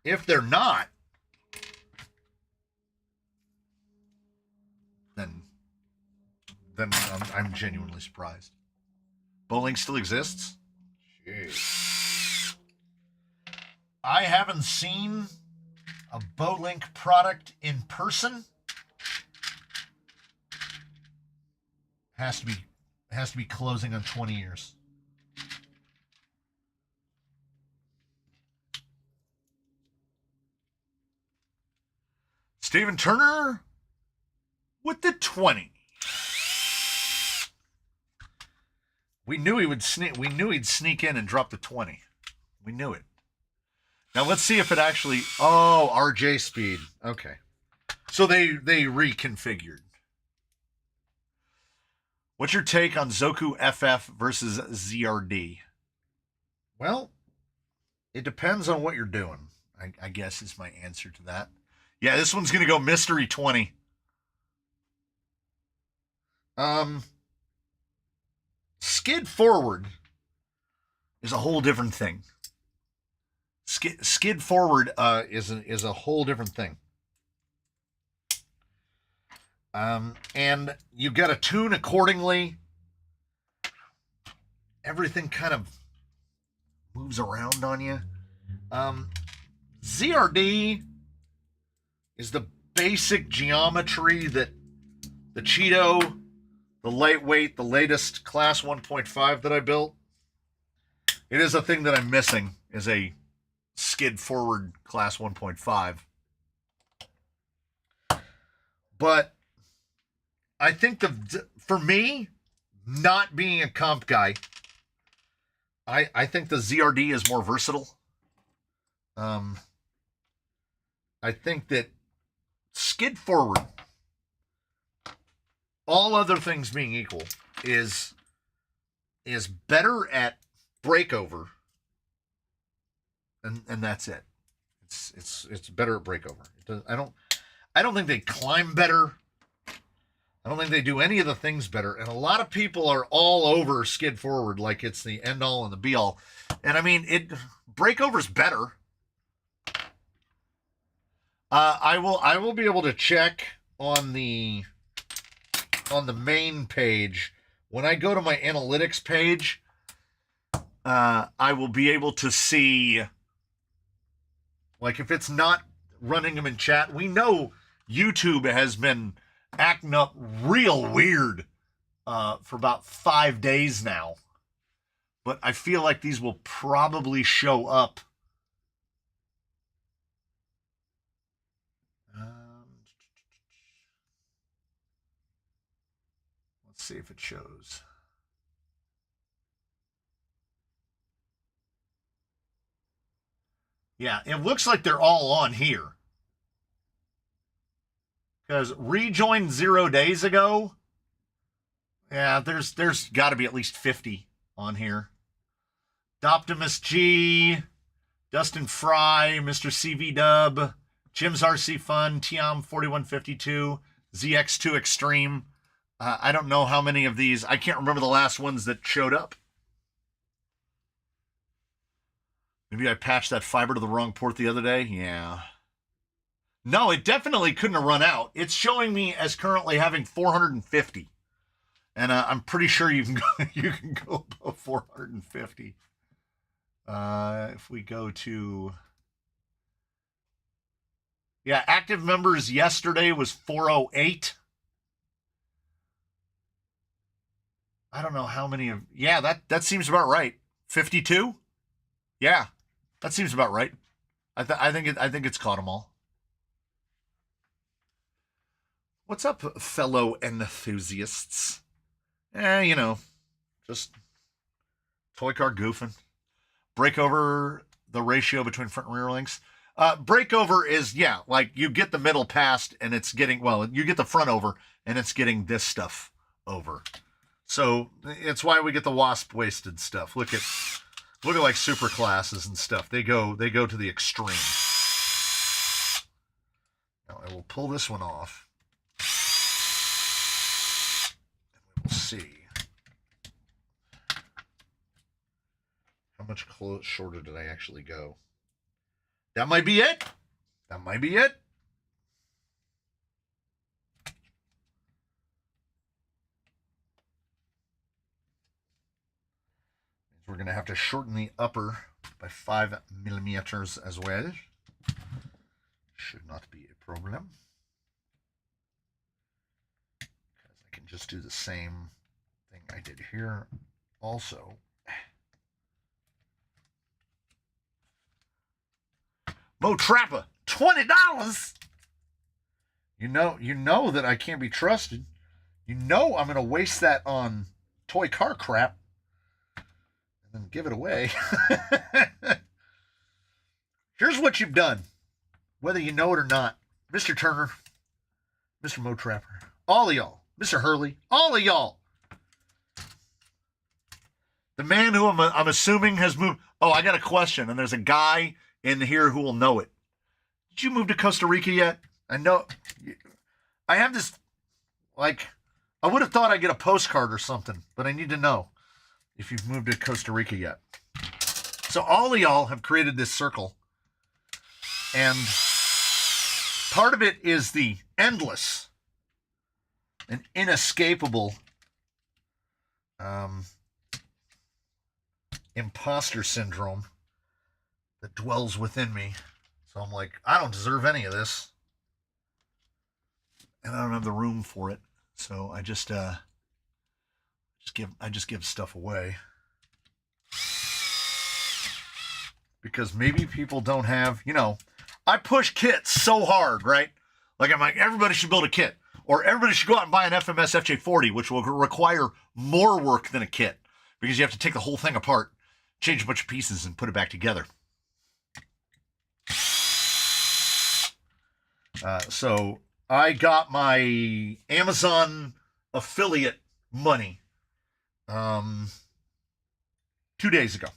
If they're not, then I'm genuinely surprised. Bowlink still exists? Jeez. I haven't seen a Bowlink product in person. Has to be closing on 20 years. Steven Turner with the 20. We knew he would sneak. We knew he'd sneak in and drop the 20. We knew it. Now let's see if it actually. Oh, RJ speed. Okay, so they reconfigured. What's your take on Zoku FF versus ZRD? Well, it depends on what you're doing. I guess is my answer to that. Yeah, this one's gonna go mystery 20. Skid forward is a whole different thing. Skid forward is a whole different thing. And you got to tune accordingly. Everything kind of moves around on you. ZRD is the basic geometry that the Cheeto, the lightweight, the latest class 1.5 that I built. It is a thing that I'm missing, is a skid forward class 1.5. But I think for me, not being a comp guy, I think the ZRD is more versatile. I think that skid forward, all other things being equal, is better at breakover, and that's it. It's better at breakover. I don't think they climb better. I don't think they do any of the things better. And a lot of people are all over skid forward like it's the end all and the be all. And I mean, breakover's better. I will be able to check on the main page. When I go to my analytics page, I will be able to see, like, if it's not running them in chat. We know YouTube has been acting up real weird for about 5 days now. But I feel like these will probably show up. Let's see if it shows. Yeah, it looks like they're all on here. Because rejoined 0 days ago, yeah, there's got to be at least 50 on here. Doptimus G, Dustin Fry, Mr. CV Dub, Jim's RC Fun, Tiam 4152, ZX2 Extreme. I don't know how many of these. I can't remember the last ones that showed up. Maybe I patched that fiber to the wrong port the other day. Yeah. No, it definitely couldn't have run out. It's showing me as currently having 450. And I'm pretty sure you can go above 450. If we go to, yeah, active members yesterday was 408. I don't know how many of, yeah, that seems about right. 52? Yeah, that seems about right. I think it's caught them all. What's up, fellow enthusiasts? You know, just toy car goofing. Break over the ratio between front and rear links. Breakover is, yeah, like you get the middle past and it's getting, well, you get the front over and it's getting this stuff over. So it's why we get the wasp wasted stuff. Look at like super classes and stuff. They go to the extreme. Now I will pull this one off. And we will see how much shorter did I actually go. That might be it. That might be it. We're going to have to shorten the upper by 5 millimeters as well. Should not be a problem. Because I can just do the same thing I did here also. Mo Trapper, $20. You know that I can't be trusted. You know I'm gonna waste that on toy car crap and then give it away. Here's what you've done, whether you know it or not, Mr. Turner, Mr. Mo Trapper, all of y'all, Mr. Hurley, all of y'all. The man who I'm assuming has moved. Oh, I got a question, and there's a guy in here who will know it. Did you move to Costa Rica yet? I know. I have this, like, I would have thought I'd get a postcard or something, but I need to know if you've moved to Costa Rica yet. So all of y'all have created this circle, and part of it is the endless and inescapable imposter syndrome that dwells within me. So I'm like, I don't deserve any of this. And I don't have the room for it. So I just give stuff away. Because maybe people don't have, I push kits so hard, right? Like I'm like, everybody should build a kit. Or everybody should go out and buy an FMS FJ40, which will require more work than a kit. Because you have to take the whole thing apart, change a bunch of pieces, and put it back together. So I got my Amazon affiliate money 2 days ago.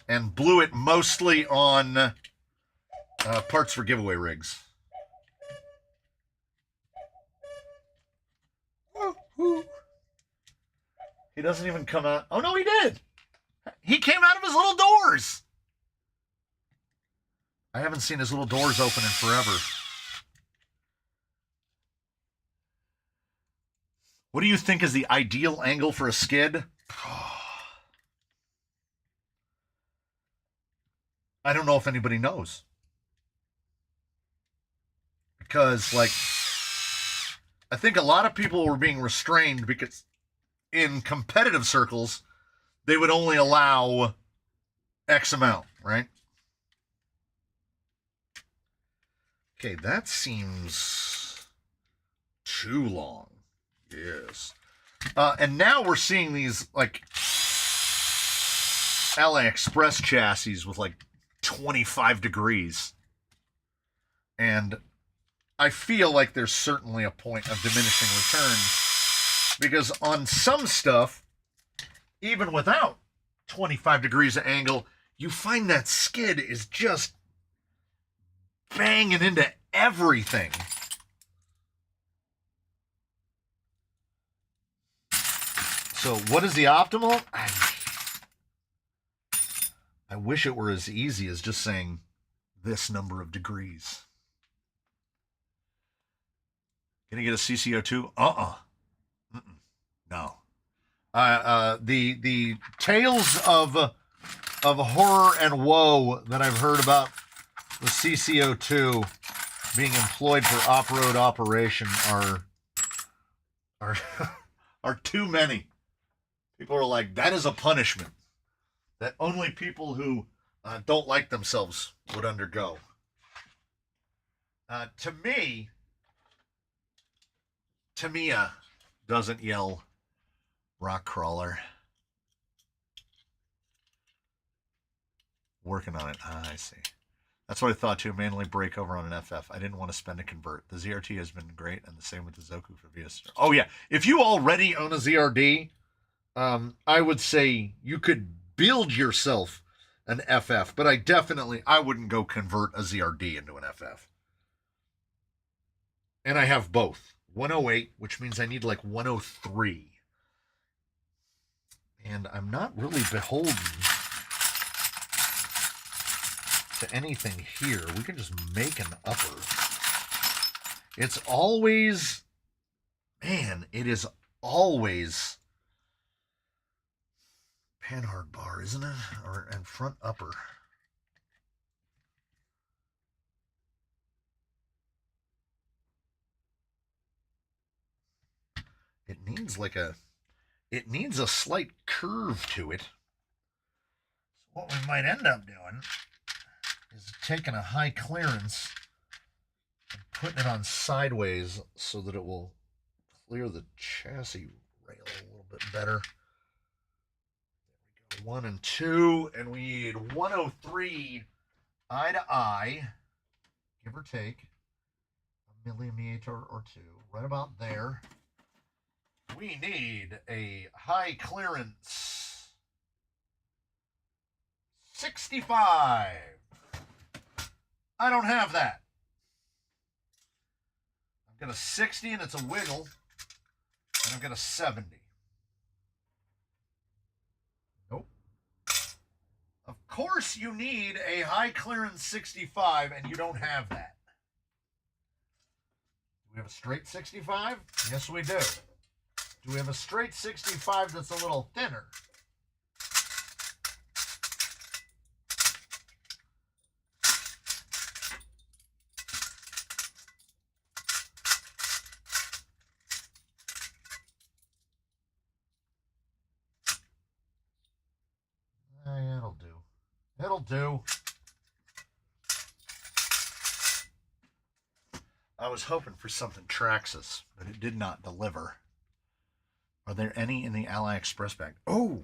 And blew it mostly on parts for giveaway rigs. He doesn't even come out. Oh, no, he did. He came out of his little doors. I haven't seen his little doors open in forever. What do you think is the ideal angle for a skid? I don't know if anybody knows. Because, like, I think a lot of people were being restrained because in competitive circles, they would only allow X amount, right? Okay, that seems too long. Yes. And now we're seeing these, like, AliExpress chassis with, like, 25 degrees. And I feel like there's certainly a point of diminishing returns. Because on some stuff, even without 25 degrees of angle, you find that skid is just banging into everything. So what is the optimal? I wish it were as easy as just saying this number of degrees. Can you get a CCO2? No. The tales of horror and woe that I've heard about the CCO2 being employed for off-road operation are too many. People are like, that is a punishment that only people who don't like themselves would undergo. To me, Tamiya doesn't yell rock crawler. Working on it. I see. That's what I thought too. Manually break over on an FF. I didn't want to spend a convert. The ZRT has been great, and the same with the Zoku for VS. Oh yeah, if you already own a ZRD, I would say you could build yourself an FF, but I wouldn't go convert a ZRD into an FF. And I have both 108, which means I need like 103. And I'm not really beholden to anything here. We can just make an upper. It's always, man, it is always panhard bar, isn't it? And front upper. It needs a slight curve to it. So what we might end up doing is taking a high clearance and putting it on sideways so that it will clear the chassis rail a little bit better. There we go. 1 and 2, and we need 103 eye to eye, give or take a millimeter or two, right about there. We need a high clearance 65. I don't have that. I've got a 60 and it's a wiggle, and I've got a 70. Nope. Of course you need a high clearance 65, and you don't have that. Do we have a straight 65? Yes, we do. Do we have a straight 65 that's a little thinner? It'll do. It'll do. I was hoping for something Traxxas, but it did not deliver. Are there any in the Ally Express bag? Oh!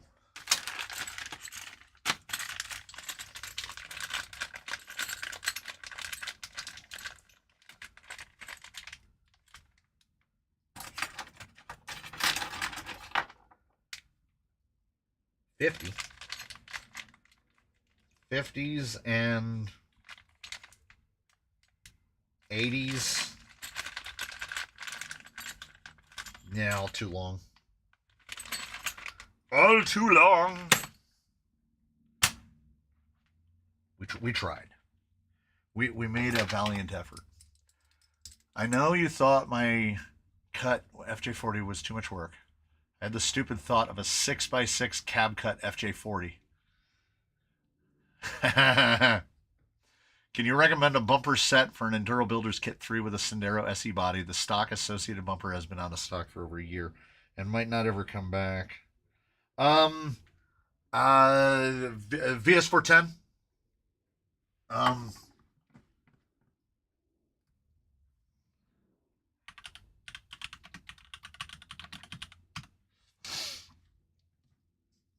$50. 50s and 80s. Yeah, all too long. All too long. We tried. We made a valiant effort. I know you thought my cut FJ40 was too much work. I had the stupid thought of a 6x6 cab cut FJ40. Can you recommend a bumper set for an Enduro Builders Kit 3 with a Sendero SE body? The stock associated bumper has been out of stock for over a year and might not ever come back. VS410.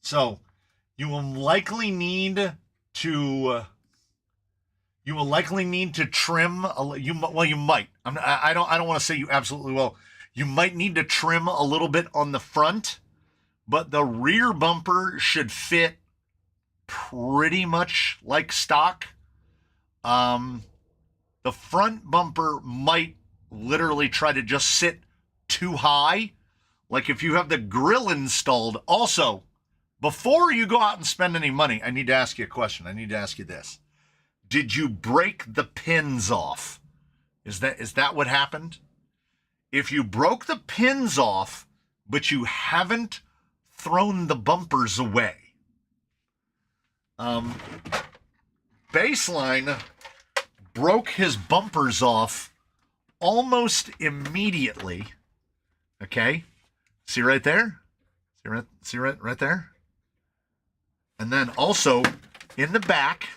So you will likely need to trim you might. I don't want to say you absolutely will. You might need to trim a little bit on the front, but the rear bumper should fit pretty much like stock. The front bumper might literally try to just sit too high. Like if you have the grill installed. Also, before you go out and spend any money, I need to ask you a question. I need to ask you this. Did you break the pins off? Is that what happened? If you broke the pins off, but you haven't thrown the bumpers away. Baseline broke his bumpers off almost immediately. Okay? See right there? See right there? And then also in the back,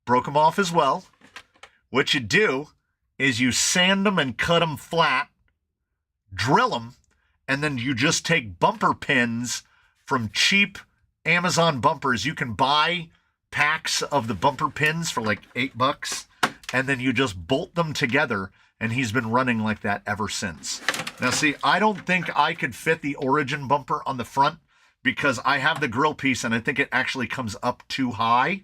broke them off as well. What you do is you sand them and cut them flat, drill them, and then you just take bumper pins from cheap Amazon bumpers. You can buy packs of the bumper pins for like $8, and then you just bolt them together, and he's been running like that ever since. Now, see, I don't think I could fit the Origin bumper on the front because I have the grill piece, and I think it actually comes up too high.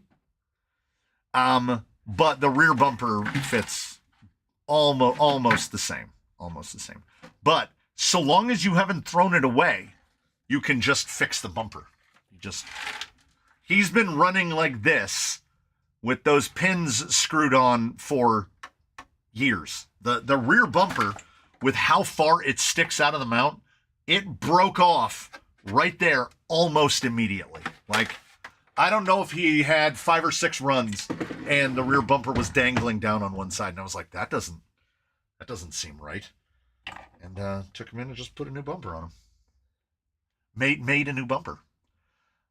But the rear bumper fits almost the same. Almost the same. But so long as you haven't thrown it away, you can just fix the bumper. He's been running like this with those pins screwed on for years. The rear bumper, with how far it sticks out of the mount, it broke off right there almost immediately. Like, I don't know if he had 5 or 6 runs and the rear bumper was dangling down on one side, and I was like, that doesn't seem right. And took him in and just put a new bumper on him. Made a new bumper.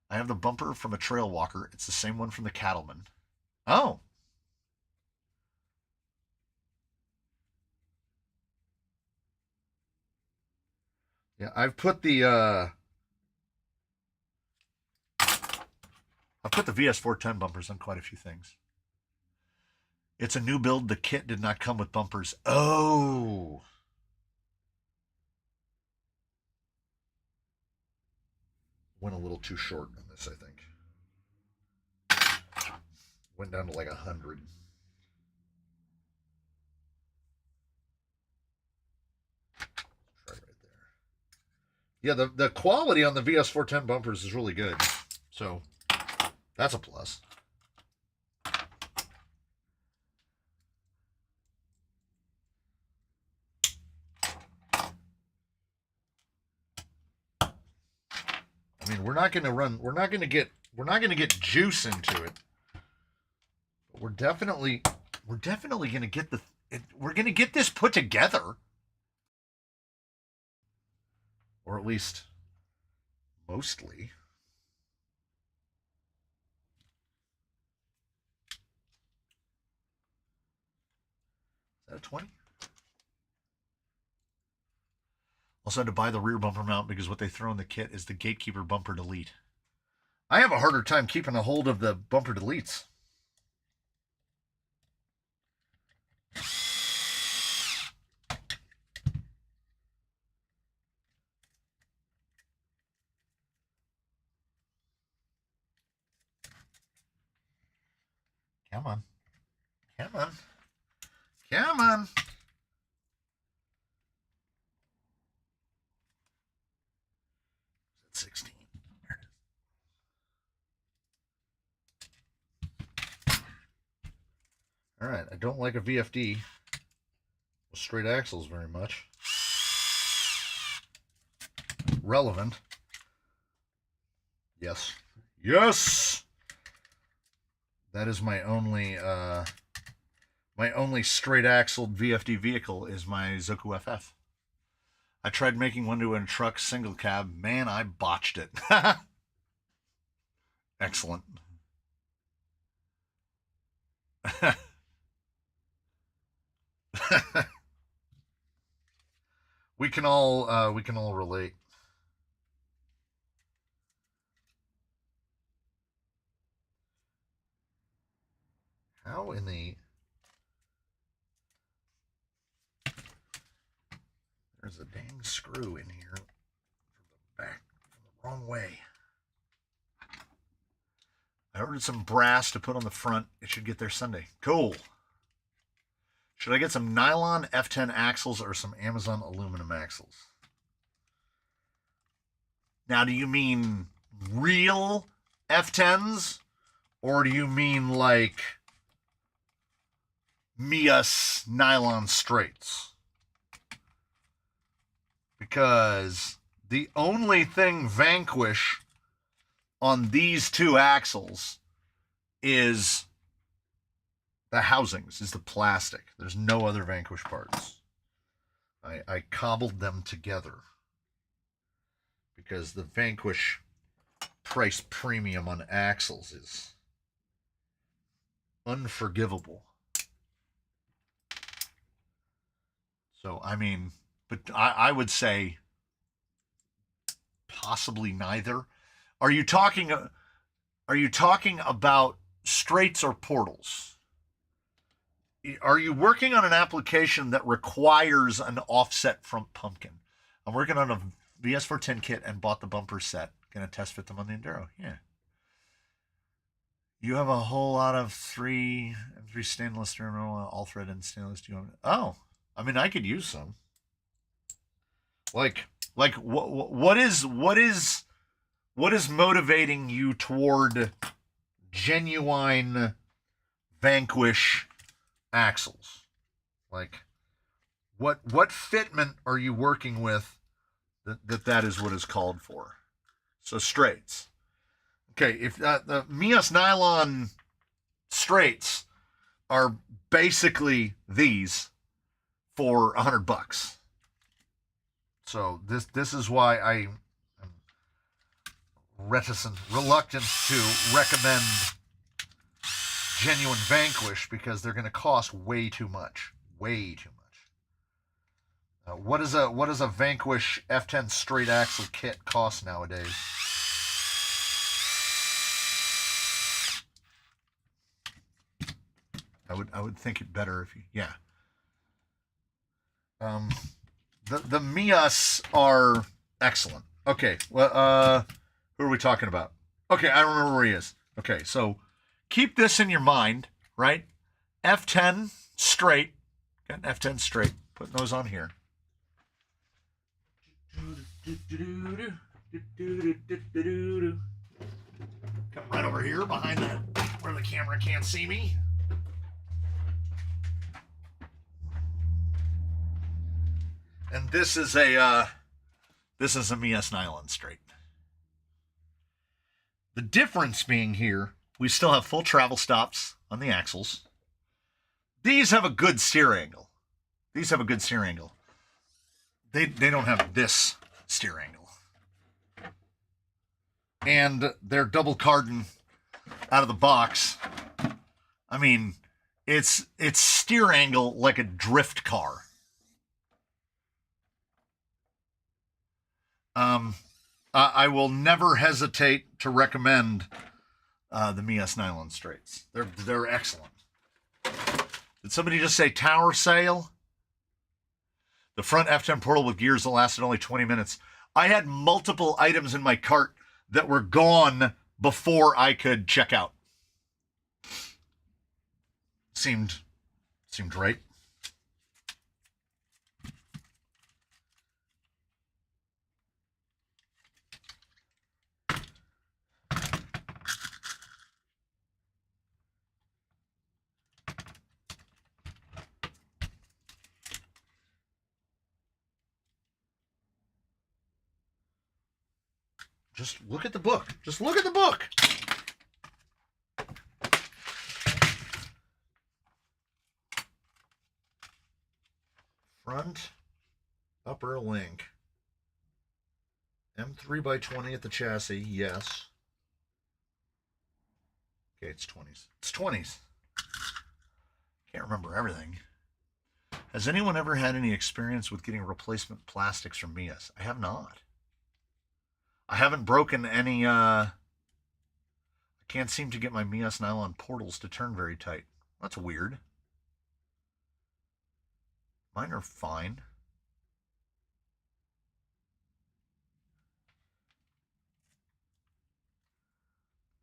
I have the bumper from a Trail Walker. It's the same one from the Cattleman. Oh. Yeah, I've put the VS410 bumpers on quite a few things. It's a new build. The kit did not come with bumpers. Oh. Went a little too short on this, I think. Went down to like 100. Try right there. Yeah, the quality on the VS410 bumpers is really good. So that's a plus. I mean, we're not going to get juice into it. But we're definitely going to get we're going to get this put together. Or at least mostly. Is that a 20? Also had to buy the rear bumper mount because what they throw in the kit is the Gatekeeper bumper delete. I have a harder time keeping a hold of the bumper deletes. Come on. Come on. Come on. That's 16. All right, I don't like a VFD with straight axles very much. Relevant. Yes. Yes! That is my only straight axled VFD vehicle is my Zoku FF. I tried making one to a truck single cab. Man, I botched it. Excellent. we can all relate. How in the... There's a dang screw in here from the back, from the wrong way. I ordered some brass to put on the front. It should get there Sunday. Cool. Should I get some nylon F10 axles or some Amazon aluminum axles? Now, do you mean real F10s? Or do you mean like Mias nylon straights? Because the only thing Vanquish on these two axles is the housings, is the plastic. There's no other Vanquish parts. I cobbled them together because the Vanquish price premium on axles is unforgivable. So, I mean, but I would say possibly neither. Are you talking about straights or portals? Are you working on an application that requires an offset front pumpkin? I'm working on a VS410 kit and bought the bumper set. Gonna test fit them on the Enduro. Yeah. You have a whole lot of three stainless terminal, all thread and stainless. Do you want? Oh, I mean, I could use some. Like what is motivating you toward genuine Vanquish axles? Like, what fitment are you working with that is what is called for? So straights. Okay, if the Mias nylon straights are basically these for $100. So this is why I am reluctant to recommend genuine Vanquish, because they're going to cost way too much. Way too much. What does a Vanquish F10 straight axle kit cost nowadays? I would think it better if you, yeah. The Mias are excellent. Okay, well, who are we talking about? Okay, I remember where he is. Okay, so keep this in your mind, right? F10 straight. Got an F10 straight. Putting those on here. Come right over here behind that where the camera can't see me. And this is a Mias nylon straight. The difference being here, we still have full travel stops on the axles. These have a good steer angle. These have a good steer angle. They don't have this steer angle. And they're double carbon out of the box. I mean, it's steer angle like a drift car. I will never hesitate to recommend the Mias nylon straights. They're excellent. Did somebody just say tower sail? The front F10 portal with gears that lasted only 20 minutes. I had multiple items in my cart that were gone before I could check out. Seemed right. Just look at the book. Just look at the book. Front upper link. M3x20 at the chassis, yes. Okay, it's 20s. It's 20s. Can't remember everything. Has anyone ever had any experience with getting replacement plastics from Mias? I have not. I haven't broken any, I can't seem to get my Mias nylon portals to turn very tight. That's weird. Mine are fine.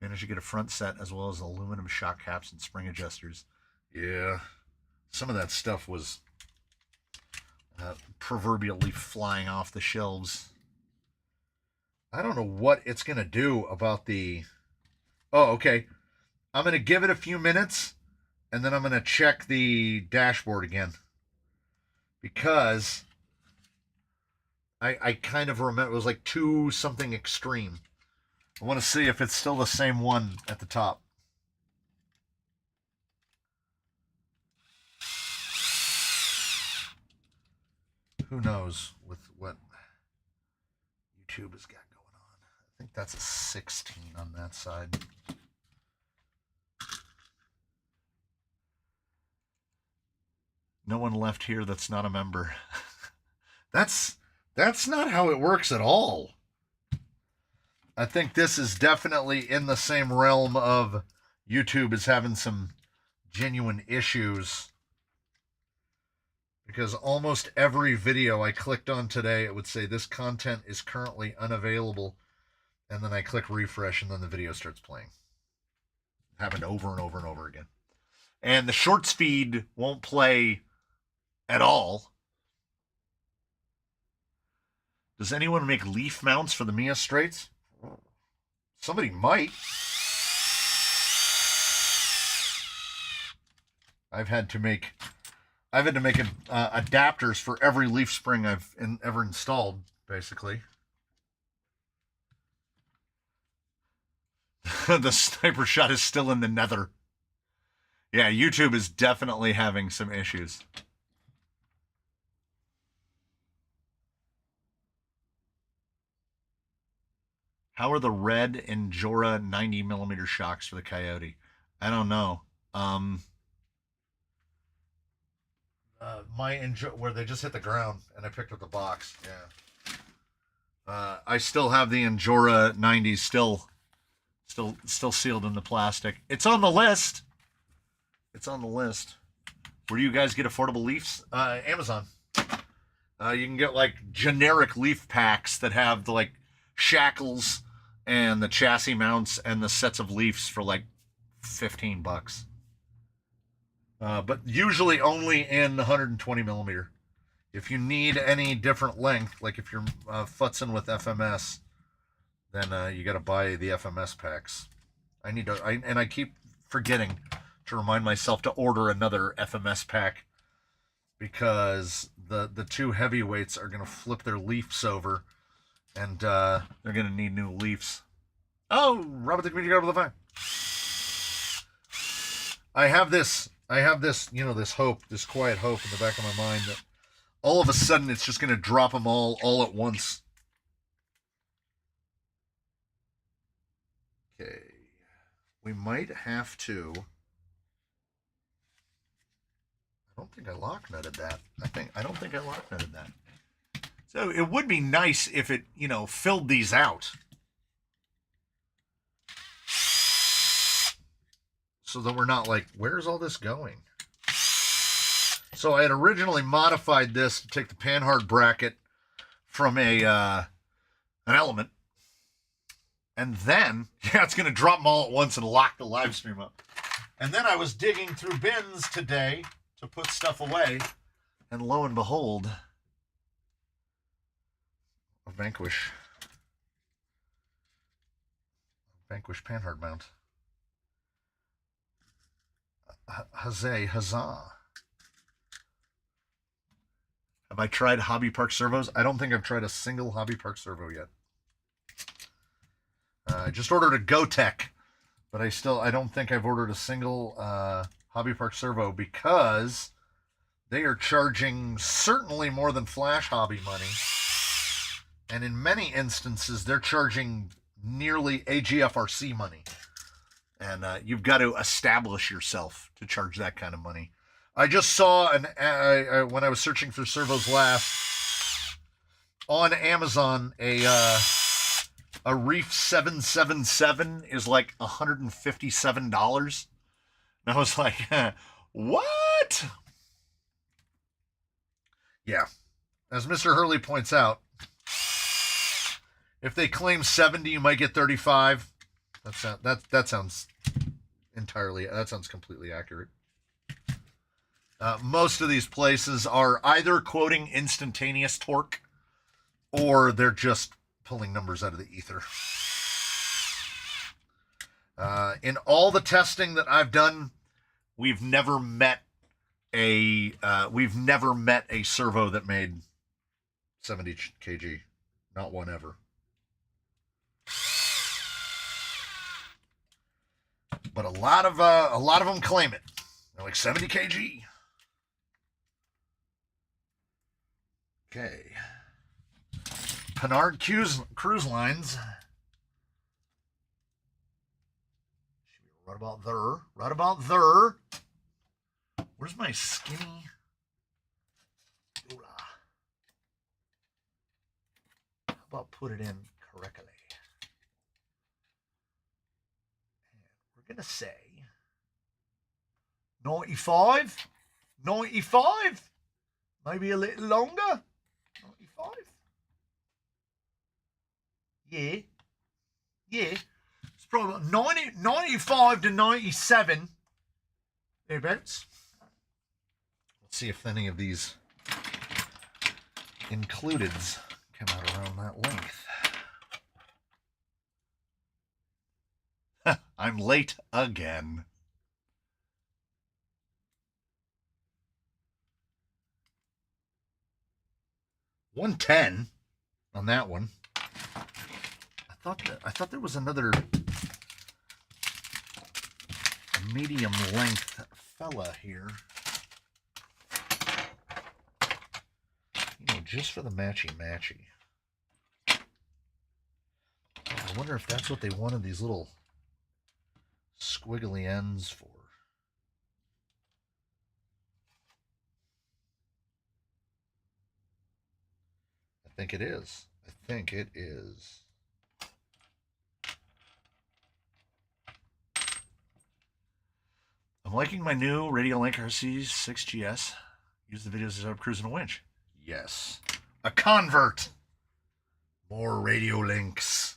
Managed to get a front set as well as aluminum shock caps and spring adjusters. Yeah, some of that stuff was proverbially flying off the shelves. I don't know what it's going to do about the... Oh, okay. I'm going to give it a few minutes, and then I'm going to check the dashboard again. Because I kind of remember it was like 2 something extreme. I want to see if it's still the same one at the top. Who knows with what YouTube has got going on. I think that's a 16 on that side. No one left here that's not a member. That's not how it works at all. I think this is definitely in the same realm of YouTube is having some genuine issues because almost every video I clicked on today, it would say this content is currently unavailable, and then I click refresh and then the video starts playing. It happened over and over and over again. And the shorts feed won't play at all. Does anyone make leaf mounts for the Mia Straits? Somebody might. I've had to make adapters for every leaf spring I've ever installed, basically. The sniper shot is still in the nether. Yeah, YouTube is definitely having some issues. How are the red and Jora 90mm shocks for the Coyote? I don't know. Where they just hit the ground and I picked up the box. Yeah. I still have the Injora 90s still sealed in the plastic. It's on the list. It's on the list. Where do you guys get affordable leafs? Amazon. You can get like generic leaf packs that have the like shackles and the chassis mounts and the sets of leaves for like $15. But usually only in 120mm. If you need any different length, like if you're futzing with FMS, then you got to buy the FMS packs. I keep forgetting to remind myself to order another FMS pack because the two heavyweights are going to flip their leafs over, and they're going to need new leafs. Oh, Robert the Community Guard with the fine. I have this, this hope, this quiet hope in the back of my mind that all of a sudden it's just going to drop them all at once. Okay. We might have to... I don't think I lock nutted that. I don't think I lock nutted that. So it would be nice if it, filled these out. So that we're not like, where's all this going? So I had originally modified this to take the panhard bracket from an Element. And then, it's going to drop them all at once and lock the live stream up. And then I was digging through bins today to put stuff away. And lo and behold, a Vanquish panhard mount. Huzzah. Have I tried Hobby Park servos? I don't think I've tried a single Hobby Park servo yet. I just ordered a Gotek, but I don't think I've ordered a single Hobby Park servo because they are charging certainly more than Flash Hobby money. And in many instances, they're charging nearly AGFRC money. And you've got to establish yourself to charge that kind of money. I just saw, when I was searching for servos last, on Amazon, a Reef 777 is like $157. And I was like, what? Yeah. As Mr. Hurley points out, if they claim 70, you might get 35. That sounds completely accurate. Most of these places are either quoting instantaneous torque or they're just pulling numbers out of the ether. In all the testing that I've done, we've never met a servo that made 70 kg. Not one ever. But a lot of them claim it. They're like 70 kg. Okay. Panhard Cruise Lines. Right about there. Where's my skinny? How about put it in correctly? And we're going to say 95? 95? Maybe a little longer? 95? Yeah. Yeah. It's probably 95 to 97. Thereabouts. Let's see if any of these includeds come out around that length. I'm late again. $110 on that one. I thought there was another medium length fella here. You know, just for the matchy. I wonder if that's what they wanted these little squiggly ends for. I think it is. I'm liking my new Radiolink RC6GS. Use the videos to set up cruising a winch. Yes. A convert. More Radiolinks.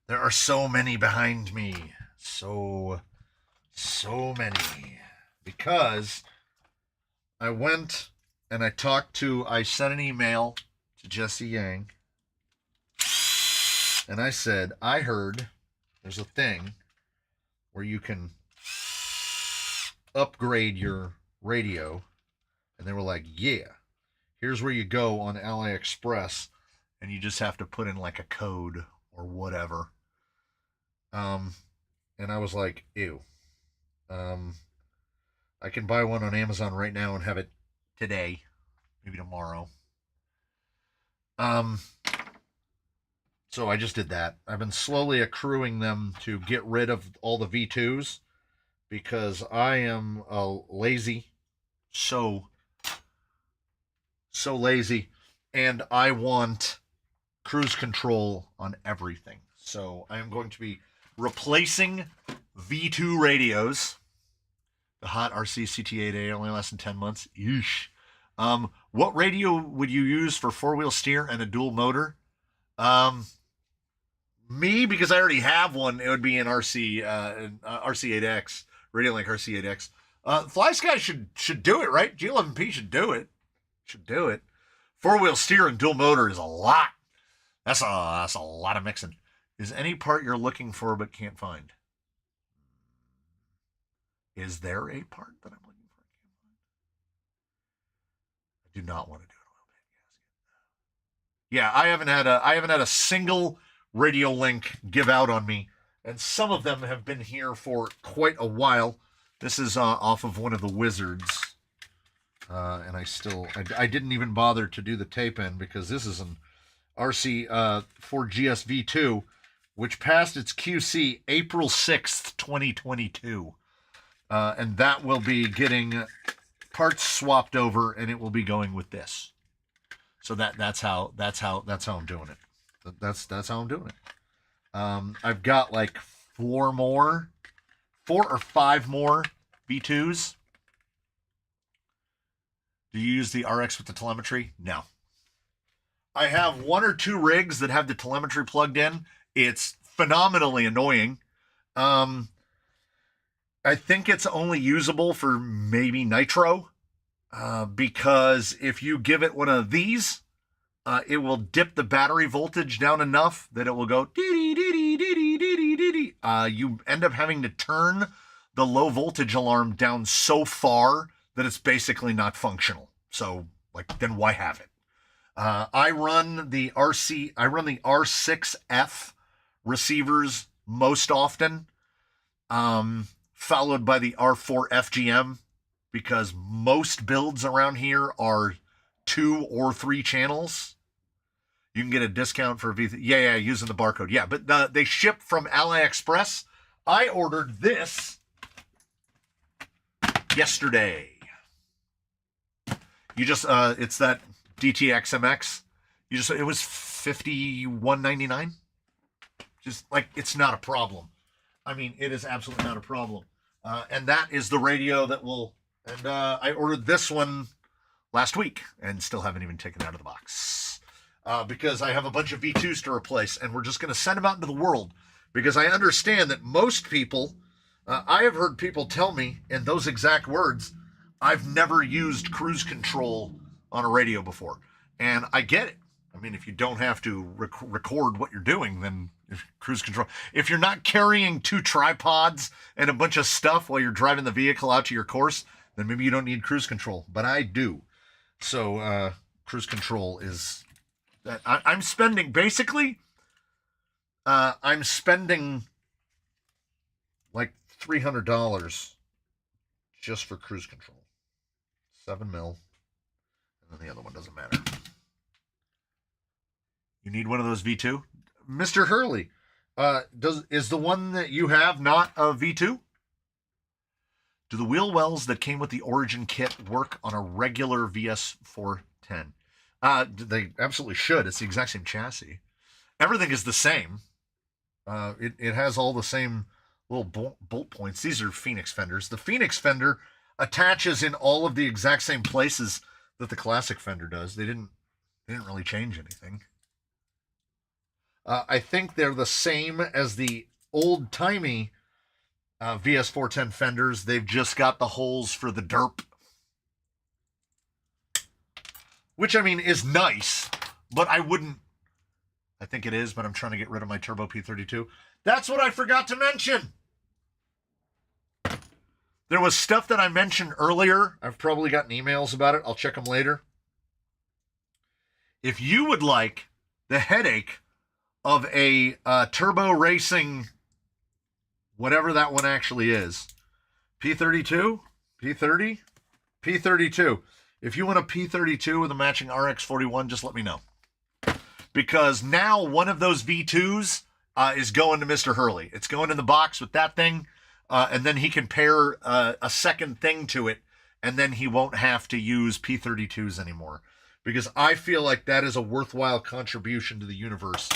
There are so many behind me. So many. Because I went and I sent an email to Jesse Yang. And I said, I heard there's a thing where you can upgrade your radio. And they were like, yeah, here's where you go on AliExpress, and you just have to put in like a code or whatever. And I was like, ew. I can buy one on Amazon right now and have it today, maybe tomorrow. So I just did that. I've been slowly accruing them to get rid of all the V2s because I am lazy. So lazy. And I want cruise control on everything. So I am going to be replacing V2 radios. The hot RC CT8A only lasts in 10 months. Yeesh. What radio would you use for four-wheel steer and a dual motor? Me, because I already have one, it would be an RC8X, Radiolink RC8X. Fly Sky should do it, right? G11P should do it. Four-wheel steer and dual motor is a lot. That's a lot of mixing. Is any part you're looking for but can't find? Is there a part that I'm looking for and can't find? I do not want to do an oil pan gasket. Yeah, I haven't had a single Radiolink give out on me, and some of them have been here for quite a while. This is off of one of the Wizards, and I didn't even bother to do the tape in because this is an RC 4GS V2, which passed its QC April 6th, 2022. And that will be getting parts swapped over, and it will be going with this. So that's how I'm doing it. That's how I'm doing it. I've got like 4 or 5 more V2s. Do you use the RX with the telemetry? No. I have 1 or 2 rigs that have the telemetry plugged in. It's phenomenally annoying. I think it's only usable for maybe nitro, because if you give it one of these, it will dip the battery voltage down enough that it will go dee-dee-dee-dee-dee-dee-dee-dee. You end up having to turn the low voltage alarm down so far that it's basically not functional. So, then why have it? I run the R6F receivers most often, followed by the R4 FGM, because most builds around here are 2 or 3 channels. You can get a discount for V3. Yeah, using the barcode. Yeah, but they ship from AliExpress. I ordered this yesterday. You just it's that DTXMX. It was $51.99. Just it's not a problem. I mean, it is absolutely not a problem. And that is the radio that will. And I ordered this one last week and still haven't even taken it out of the box because I have a bunch of V2s to replace, and we're just going to send them out into the world because I understand that most people. I have heard people tell me in those exact words, I've never used cruise control on a radio before. And I get it. I mean, if you don't have to record what you're doing, then cruise control. If you're not carrying 2 tripods and a bunch of stuff while you're driving the vehicle out to your course, then maybe you don't need cruise control. But I do. So cruise control is... I'm spending, basically, I'm spending like $300 just for cruise control. 7 mil. And then the other one doesn't matter. You need one of those V2? Mr. Hurley, is the one that you have not a V2? Do the wheel wells that came with the Origin kit work on a regular VS410? They absolutely should. It's the exact same chassis. Everything is the same. It has all the same little bolt points. These are Phoenix fenders. The Phoenix fender attaches in all of the exact same places that the classic fender does. They didn't really change anything. I think they're the same as the old-timey VS410 fenders. They've just got the holes for the derp. Which, I mean, is nice, but I wouldn't... I think it is, but I'm trying to get rid of my Turbo P32. That's what I forgot to mention! There was stuff that I mentioned earlier. I've probably gotten emails about it. I'll check them later. If you would like the headache of a turbo racing, whatever that one actually is, P32, P30, P32. If you want a P32 with a matching RX41, just let me know. Because now one of those V2s is going to Mr. Hurley. It's going in the box with that thing, and then he can pair a second thing to it, and then he won't have to use P32s anymore. Because I feel like that is a worthwhile contribution to the universe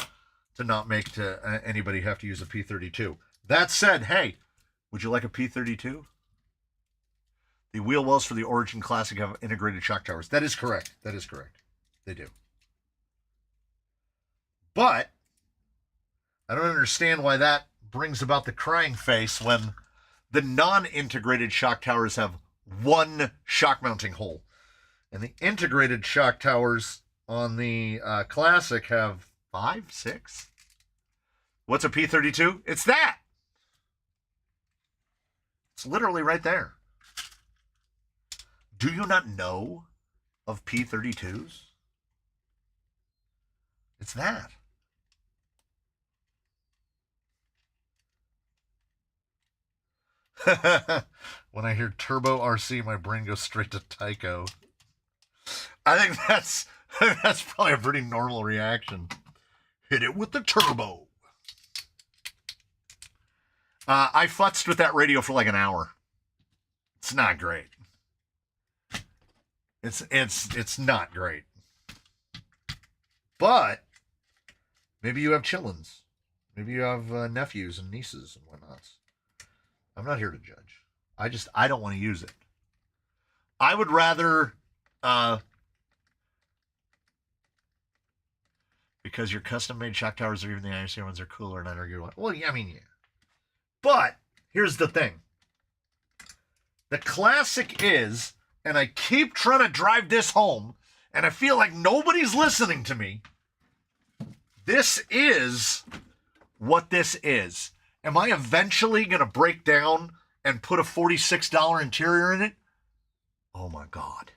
to not make anybody have to use a P32. That said, hey, would you like a P32? The wheel wells for the Origin Classic have integrated shock towers. That is correct. That is correct. They do. But I don't understand why that brings about the crying face when the non-integrated shock towers have 1 shock mounting hole. And the integrated shock towers on the Classic have 5, 6. What's a P32? It's that. It's literally right there. Do you not know of P32s? It's that. When I hear Turbo RC, my brain goes straight to Tyco. I think that's probably a pretty normal reaction. Hit it with the turbo. I futzed with that radio for like an hour. It's not great. It's not great. But maybe you have chillins. Maybe you have nephews and nieces and whatnots. I'm not here to judge. I don't want to use it. I would rather because your custom-made shock towers or even the IRC ones are cooler and unarguable. Well, yeah, I mean, yeah. But here's the thing. The Classic is, and I keep trying to drive this home, and I feel like nobody's listening to me. This is what this is. Am I eventually going to break down and put a $46 interior in it? Oh my God.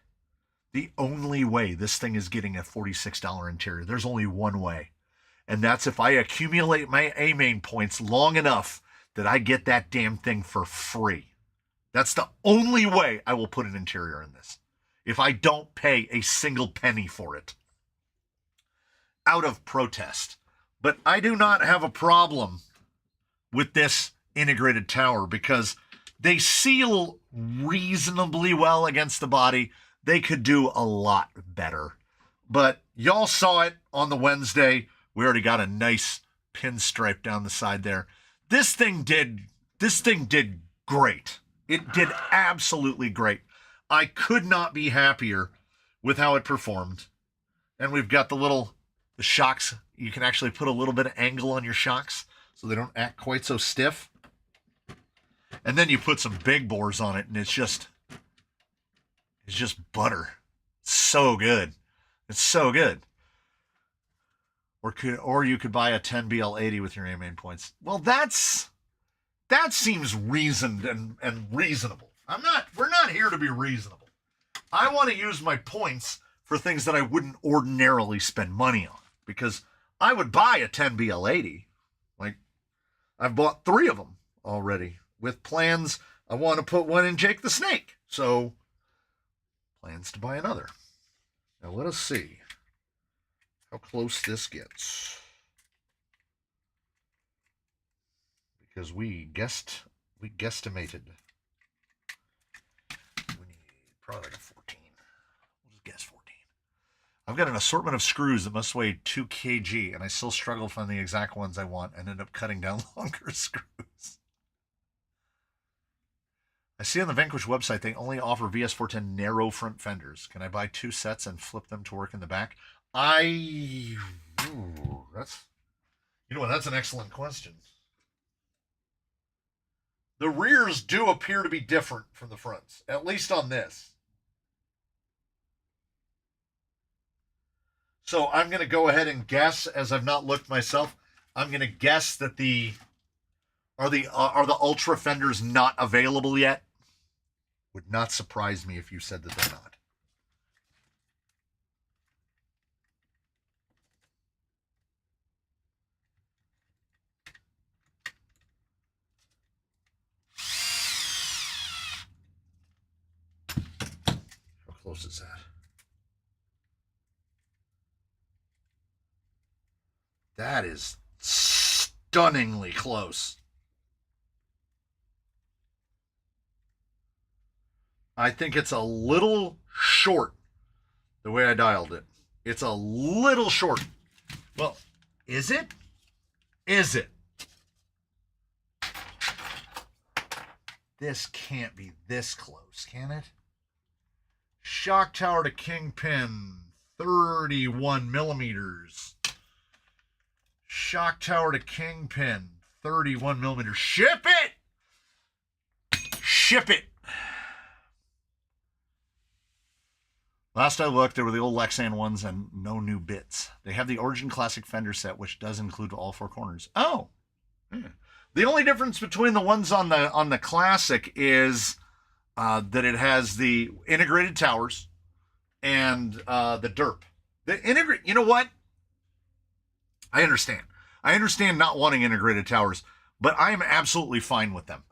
The only way this thing is getting a $46 interior, there's only one way. And that's if I accumulate my A-main points long enough that I get that damn thing for free. That's the only way I will put an interior in this. If I don't pay a single penny for it. Out of protest. But I do not have a problem with this integrated tower because they seal reasonably well against the body. They could do a lot better. But y'all saw it on the Wednesday. We already got a nice pinstripe down the side there. This thing did great. It did absolutely great. I could not be happier with how it performed. And we've got the shocks. You can actually put a little bit of angle on your shocks so they don't act quite so stiff. And then you put some big bores on it, and it's just butter. It's so good. It's so good. Or you could buy a 10 BL80 with your A-main points. Well, that seems reasoned and reasonable. We're not here to be reasonable. I want to use my points for things that I wouldn't ordinarily spend money on, because I would buy a 10 BL80. Like, I've bought 3 of them already with plans. I want to put one in Jake the Snake. So, plans to buy another. Now, let us see how close this gets. Because we guesstimated. We need probably like a 14. We'll just guess 14. I've got an assortment of screws that must weigh 2 kg, and I still struggle to find the exact ones I want and end up cutting down longer screws. I see on the Vanquish website they only offer VS410 narrow front fenders. Can I buy 2 sets and flip them to work in the back? That's an excellent question. The rears do appear to be different from the fronts, at least on this. So I'm going to go ahead and guess, as I've not looked myself, I'm going to guess that are the Ultra fenders not available yet? Would not surprise me if you said that they're not. How close is that? That is stunningly close. I think it's a little short the way I dialed it. It's a little short. Well, is it? Is it? This can't be this close, can it? Shock tower to kingpin, 31 millimeters. Shock tower to kingpin, 31 millimeters. Ship it! Ship it! Last I looked, there were the old Lexan ones and no new bits. They have the Origin Classic fender set, which does include all 4 corners. Oh! Yeah. The only difference between the ones on the Classic is that it has the integrated towers and the derp. You know what? I understand. I understand not wanting integrated towers, but I am absolutely fine with them.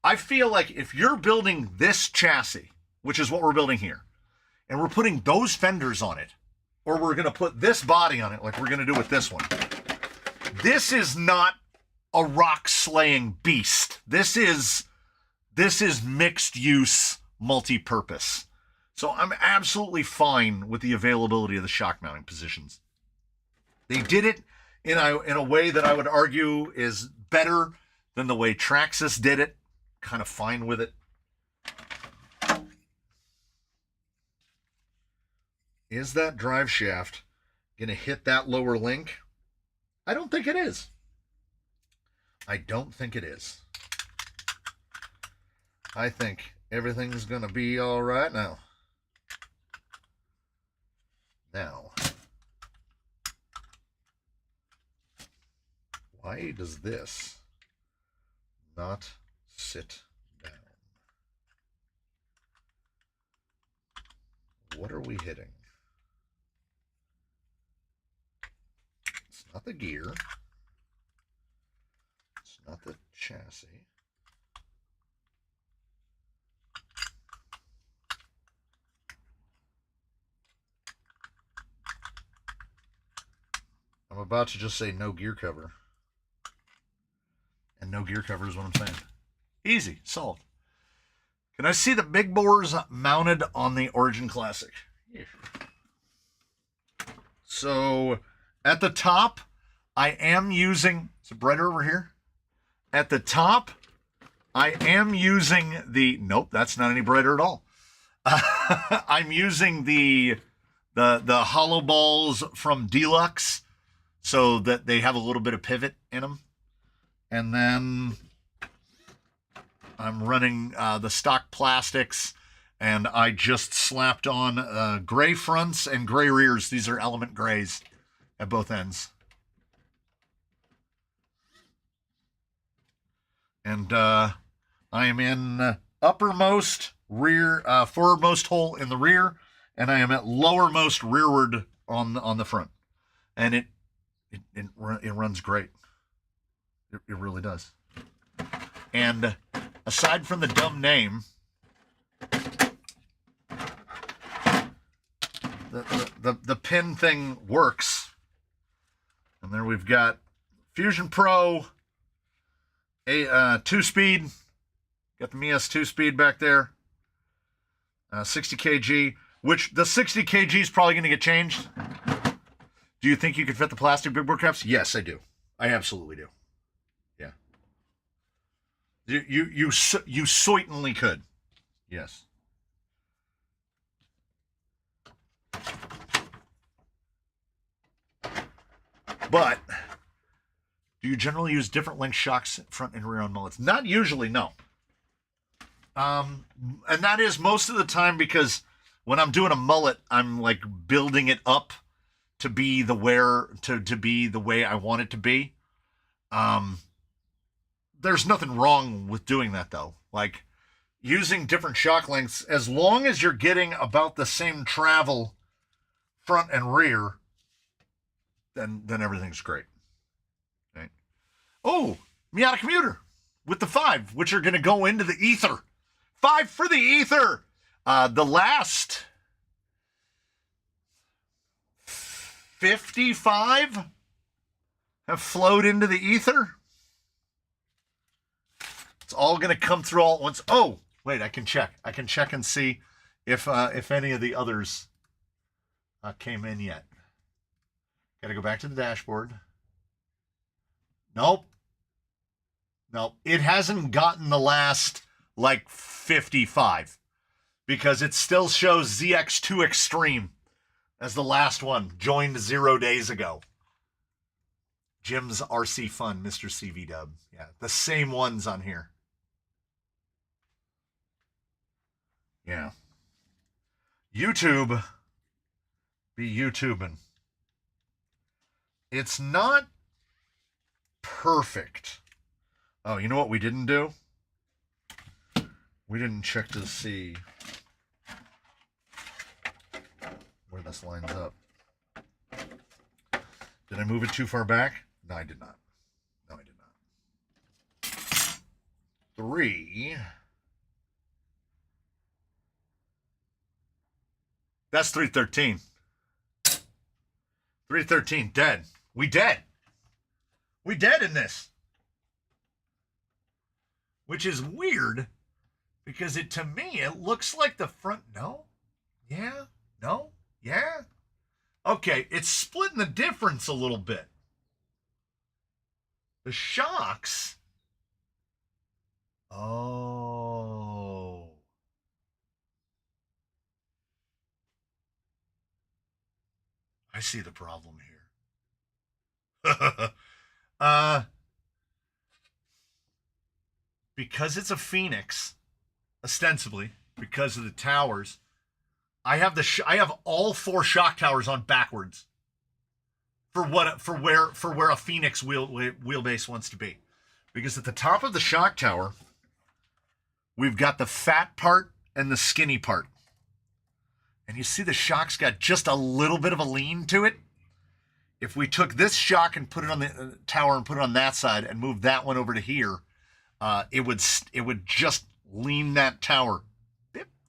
I feel like if you're building this chassis, which is what we're building here, and we're putting those fenders on it, or we're going to put this body on it like we're going to do with this one, this is not a rock-slaying beast. This is mixed use, multi-purpose. So I'm absolutely fine with the availability of the shock mounting positions. They did it in a way that I would argue is better than the way Traxxas did it. Kind of fine with it. Is that drive shaft going to hit that lower link? I don't think it is. I don't think it is. I think everything's going to be all right now. Now, why does this not sit down? What are we hitting? It's not the gear. It's not the chassis. I'm about to just say no gear cover. And no gear cover is what I'm saying. Easy, solved. Can I see the big bores mounted on the Origin Classic? Yeah. So at the top, I am using, is it brighter over here? At the top, I am using the, nope, that's not any brighter at all. I'm using the hollow balls from Deluxe so that they have a little bit of pivot in them. And then I'm running the stock plastics, and I just slapped on gray fronts and gray rears. These are Element grays at both ends. And I am in uppermost rear, forwardmost hole in the rear, and I am at lowermost rearward on the front. And it runs great. It really does. And aside from the dumb name, the pin thing works. And there we've got Fusion Pro, a 2-speed. Got the Mias 2-speed back there. 60 kg, which the 60 kg is probably going to get changed. Do you think you could fit the plastic big board caps? Yes, I do. I absolutely do. Yeah. You certainly could. Yes. But do you generally use different length shocks front and rear on mullets? Not usually, no. And that is most of the time because when I'm doing a mullet, I'm like building it up to be the be the way I want it to be. There's nothing wrong with doing that though. Like using different shock lengths, as long as you're getting about the same travel front and rear, then everything's great. Right? Oh, Miata Commuter with the 5, which are going to go into the ether. 5 for the ether. The last 55 have flowed into the ether. It's all going to come through all at once. Oh, wait, I can check. I can check and see if any of the others came in yet. Got to go back to the dashboard. Nope. It hasn't gotten the last like 55 because it still shows ZX2 Extreme as the last one, joined 0 days ago. Jim's RC Fun, Mr. CV Dub. Yeah, the same ones on here. Yeah. YouTube be YouTubing. It's not perfect. Oh, you know what we didn't do? We didn't check to see where this lines up. Did I move it too far back? No, I did not. 3. That's 313. 313, dead. We dead in this. Which is weird, because to me, it looks like the front, no? Yeah? No? Yeah? Okay, it's splitting the difference a little bit. The shocks. Oh. I see the problem here. Because it's a Phoenix, ostensibly, because of the towers, I have all 4 shock towers on backwards for where a Phoenix wheelbase wants to be. Because at the top of the shock tower, we've got the fat part and the skinny part. And you see the shock's got just a little bit of a lean to it. If we took this shock and put it on the tower and put it on that side and move that one over to here, it would just lean that tower.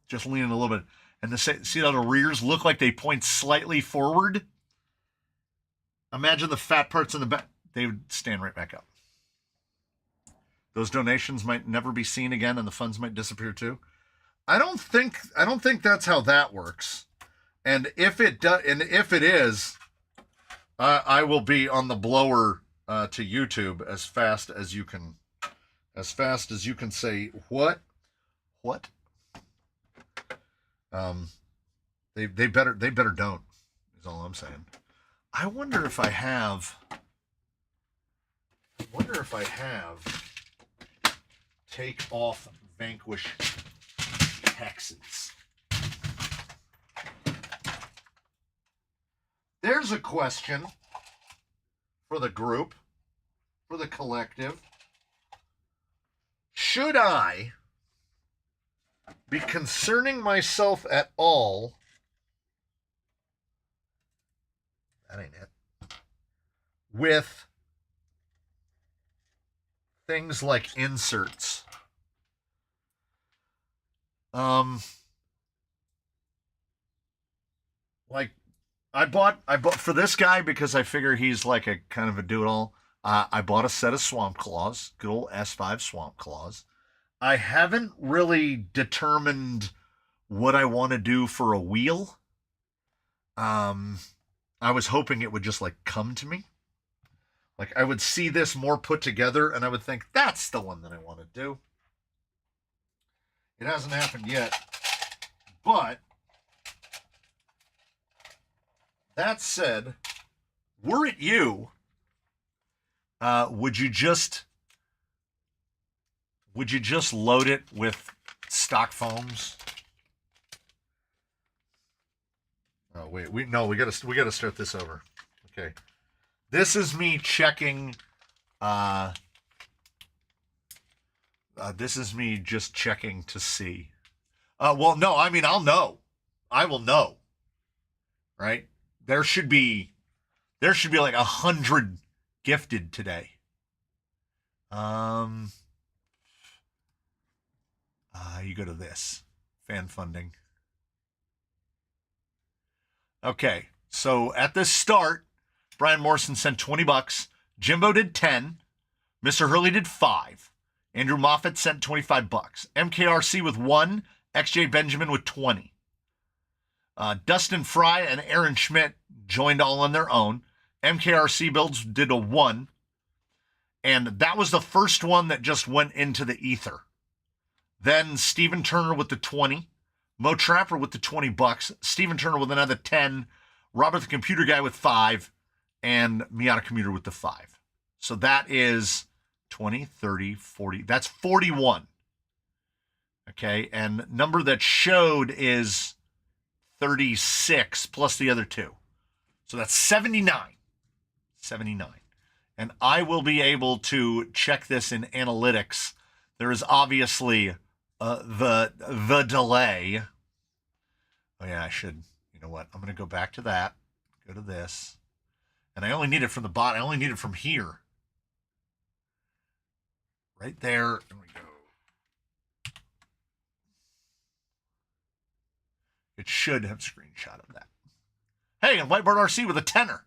Just lean it a little bit. And see how the rears look like they point slightly forward? Imagine the fat parts in the back. They would stand right back up. Those donations might never be seen again and the funds might disappear too. I don't think that's how that works. And if it is, I will be on the blower to YouTube as fast as you can as fast as you can say, what? What? They better don't, is all I'm saying. I wonder if I have take off Vanquish hexes. There's a question for the group, for the collective. Should I be concerning myself at all? That ain't it. With things like inserts. Like I bought for this guy because I figure he's like a kind of a do-it-all. I bought a set of Swamp Claws, good old S5 Swamp Claws. I haven't really determined what I want to do for a wheel. I was hoping it would just like come to me. Like I would see this more put together and I would think that's the one that I want to do. It hasn't happened yet. But that said, were it you, would you just load it with stock foams? Oh wait, we gotta start this over. Okay, this is me checking. This is me just checking to see. Well, no, I mean I'll know. I will know. Right? There should be like 100 gifted today. You go to this fan funding. Okay, so at the start, Brian Morrison sent $20. Jimbo did 10. Mr. Hurley did 5. Andrew Moffat sent $25. MKRC with 1. XJ Benjamin with 20. Dustin Fry and Aaron Schmidt joined all on their own. MKRC Builds did a 1. And that was the first one that just went into the ether. Then Steven Turner with the 20. Mo Trapper with the $20. Steven Turner with another 10. Robert the Computer Guy with 5. And Miata Commuter with the 5. So that is 20, 30, 40. That's 41. Okay. And number that showed is 36 plus the other 2. So that's 79. 79. And I will be able to check this in analytics. There is obviously the delay. Oh yeah, I should. You know what? I'm going to go back to that. Go to this. And I only need it from the bottom. I only need it from here. Right there. There we go. It should have a screenshot of that. Hey, and Whiteboard RC with a tenner.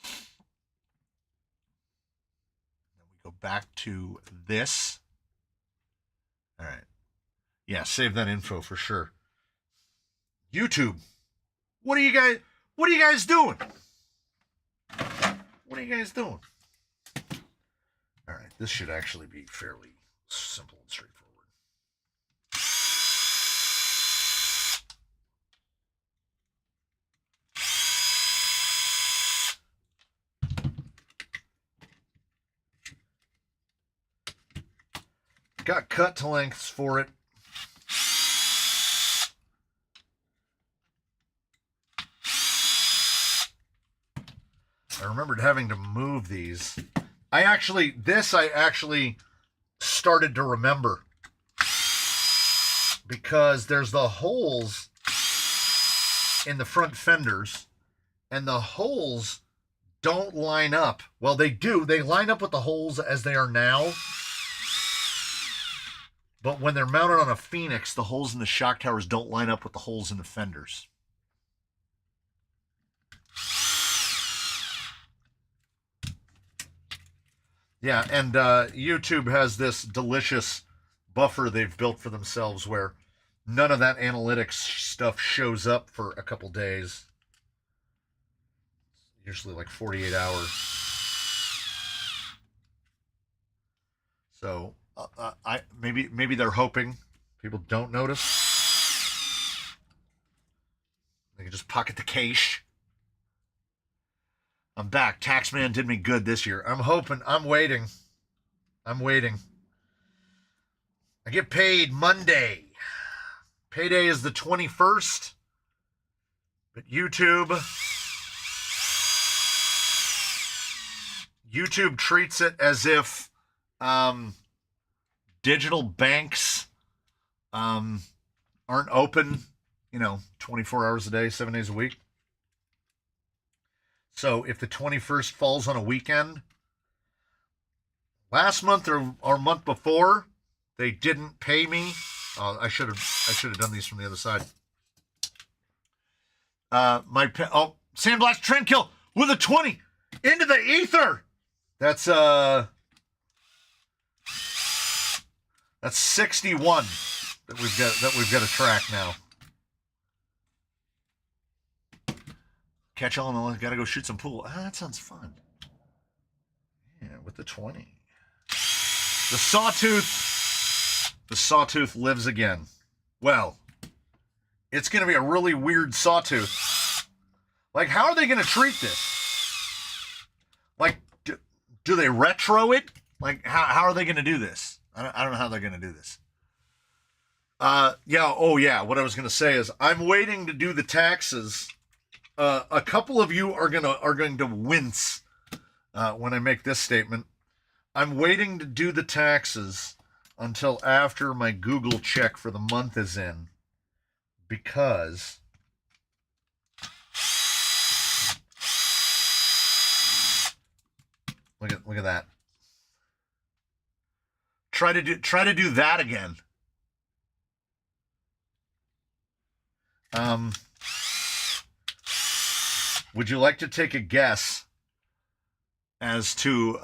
Then we go back to this. All right. Yeah, save that info for sure. YouTube. What are you guys doing? What are you guys doing? All right, this should actually be fairly simple and straightforward. Got cut to lengths for it. I remembered having to move these. I actually started to remember because there's the holes in the front fenders and the holes don't line up. Well, they do. They line up with the holes as they are now. But when they're mounted on a Phoenix, the holes in the shock towers don't line up with the holes in the fenders. Yeah, and YouTube has this delicious buffer they've built for themselves where none of that analytics stuff shows up for a couple days. Usually like 48 hours. So maybe they're hoping people don't notice. They can just pocket the cash. I'm back. Taxman did me good this year. I'm hoping. I'm waiting. I get paid Monday. Payday is the 21st. But YouTube treats it as if digital banks aren't open, 24 hours a day, 7 days a week. So if the 21st falls on a weekend, last month or month before, they didn't pay me. I should have done these from the other side. Sandblast Trendkill with a 20 into the ether. That's 61 that we've got to track now. Catch all and got to go shoot some pool. That sounds fun. Yeah, with the 20. The Sawtooth lives again. Well, it's going to be a really weird Sawtooth. Like, how are they going to treat this? Like, do they retro it? Like, how are they going to do this? I don't know how they're going to do this. What I was going to say is I'm waiting to do the taxes. A couple of you are going to wince when I make this statement. I'm waiting to do the taxes until after my Google check for the month is in, because look at that. Try to do that again. Would you like to take a guess as to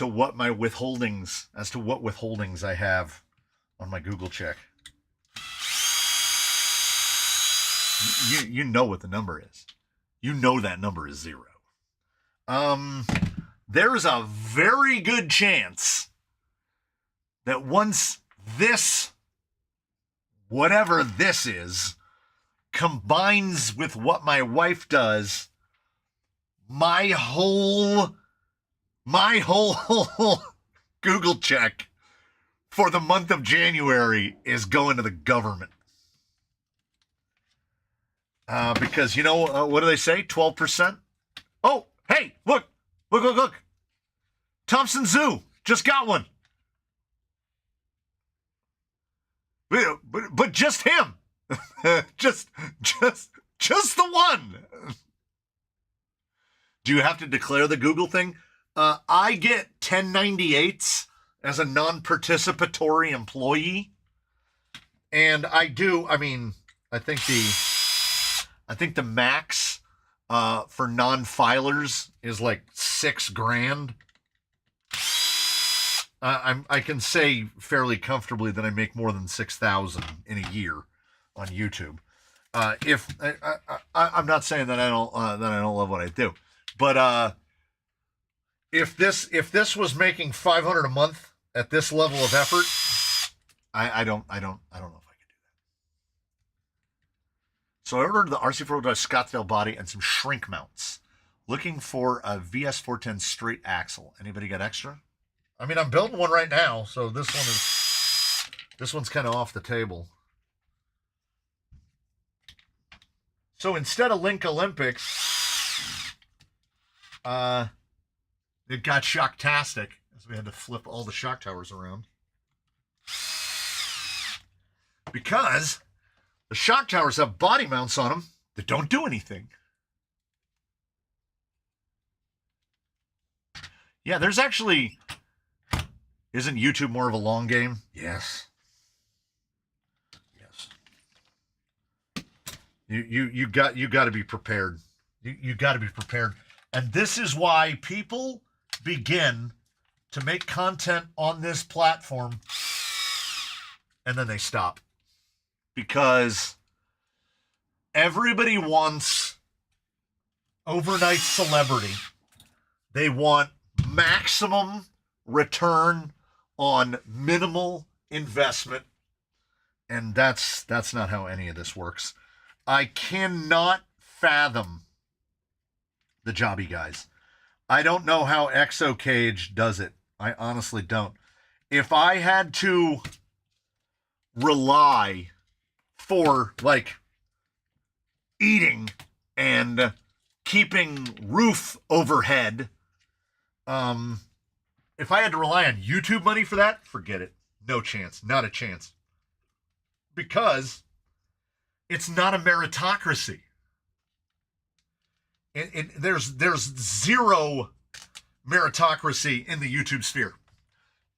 what my withholdings I have on my Google check? You know what the number is. You know that number is 0. There's a very good chance that once this, whatever this is, combines with what my wife does, my whole Google check for the month of January is going to the government. Because what do they say? 12%? Oh, hey, look. Thompson Zoo just got one. But just him. just the one. Do you have to declare the Google thing? I get 1098s as a non-participatory employee. And I think the max for non-filers is like $6,000. I can say fairly comfortably that I make more than 6,000 in a year on YouTube. I'm not saying that I don't love what I do, but if this was making 500 a month at this level of effort, I don't know if I could do that. So I ordered the RC4 Scottsdale body and some shrink mounts. Looking for a VS410 straight axle. Anybody got extra? I'm building one right now, so this one's kind of off the table. So instead of Link Olympics, it got shocktastic, as we had to flip all the shock towers around. Because the shock towers have body mounts on them that don't do anything. Yeah, there's actually... Isn't YouTube more of a long game? Yes. You got to be prepared. You got to be prepared. And this is why people begin to make content on this platform and then they stop. Because everybody wants overnight celebrity. They want maximum return on minimal investment, and that's not how any of this works. I cannot fathom the Jobby guys. I don't know how ExoCage does it. I honestly don't. If I had to rely for like eating and keeping roof overhead, if I had to rely on YouTube money for that, forget it. No chance. Not a chance. Because it's not a meritocracy. There's zero meritocracy in the YouTube sphere.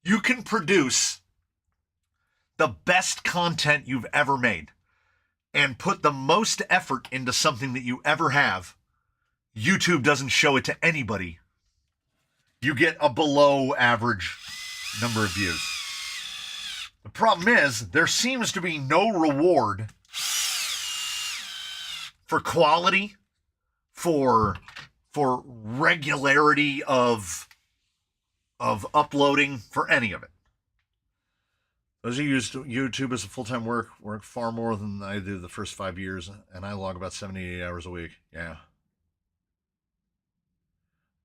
You can produce the best content you've ever made and put the most effort into something that you ever have. YouTube doesn't show it to anybody. You get a below average number of views. The problem is there seems to be no reward for quality, for regularity of uploading, for any of it. Those who use YouTube as a full-time work far more than I do the first 5 years, and I log about 78 hours a week. Yeah.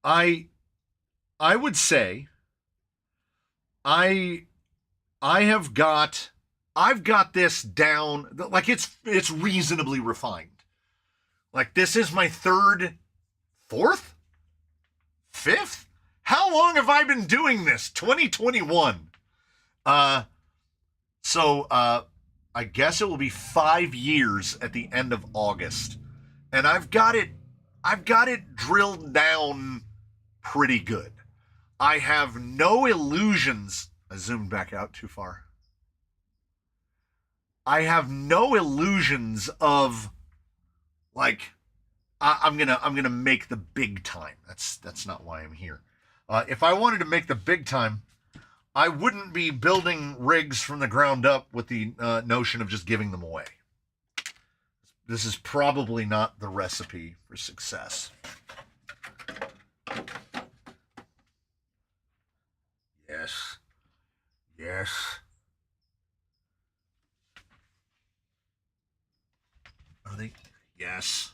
I would say I've got this down, like it's reasonably refined. Like this is my third, fourth, fifth? How long have I been doing this? 2021. So I guess it will be 5 years at the end of August. And I've got it drilled down pretty good. I have no illusions. I zoomed back out too far. I have no illusions of like I'm gonna make the big time. That's not why I'm here. If I wanted to make the big time, I wouldn't be building rigs from the ground up with the notion of just giving them away. This is probably not the recipe for success. Yes. Yes. Are they? Yes.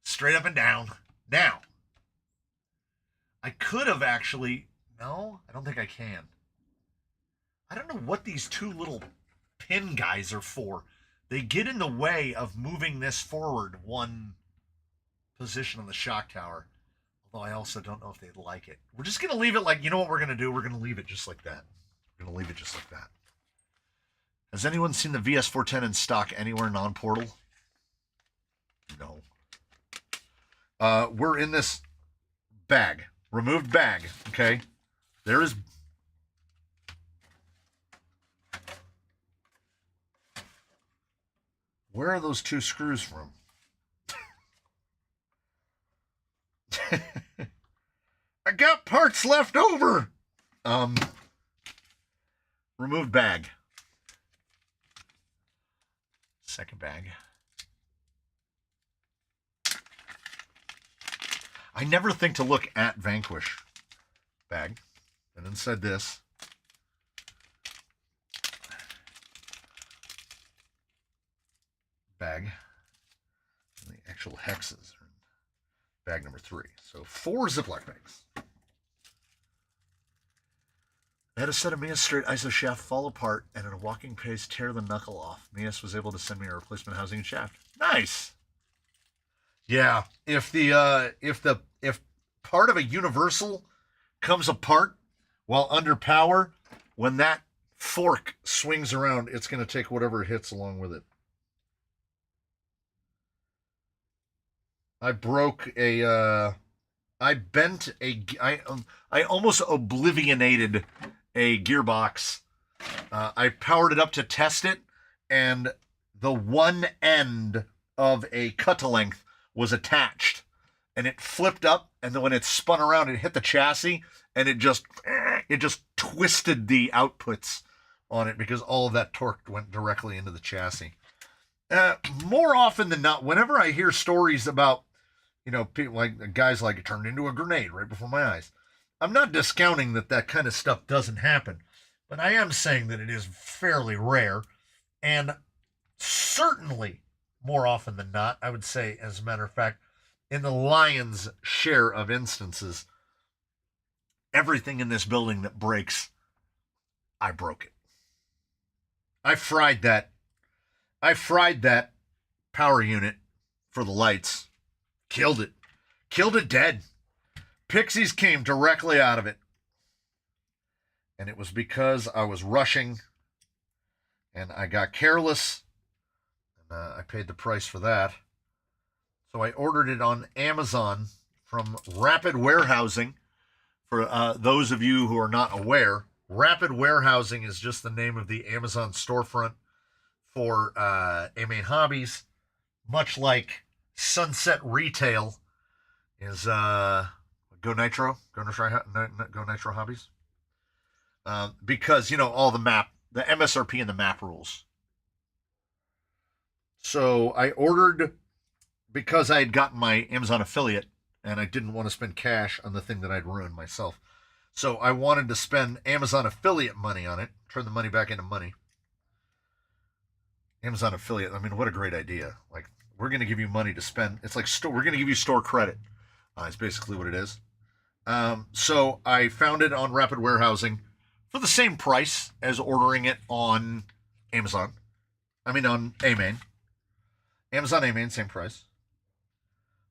Straight up and down. Now, I could have actually... No, I don't think I can. I don't know what these two little pin guys are for. They get in the way of moving this forward one position on the shock tower. Although I also don't know if they'd like it. We're just going to leave it like, you know what we're going to do? We're going to leave it just like that. We're going to leave it just like that. Has anyone seen the VS410 in stock anywhere non-portal? No. We're in this bag. Removed bag, okay? There is... Where are those two screws from? I got parts left over. Removed bag. Second bag. I never think to look at Vanquish bag. And inside this, bag. And the actual hexes are in bag number 3. So 4 Ziploc bags. I had a set of Mias straight iso shaft fall apart and at a walking pace tear the knuckle off. Mias was able to send me a replacement housing and shaft. Nice. Yeah, if part of a universal comes apart while under power, when that fork swings around, it's going to take whatever it hits along with it. I broke a, I bent a, I almost oblivionated a gearbox. I powered it up to test it, and the one end of a cut-to-length was attached, and it flipped up, and then when it spun around, it hit the chassis, and it just twisted the outputs on it because all of that torque went directly into the chassis. More often than not, whenever I hear stories about, you know, people like guys like it turned into a grenade right before my eyes, I'm not discounting that kind of stuff doesn't happen, but I am saying that it is fairly rare, and certainly more often than not, I would say, as a matter of fact, in the lion's share of instances, everything in this building that breaks, I broke it. I fried that. I fried that power unit for the lights. Killed it. Killed it dead. Pixies came directly out of it. And it was because I was rushing and I got careless. And I paid the price for that. So I ordered it on Amazon from Rapid Warehousing. For those of you who are not aware, Rapid Warehousing is just the name of the Amazon storefront for AMain Hobbies, much like Sunset Retail is Go Nitro Hobbies, because all the MSRP and the map rules. So I ordered, because I had gotten my Amazon affiliate and I didn't want to spend cash on the thing that I'd ruined myself. So I wanted to spend Amazon affiliate money on it, turn the money back into money. Amazon affiliate, I mean, what a great idea. Like, we're going to give you money to spend. It's like we're going to give you store credit. It's basically what it is. So I found it on Rapid Warehousing for the same price as ordering it on Amazon. I mean, on AMain. Amazon AMain, same price.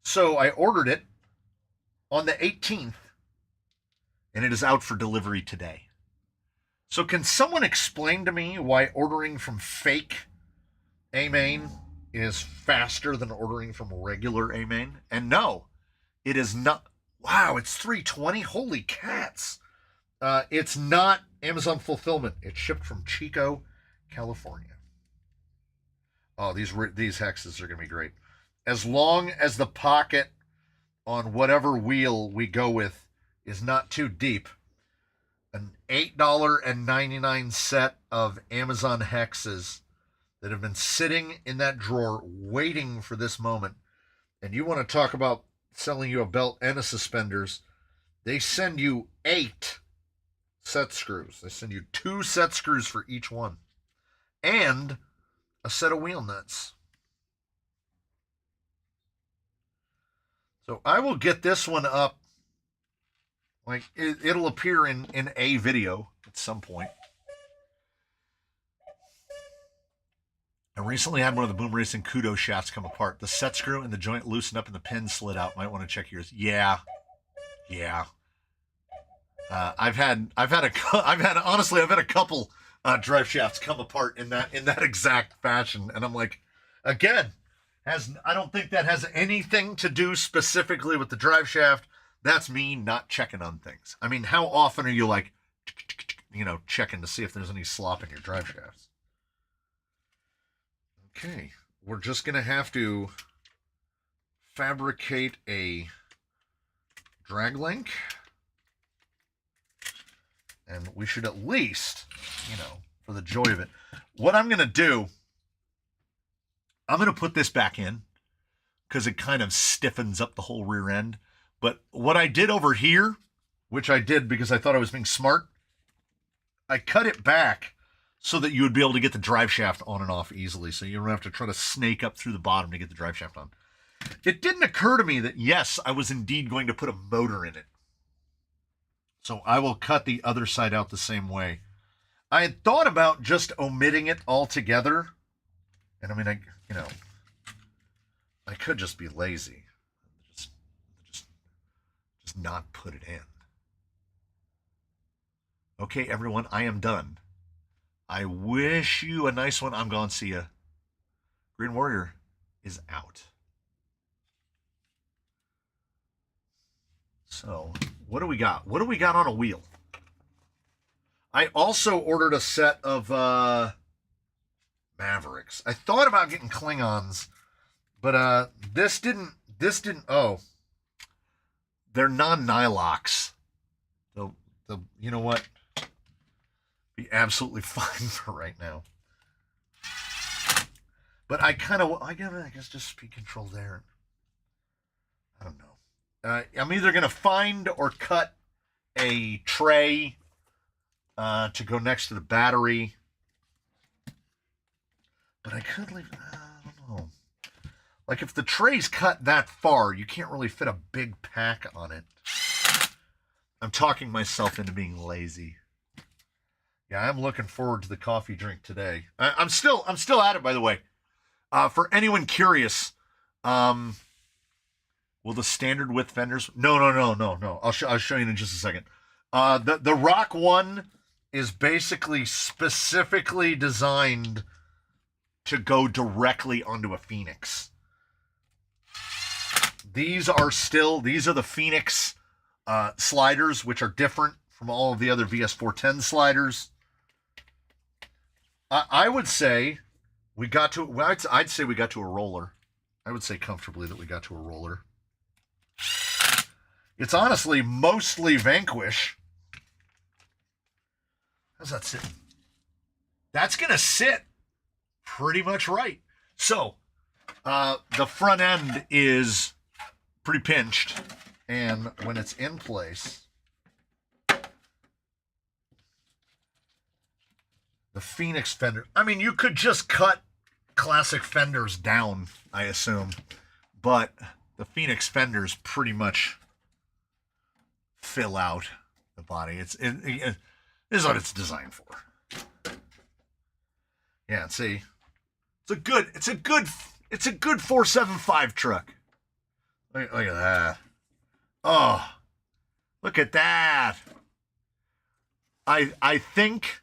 So I ordered it on the 18th, and it is out for delivery today. So can someone explain to me why ordering from fake AMain is faster than ordering from regular AMain? And no, it is not. Wow, it's $320. Holy cats. It's not Amazon fulfillment. It's shipped from Chico, California. Oh, these hexes are going to be great. As long as the pocket on whatever wheel we go with is not too deep, an $8.99 set of Amazon hexes that have been sitting in that drawer waiting for this moment. And you want to talk about selling you a belt and a suspenders. They send you 8 set screws. They send you 2 set screws for each one. And a set of wheel nuts. So I will get this one up. Like, it'll appear in a video at some point. I recently had one of the Boom Racing Kudo shafts come apart. The set screw and the joint loosened up and the pin slid out. Might want to check yours. Yeah. I've had a couple drive shafts come apart in that exact fashion, and I'm like, again, I don't think that has anything to do specifically with the drive shaft. That's me not checking on things. I mean, how often are you like, checking to see if there's any slop in your drive shafts? Okay, we're just going to have to fabricate a drag link. And we should at least, for the joy of it, what I'm going to do, I'm going to put this back in because it kind of stiffens up the whole rear end. But what I did over here, which I did because I thought I was being smart, I cut it back so that you would be able to get the drive shaft on and off easily, so you don't have to try to snake up through the bottom to get the drive shaft on. It didn't occur to me that, yes, I was indeed going to put a motor in it. So I will cut the other side out the same way. I had thought about just omitting it altogether. And I mean, I could just be lazy. Just not put it in. Okay, everyone, I am done. I wish you a nice one. I'm gone. See ya. Green Warrior is out. So, what do we got? What do we got on a wheel? I also ordered a set of Mavericks. I thought about getting Klingons, but this didn't, oh, they're non-Nylox. You know what? Be absolutely fine for right now. But I guess just speed control there. I don't know. I'm either going to find or cut a tray to go next to the battery. But I could leave, I don't know. Like if the tray's cut that far, you can't really fit a big pack on it. I'm talking myself into being lazy. Yeah, I'm looking forward to the coffee drink today. I'm still at it, by the way. For anyone curious, will the standard width fenders? No. I'll show you in just a second. The Rock One is basically specifically designed to go directly onto a Phoenix. These are the Phoenix sliders, which are different from all of the other VS410 sliders. I would say I'd say we got to a roller. I would say comfortably that we got to a roller. It's honestly mostly Vanquish. How's that sitting? That's going to sit pretty much right. So, the front end is pretty pinched, and when it's in place, the Phoenix fender, I mean, you could just cut classic fenders down, I assume, but the Phoenix fenders pretty much fill out the body. It is what it's designed for. Yeah, see, it's a good 475 truck. Look at that. Oh, look at that. I think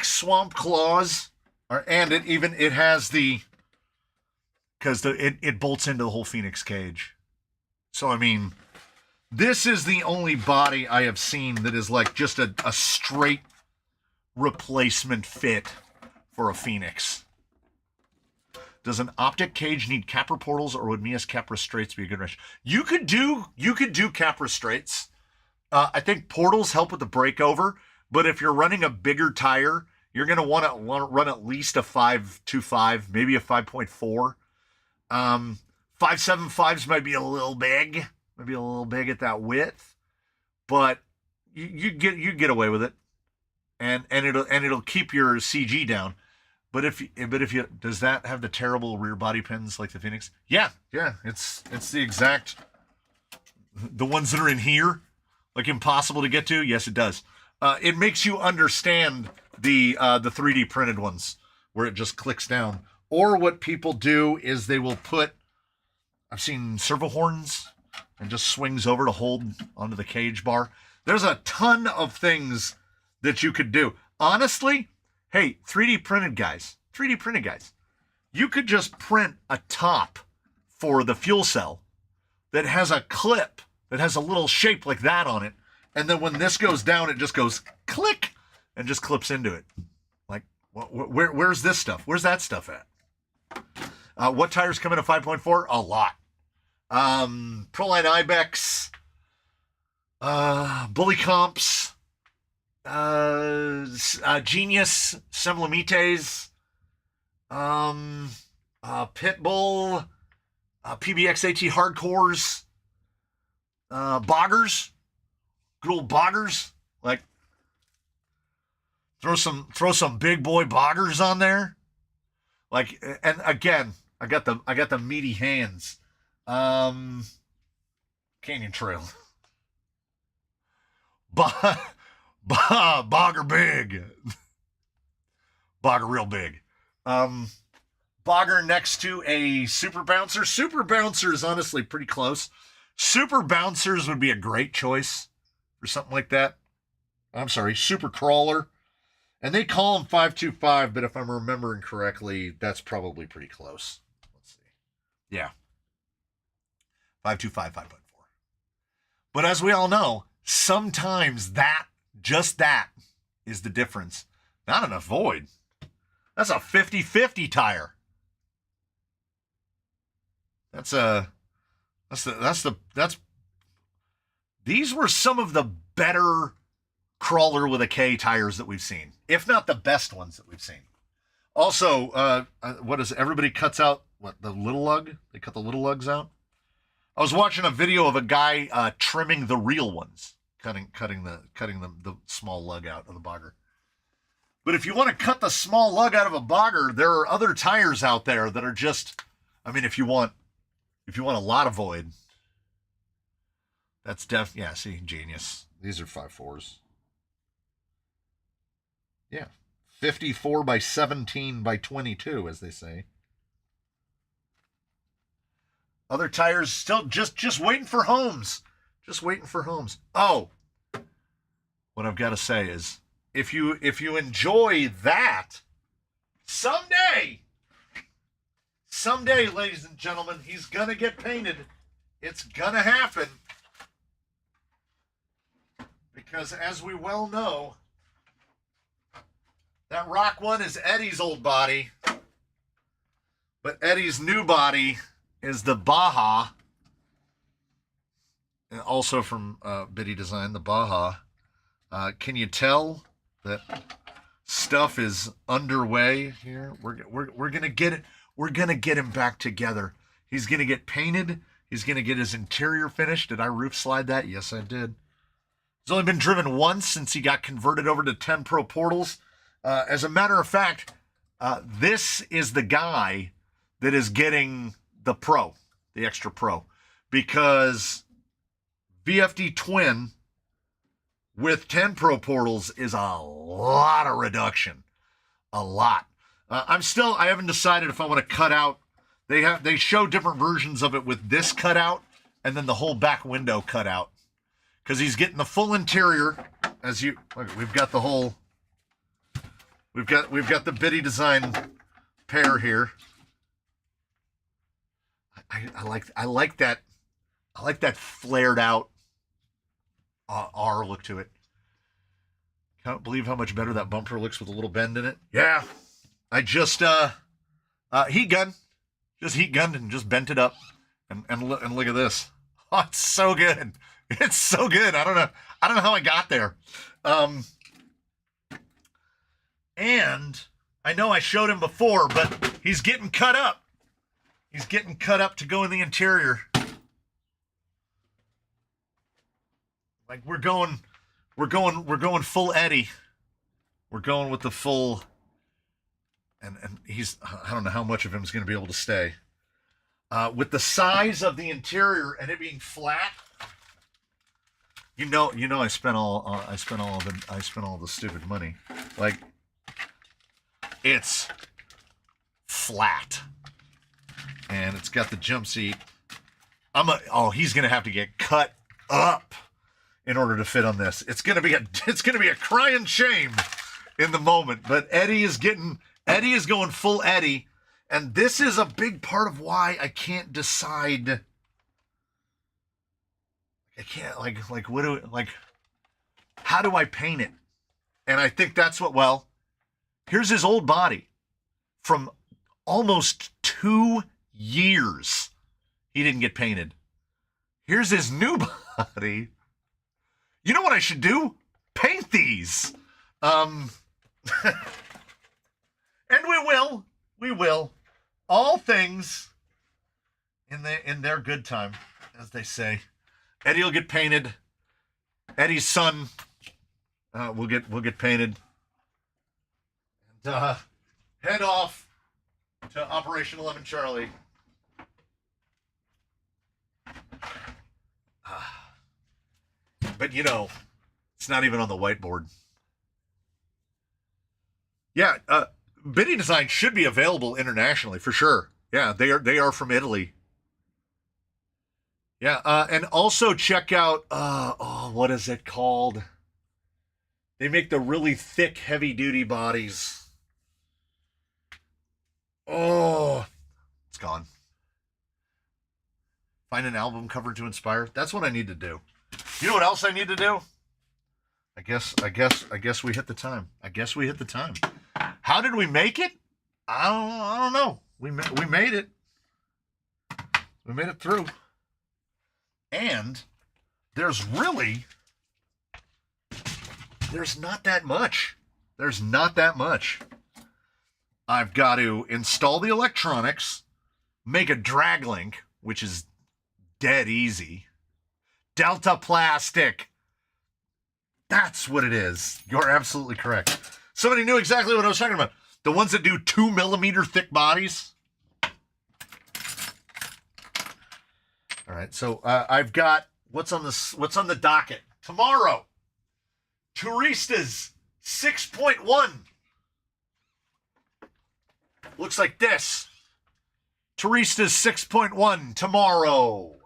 Swamp Claws are, and it has because it bolts into the whole Phoenix cage. So I mean, this is the only body I have seen that is like just a straight replacement fit for a Phoenix. Does an optic cage need Capra portals, or would Mia's Capra straights be a good wrench? You could do Capra straights. I think portals help with the breakover, but if you're running a bigger tire, you're going to want to run at least a 5.25, maybe a 5.4. 5.75s might be a little big, at that width, but you get away with it, and it'll keep your CG down. But if you does that have the terrible rear body pins like the Phoenix? Yeah, it's the exact, the ones that are in here, like impossible to get to. Yes, it does. It makes you understand the 3D printed ones where it just clicks down. Or what people do is they will put, I've seen servo horns and just swings over to hold onto the cage bar. There's a ton of things that you could do. Honestly, hey, 3D printed guys, you could just print a top for the fuel cell that has a clip that has a little shape like that on it. And then when this goes down, it just goes click and just clips into it. Like, where's this stuff? Where's that stuff at? What tires come in a 5.4? A lot. Proline Ibex, Bully Comps, Genius, Semlamites, Pitbull, PBX AT Hardcores, Boggers, good old Boggers. Like, throw some big boy Boggers on there. Like, and again, I got the meaty hands. Canyon Trail. Bogger big. Bogger real big. Bogger next to a Super Bouncer. Super Bouncer is honestly pretty close. Super Bouncers would be a great choice for something like that. I'm sorry, Super Crawler. And they call them 5.25, but if I'm remembering correctly, that's probably pretty close. Let's see. Yeah. 5.25, 5.4. But as we all know, sometimes just that is the difference. Not enough void. That's a 50-50 tire. These were some of the better Crawler with a K tires that we've seen, if not the best ones that we've seen. Also, everybody cuts out the little lug? They cut the little lugs out. I was watching a video of a guy trimming the real ones cutting the small lug out of the bogger. But if you want to cut the small lug out of a bogger, there are other tires out there that are just, I mean, if you want a lot of void, that's yeah, see, genius. These are 5.4s. Yeah. 54 by 17 by 22, as they say. Other tires still just waiting for homes. Just waiting for homes. Oh, what I've got to say is, if you enjoy that, someday, ladies and gentlemen, he's gonna get painted. It's gonna happen. Because as we well know, that Rock 1 is Eddie's old body. But Eddie's new body is the Baja. And also from Biddy Design, the Baja. Can you tell that stuff is underway here? We're gonna get it. We're gonna get him back together. He's gonna get painted. He's gonna get his interior finished. Did I roof slide that? Yes, I did. He's only been driven once since he got converted over to 10 Pro Portals. As a matter of fact, this is the guy that is getting the Pro, the Extra Pro, because VFD Twin with 10 Pro Portals is a lot of reduction. A lot. I haven't decided if I want to cut out. They show different versions of it with this cutout and then the whole back window cut out. Because he's getting the full interior. Look, we've got the whole. We've got the Biddy Design pair here. I like that flared out R look to it. Can't believe how much better that bumper looks with a little bend in it. Yeah, I just heat gunned and just bent it up, and look at this. Oh, it's so good. It's so good. I don't know how I got there. And I know I showed him before, but he's getting cut up. He's getting cut up to go in the interior. Like we're going full Eddie. We're going with the full, and I don't know how much of him is going to be able to stay. With the size of the interior and it being flat, you know, I spent all the stupid money. Like, it's flat, and it's got the jump seat. He's gonna have to get cut up in order to fit on this. It's gonna be a crying shame in the moment. But Eddie is going full Eddie, and this is a big part of why I can't decide. I can't how do I paint it? And I think that's here's his old body from almost 2 years. He didn't get painted. Here's his new body. You know what I should do? Paint these. And we will. All things in their good time, as they say. Eddie will get painted. Eddie's son will get painted. And head off to Operation 11 Charlie. But it's not even on the whiteboard. Yeah, Biddy Design should be available internationally for sure. Yeah, they are from Italy. Yeah, and also check out, what is it called? They make the really thick, heavy-duty bodies. Oh, it's gone. Find an album cover to inspire. That's what I need to do. You know what else I need to do? I guess we hit the time. How did we make it? I don't know. We made it. We made it through. And there's not that much. I've got to install the electronics, make a drag link, which is dead easy. Delta Plastic. That's what it is. You're absolutely correct. Somebody knew exactly what I was talking about. The ones that do 2 millimeter thick bodies. All right, so I've got what's on the docket tomorrow. Turistas 6.1. Looks like this. Turistas 6.1 tomorrow.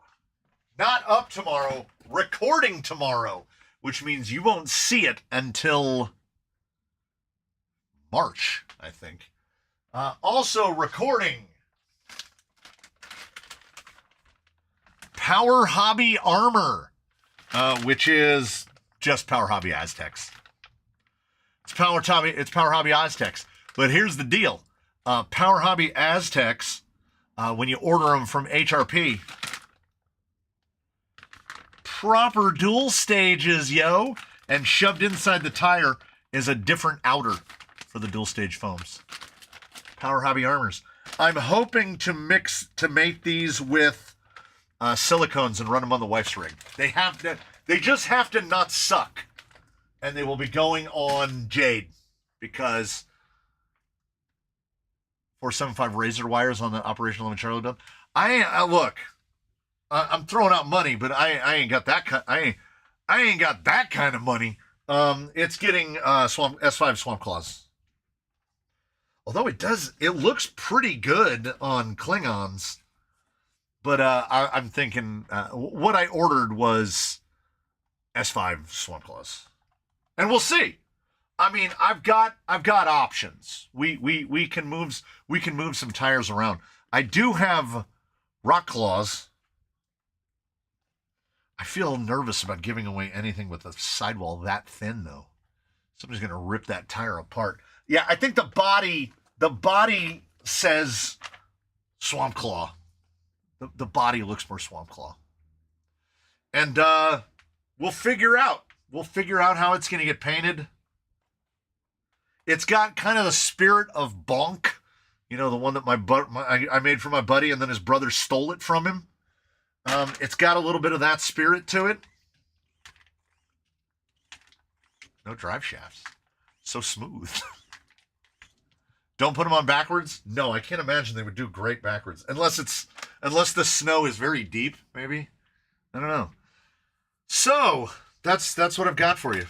Not up tomorrow, recording tomorrow, which means you won't see it until March, I think. Also recording Power Hobby Armor, which is just Power Hobby Aztecs. It's Power Hobby Aztecs. But here's the deal. Power Hobby Aztecs, when you order them from HRP, proper dual stages, yo. And shoved inside the tire is a different outer for the dual stage foams. Power Hobby Armors. I'm hoping to mate these with silicones and run them on the wife's rig. They just have to not suck. And they will be going on Jade because 475 razor wires on the operational limit Charlie build. Look, I'm throwing out money, but I ain't got that I ain't got that kind of money. It's getting S5 Swamp Claws. Although it looks pretty good on Klingons. But I'm thinking what I ordered was S5 Swamp Claws. And we'll see. I mean, I've got options. We can move some tires around. I do have Rock Claws. I feel nervous about giving away anything with a sidewall that thin, though. Somebody's gonna rip that tire apart. Yeah, I think the body says Swamp Claw. The body looks more Swamp Claw. And we'll figure out how it's gonna get painted. It's got kind of the spirit of Bonk, you know, the one that I made for my buddy, and then his brother stole it from him. It's got a little bit of that spirit to it. No drive shafts. So smooth. Don't put them on backwards? No, I can't imagine they would do great backwards. Unless the snow is very deep, maybe. I don't know. So, that's what I've got for you.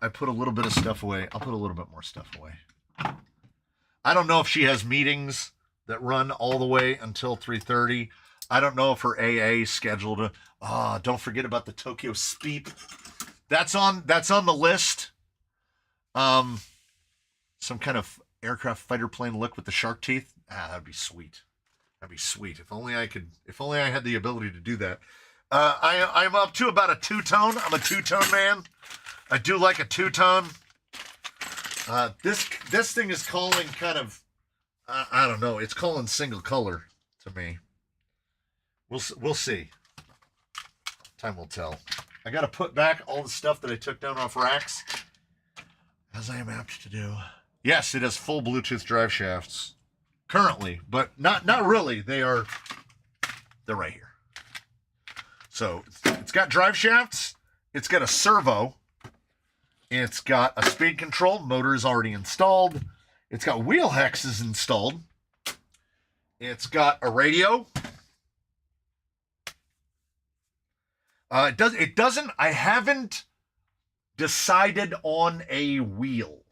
I put a little bit of stuff away. I'll put a little bit more stuff away. I don't know if she has meetings that run all the way until 3:30. I don't know if her AA is scheduled to. Don't forget about the Tokyo Speep. That's on the list. Some kind of aircraft fighter plane look with the shark teeth. That'd be sweet. That'd be sweet. If only I had the ability to do that. I'm up to about a two-tone. I'm a two-tone man. I do like a two-tone. This thing is calling kind of, I don't know. It's calling single color to me. We'll see. Time will tell. I got to put back all the stuff that I took down off racks, as I am apt to do. Yes, it has full Bluetooth drive shafts currently, but not really. They're right here. So it's got drive shafts. It's got a servo. It's got a speed control. Motor is already installed. It's got wheel hexes installed. It's got a radio. It doesn't. I haven't decided on a wheel.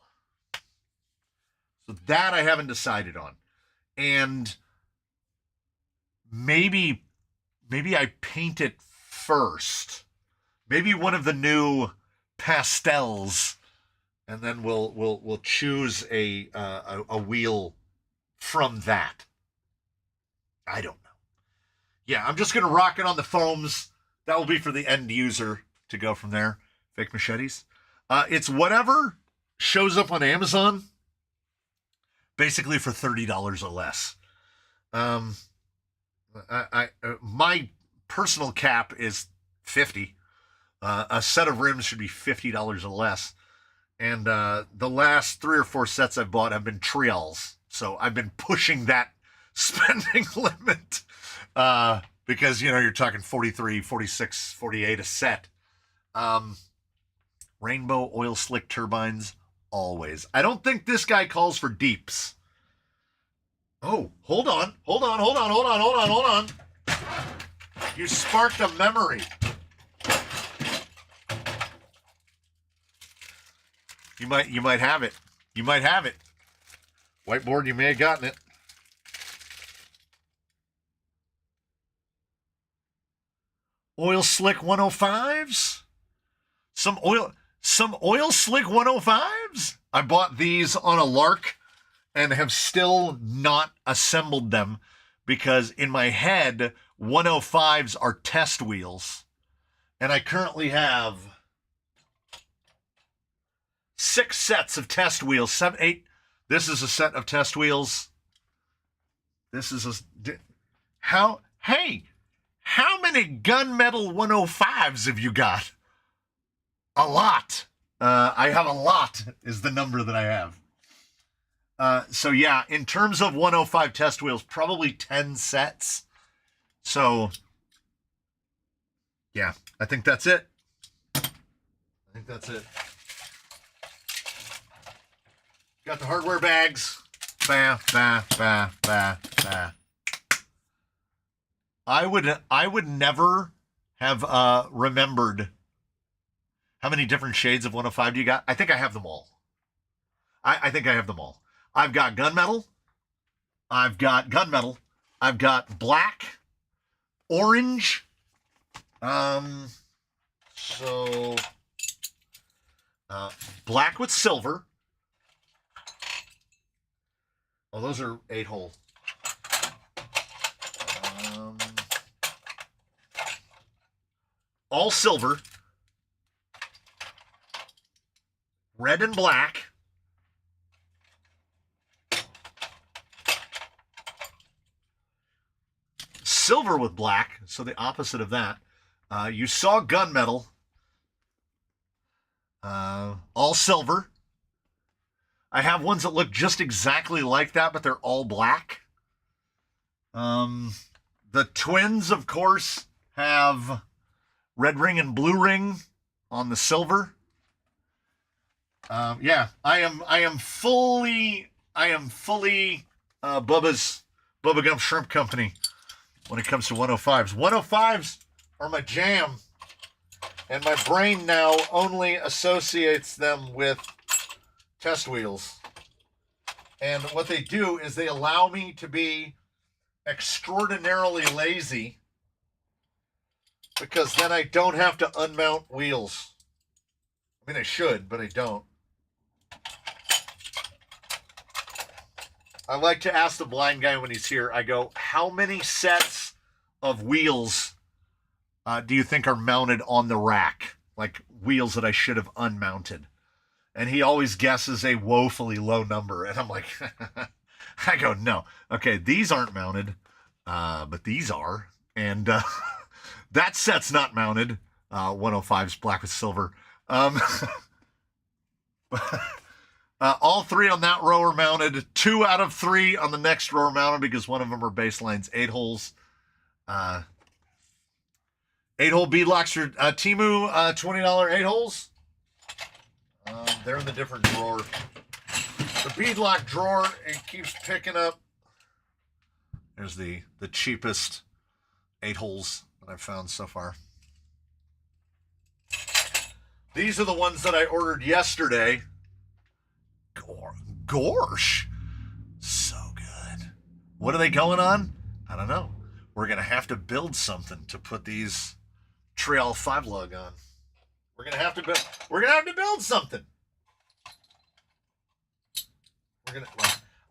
So that I haven't decided on. And maybe I paint it first. Maybe one of the new pastels, and then we'll choose a wheel from that. I don't know. Yeah, I'm just gonna rock it on the foams. That will be for the end user to go from there. Fake machetes. It's whatever shows up on Amazon, basically for $30 or less. My personal cap is $50. A set of rims should be $50 or less. And the last 3 or 4 sets I've bought have been trials. So I've been pushing that spending limit. Because, you're talking 43, 46, 48 a set. Rainbow oil slick turbines, always. I don't think this guy calls for deeps. Oh, hold on. You sparked a memory. You might have it. You might have it. Whiteboard, you may have gotten it. Oil Slick 105s? Some oil slick 105s? I bought these on a lark and have still not assembled them because in my head 105s are test wheels. And I currently have 6 sets of test wheels. 7, 8. This is a set of test wheels. This is a how many gunmetal 105s have you got? A lot. I have a lot is the number that I have. So yeah, in terms of 105 test wheels, probably 10 sets. So yeah, I think that's it. Got the hardware bags. Ba, ba, ba, ba, ba. I would never have remembered how many different shades of 105 do you got? I think I have them all. I think I have them all. I've got gunmetal. I've got gunmetal. I've got black, orange. Black with silver. Oh, those are 8-hole. All silver. Red and black. Silver with black, so the opposite of that. You saw gunmetal. All silver. I have ones that look just exactly like that, but they're all black. The twins, of course, have red ring and blue ring on the silver. Yeah, I am fully Bubba Gump Shrimp Company when it comes to 105s. 105s are my jam, and my brain now only associates them with test wheels. And what they do is they allow me to be extraordinarily lazy because then I don't have to unmount wheels. I mean, I should, but I don't. I like to ask the blind guy when he's here, I go, how many sets of wheels do you think are mounted on the rack? Like wheels that I should have unmounted. And he always guesses a woefully low number. And I'm like, I go, no. Okay, these aren't mounted, but these are. And that set's not mounted. 105's black with silver. All 3 on that row are mounted. 2 out of 3 on the next row are mounted because one of them are baselines 8 holes. 8-hole beadlocks for Temu, $20 8 holes. They're in the different drawer. The beadlock drawer, it keeps picking up. There's the cheapest 8 holes that I've found so far. These are the ones that I ordered yesterday. Gorsh. So good. What are they going on? I don't know. We're going to have to build something to put these Trail 5 lug on. We're going to have to build something.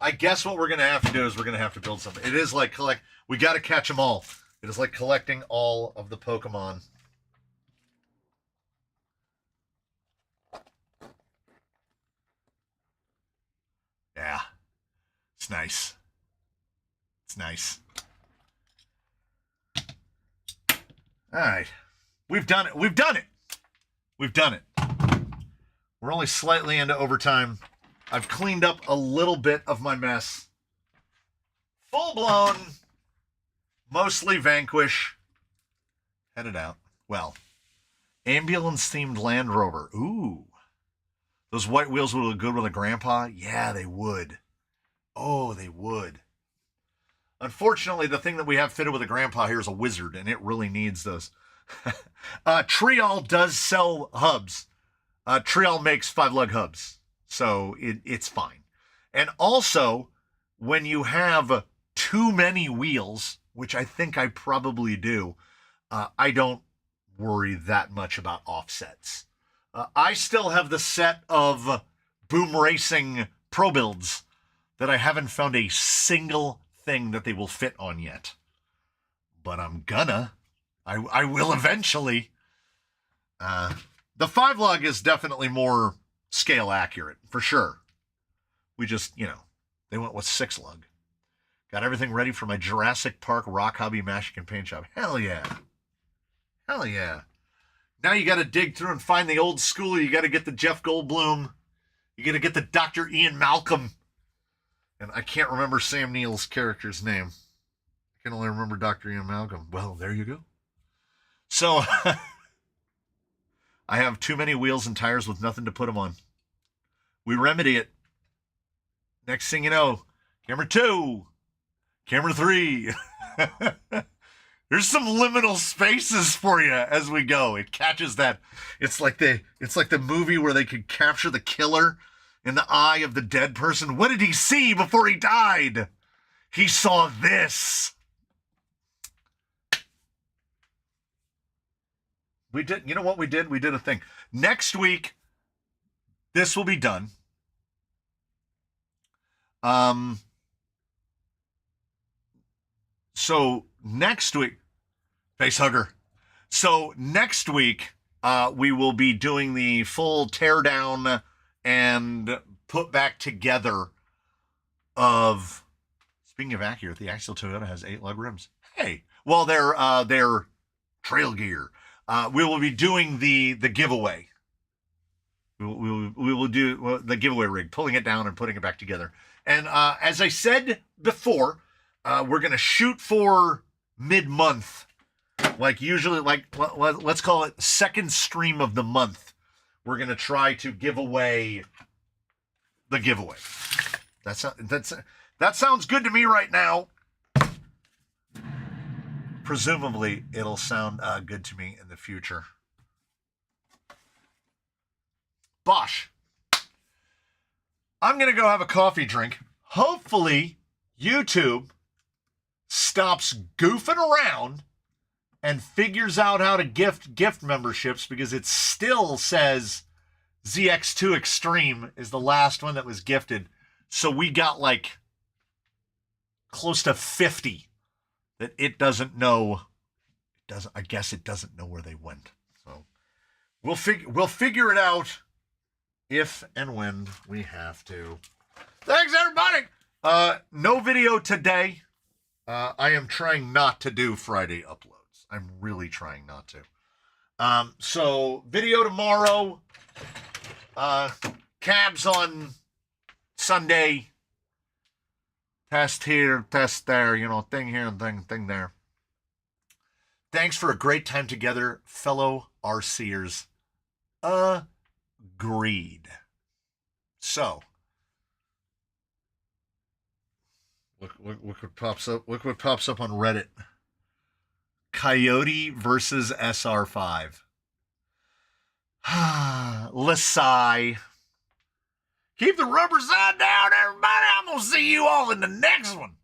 I guess what we're going to have to do is we're going to have to build something. It is like we got to catch them all. It is like collecting all of the Pokemon. Yeah. It's nice. It's nice. All right. We've done it. We've done it. We've done it. We're only slightly into overtime. I've cleaned up a little bit of my mess. Full blown, mostly Vanquish. Headed out. Well, Ambulance-themed Land Rover. Ooh. Those white wheels would look good with a grandpa? Yeah, they would. Oh, they would. Unfortunately, the thing that we have fitted with a grandpa here is a Wizard, and it really needs those. Trial does sell hubs. Trial makes 5-lug hubs, so it's fine. And also, when you have too many wheels, which I think I probably do, I don't worry that much about offsets. I still have the set of Boom Racing Pro Builds that I haven't found a single thing that they will fit on yet. But I'm gonna. I will eventually. The 5-lug is definitely more scale accurate, for sure. We just, they went with 6-lug. Got everything ready for my Jurassic Park Rock Hobby Magic and Paint Shop. Hell yeah. Hell yeah. Now you got to dig through and find the old school. You got to get the Jeff Goldblum. You got to get the Dr. Ian Malcolm. And I can't remember Sam Neill's character's name. I can only remember Dr. Ian Malcolm. Well, there you go. So, I have too many wheels and tires with nothing to put them on. We remedy it. Next thing you know, camera 2, camera 3. There's some liminal spaces for you as we go. It catches that. It's like the movie where they could capture the killer in the eye of the dead person. What did he see before he died? He saw this. We did, you know what we did? We did a thing. Next week, this will be done. So next week, facehugger. So next week, we will be doing the full teardown and put back together of, speaking of accurate, the Axial Toyota has 8-lug rims. Hey, well, they're trail gear. We will be doing the giveaway. We will do the giveaway rig, pulling it down and putting it back together. And as I said before, we're going to shoot for mid-month. Like usually, let's call it second stream of the month. We're going to try to give away the giveaway. That sounds good to me right now. Presumably, it'll sound good to me in the future. Bosh. I'm going to go have a coffee drink. Hopefully, YouTube stops goofing around and figures out how to gift memberships, because it still says ZX2 Extreme is the last one that was gifted. So we got like close to 50 that it doesn't know. I guess it doesn't know where they went. So we'll figure it out if and when we have to. Thanks, everybody. No video today. I am trying not to do Friday uploads. I'm really trying not to. So video tomorrow. Cabs on Sunday. Test here, test there, thing here and thing there. Thanks for a great time together, fellow RCers. Agreed. So, look what pops up. Look what pops up on Reddit. Coyote versus SR5. Lasai. Keep the rubber side down, everybody. I'm going to see you all in the next one.